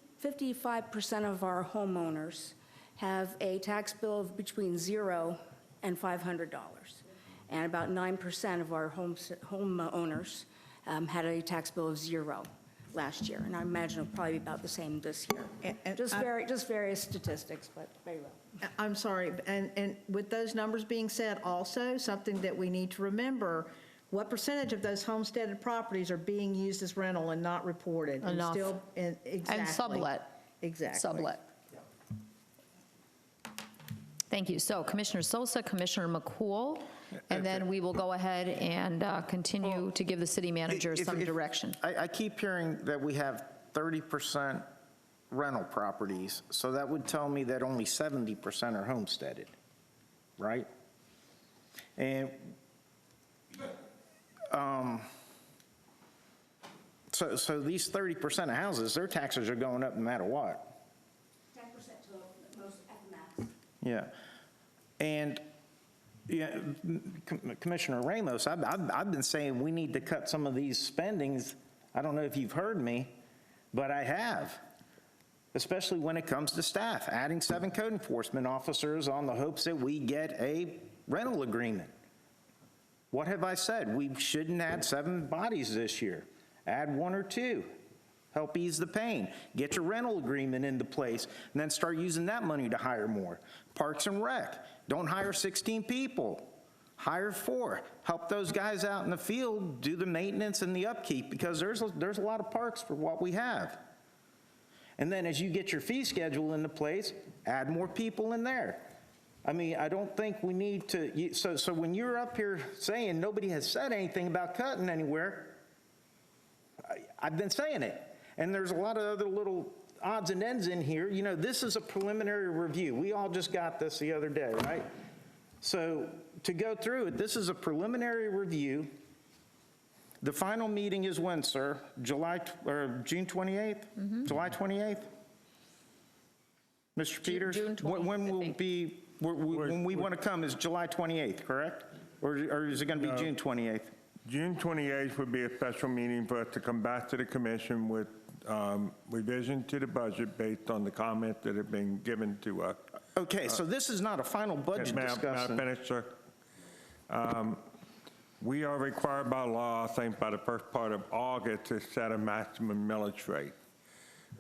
of our homeowners have a tax bill of between $0 and $500. And about 9% of our homeowners had a tax bill of $0 last year. And I imagine it'll probably be about the same this year. Just various statistics, but very well. I'm sorry, and with those numbers being said, also, something that we need to remember, what percentage of those homesteaded properties are being used as rental and not reported? Enough. Exactly. And sublet. Exactly. Sublet. Thank you. So Commissioner Sosa, Commissioner McCool, and then we will go ahead and continue to give the city manager some direction. I keep hearing that we have 30% rental properties, so that would tell me that only 70% are homesteaded, right? And so these 30% of houses, their taxes are going up no matter what. 10% to most at the max. Yeah. And yeah, Commissioner Ramos, I've been saying we need to cut some of these spendings. I don't know if you've heard me, but I have, especially when it comes to staff, adding 7 code enforcement officers on the hopes that we get a rental agreement. What have I said? We shouldn't add 7 bodies this year. Add 1 or 2. Help ease the pain. Get your rental agreement into place, and then start using that money to hire more. Parks and Rec, don't hire 16 people. Hire 4. Help those guys out in the field do the maintenance and the upkeep, because there's a lot of parks for what we have. And then as you get your fee schedule into place, add more people in there. I mean, I don't think we need to, so when you're up here saying nobody has said anything about cutting anywhere, I've been saying it. And there's a lot of other little odds and ends in here. You know, this is a preliminary review. We all just got this the other day, right? So to go through it, this is a preliminary review. The final meeting is when, sir? June 28th? Mm-hmm. July 28th? Mr. Peters? June 28th, when will be, when we want to come is July 28th, correct? Or is it going to be June 28th? June 28th would be a special meeting for us to come back to the commission with revision to the budget based on the comments that have been given to us. Okay, so this is not a final budget discussion. May I finish, sir? We are required by law, I think by the first part of August, to set a maximum millage rate.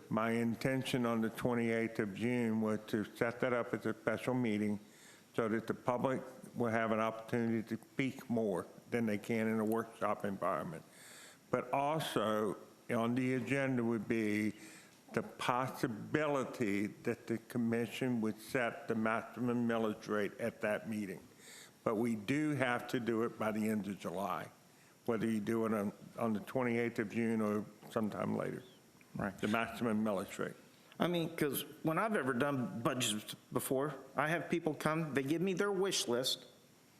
My intention on the 28th of June was to set that up as a special meeting so that the public will have an opportunity to speak more than they can in a workshop environment. But also on the agenda would be the possibility that the commission would set the maximum millage rate at that meeting. But we do have to do it by the end of July, whether you do it on the 28th of June or sometime later. Right. The maximum millage rate. I mean, because when I've ever done budgets before, I have people come, they give me their wish list,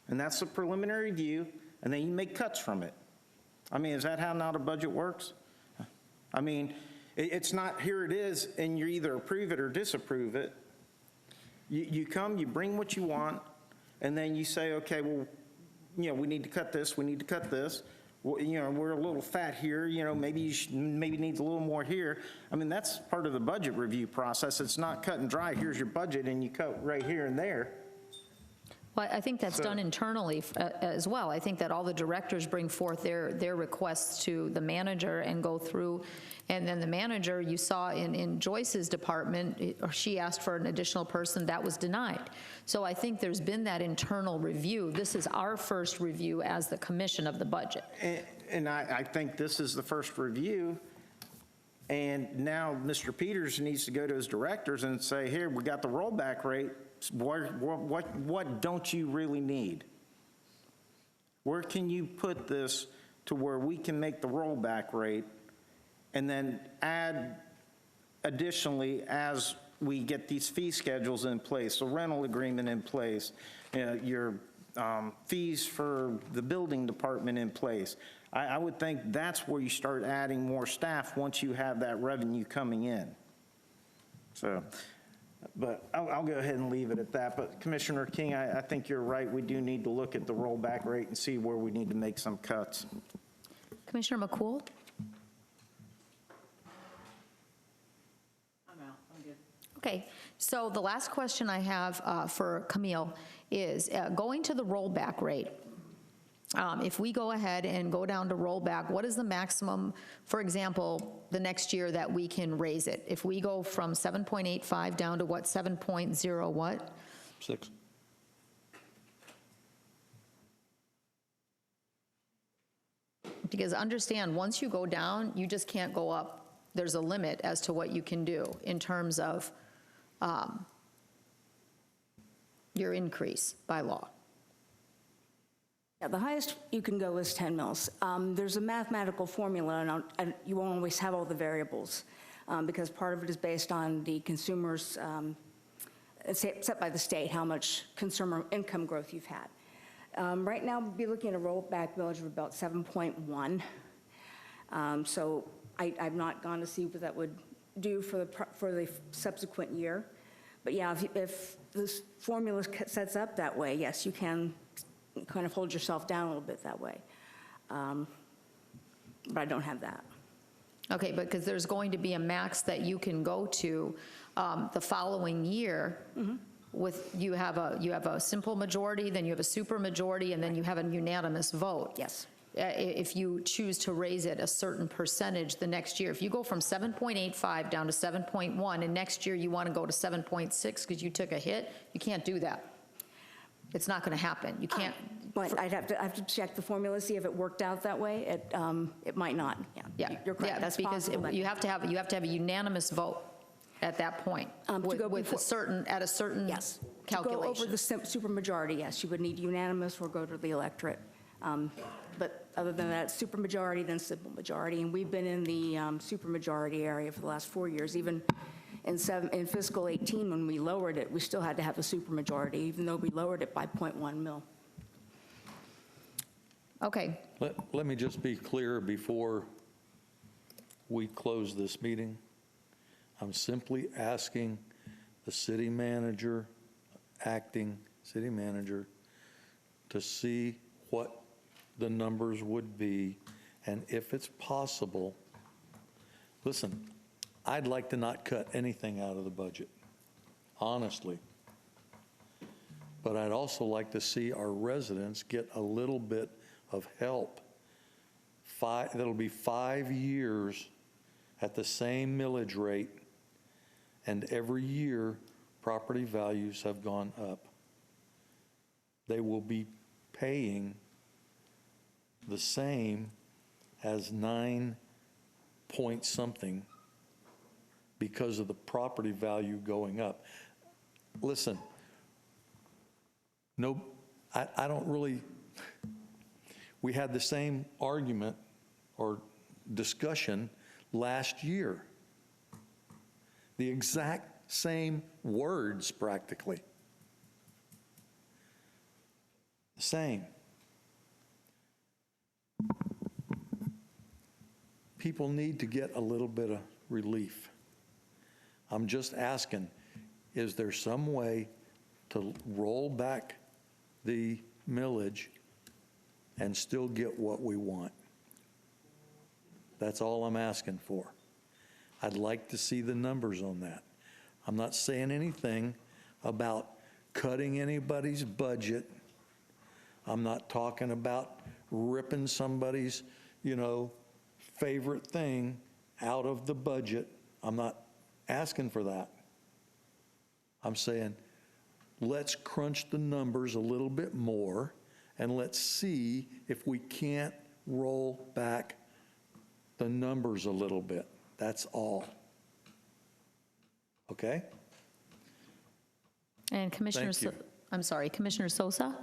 and that's the preliminary view, and then you make cuts from it. I mean, is that how now the budget works? I mean, it's not here it is, and you either approve it or disapprove it. You come, you bring what you want, and then you say, okay, well, you know, we need to cut this, we need to cut this. Well, you know, we're a little fat here, you know, maybe needs a little more here. I mean, that's part of the budget review process. It's not cut and dry, here's your budget, and you cut right here and there. Well, I think that's done internally as well. I think that all the directors bring forth their requests to the manager and go through, and then the manager, you saw in Joyce's department, she asked for an additional person, that was denied. So I think there's been that internal review. This is our first review as the commission of the budget. And I think this is the first review, and now Mr. Peters needs to go to his directors and say, here, we got the rollback rate. What don't you really need? Where can you put this to where we can make the rollback rate and then add additionally as we get these fee schedules in place, the rental agreement in place, your fees for the building department in place. I would think that's where you start adding more staff once you have that revenue coming in. So, but I'll go ahead and leave it at that. But Commissioner King, I think you're right. We do need to look at the rollback rate and see where we need to make some cuts. Commissioner McCool? I'm out, I'm good. Okay, so the last question I have for Camille is, going to the rollback rate, if we go ahead and go down to rollback, what is the maximum, for example, the next year that we can raise it? If we go from 7.85 down to what, 7.0 what? 6. Because understand, once you go down, you just can't go up. There's a limit as to what you can do in terms of your increase by law. Yeah, the highest you can go is 10 mils. There's a mathematical formula, and you won't always have all the variables, because part of it is based on the consumers, set by the state, how much consumer income growth you've had. Right now, we'll be looking at a rollback millage of about 7.1. So I've not gone to see what that would do for the subsequent year. But yeah, if this formula sets up that way, yes, you can kind of hold yourself down a little bit that way. But I don't have that. Okay, but because there's going to be a max that you can go to the following year. With, you have a simple majority, then you have a super majority, and then you have a unanimous vote. Yes. If you choose to raise it a certain percentage the next year. If you go from 7.85 down to 7.1, and next year you want to go to 7.6 because you took a hit, you can't do that. It's not going to happen. You can't. But I have to check the formula, see if it worked out that way. It might not. Yeah, you're correct. yeah, that's because you have to have a unanimous vote at that point with a certain yes. calculation. To go over the supermajority, yes, you would need unanimous or go to the electorate. But other than that, supermajority, then simple majority, and we've been in the supermajority area for the last 4 years. Even in fiscal 18, when we lowered it, we still had to have a supermajority, even though we lowered it by 0.1 mil. Okay. Let me just be clear before we close this meeting. I'm simply asking the city manager, acting city manager, to see what the numbers would be, and if it's possible, listen, I'd like to not cut anything out of the budget, honestly. But I'd also like to see our residents get a little bit of help. That'll be 5 years at the same millage rate, and every year property values have gone up. They will be paying the same as 9 point something because of the property value going up. Listen, no, I don't really, we had the same argument or discussion last year. The exact same words practically. The same. People need to get a little bit of relief. I'm just asking, is there some way to roll back the millage and still get what we want? That's all I'm asking for. I'd like to see the numbers on that. I'm not saying anything about cutting anybody's budget. I'm not talking about ripping somebody's, favorite thing out of the budget. I'm not asking for that. I'm saying, let's crunch the numbers a little bit more, and let's see if we can't roll back the numbers a little bit. That's all. Okay? And Commissioner, I'm sorry, Commissioner Sosa?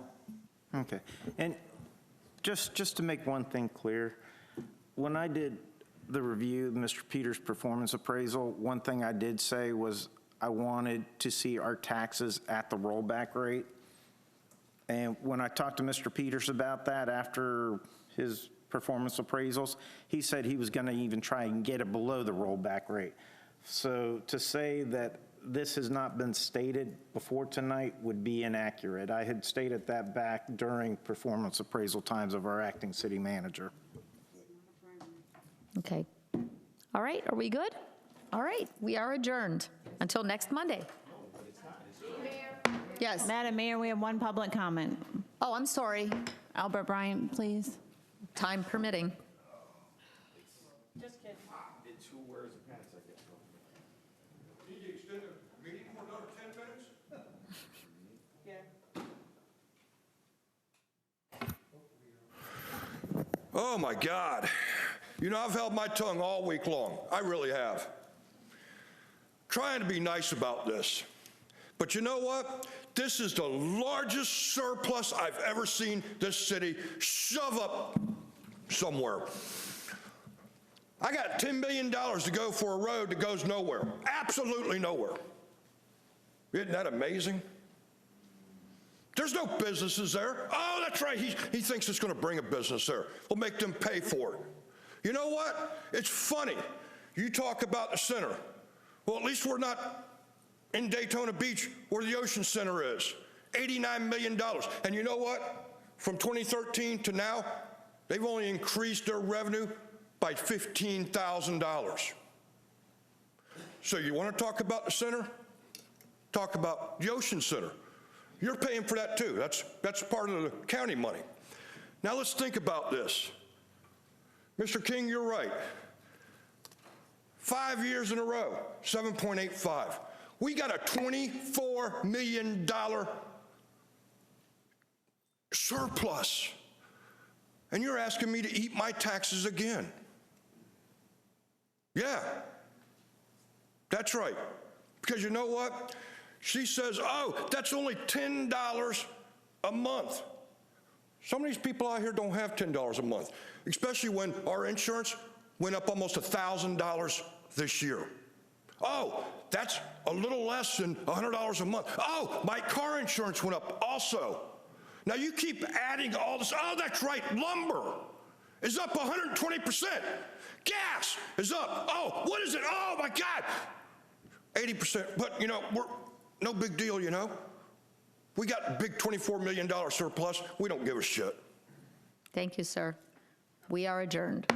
Okay. And just to make one thing clear, when I did the review, Mr. Peters' performance appraisal, one thing I did say was I wanted to see our taxes at the rollback rate. And when I talked to Mr. Peters about that after his performance appraisals, he said he was going to even try and get it below the rollback rate. So to say that this has not been stated before tonight would be inaccurate. I had stated that back during performance appraisal times of our acting city manager. Okay. All right, are we good? All right, we are adjourned until next Monday. Yes. Madam Mayor, we have one public comment. Oh, I'm sorry. Albert Bryant, please. Time permitting. Just kidding. It's who wears the pants, I guess. Need to extend the meeting for another 10 minutes? Yeah. Oh, my God. You know, I've held my tongue all week long. I really have. Trying to be nice about this. But you know what? This is the largest surplus I've ever seen this city shove up somewhere. I got $10 million to go for a road that goes nowhere. Absolutely nowhere. Isn't that amazing? There's no businesses there. Oh, that's right. He thinks it's going to bring a business there. We'll make them pay for it. You know what? It's funny. You talk about the center. Well, at least we're not in Daytona Beach where the Ocean Center is. $89 million. And you know what? From 2013 to now, they've only increased their revenue by $15,000. So you want to talk about the center? Talk about the Ocean Center. You're paying for that too. That's part of the county money. Now let's think about this. Mr. King, you're right. 5 years in a row, 7.85. We got a $24 million surplus. And you're asking me to eat my taxes again. Yeah, that's right. Because you know what? She says, oh, that's only $10 a month. Some of these people out here don't have $10 a month, especially when our insurance went up almost $1,000 this year. Oh, that's a little less than $100 a month. Oh, my car insurance went up also. Now you keep adding all this. Oh, that's right, lumber is up 120%. Gas is up. Oh, what is it? Oh my God, 80%. But you know, we're no big deal, you know. We got a big $24 million surplus. We don't give a shit. Thank you, sir. We are adjourned.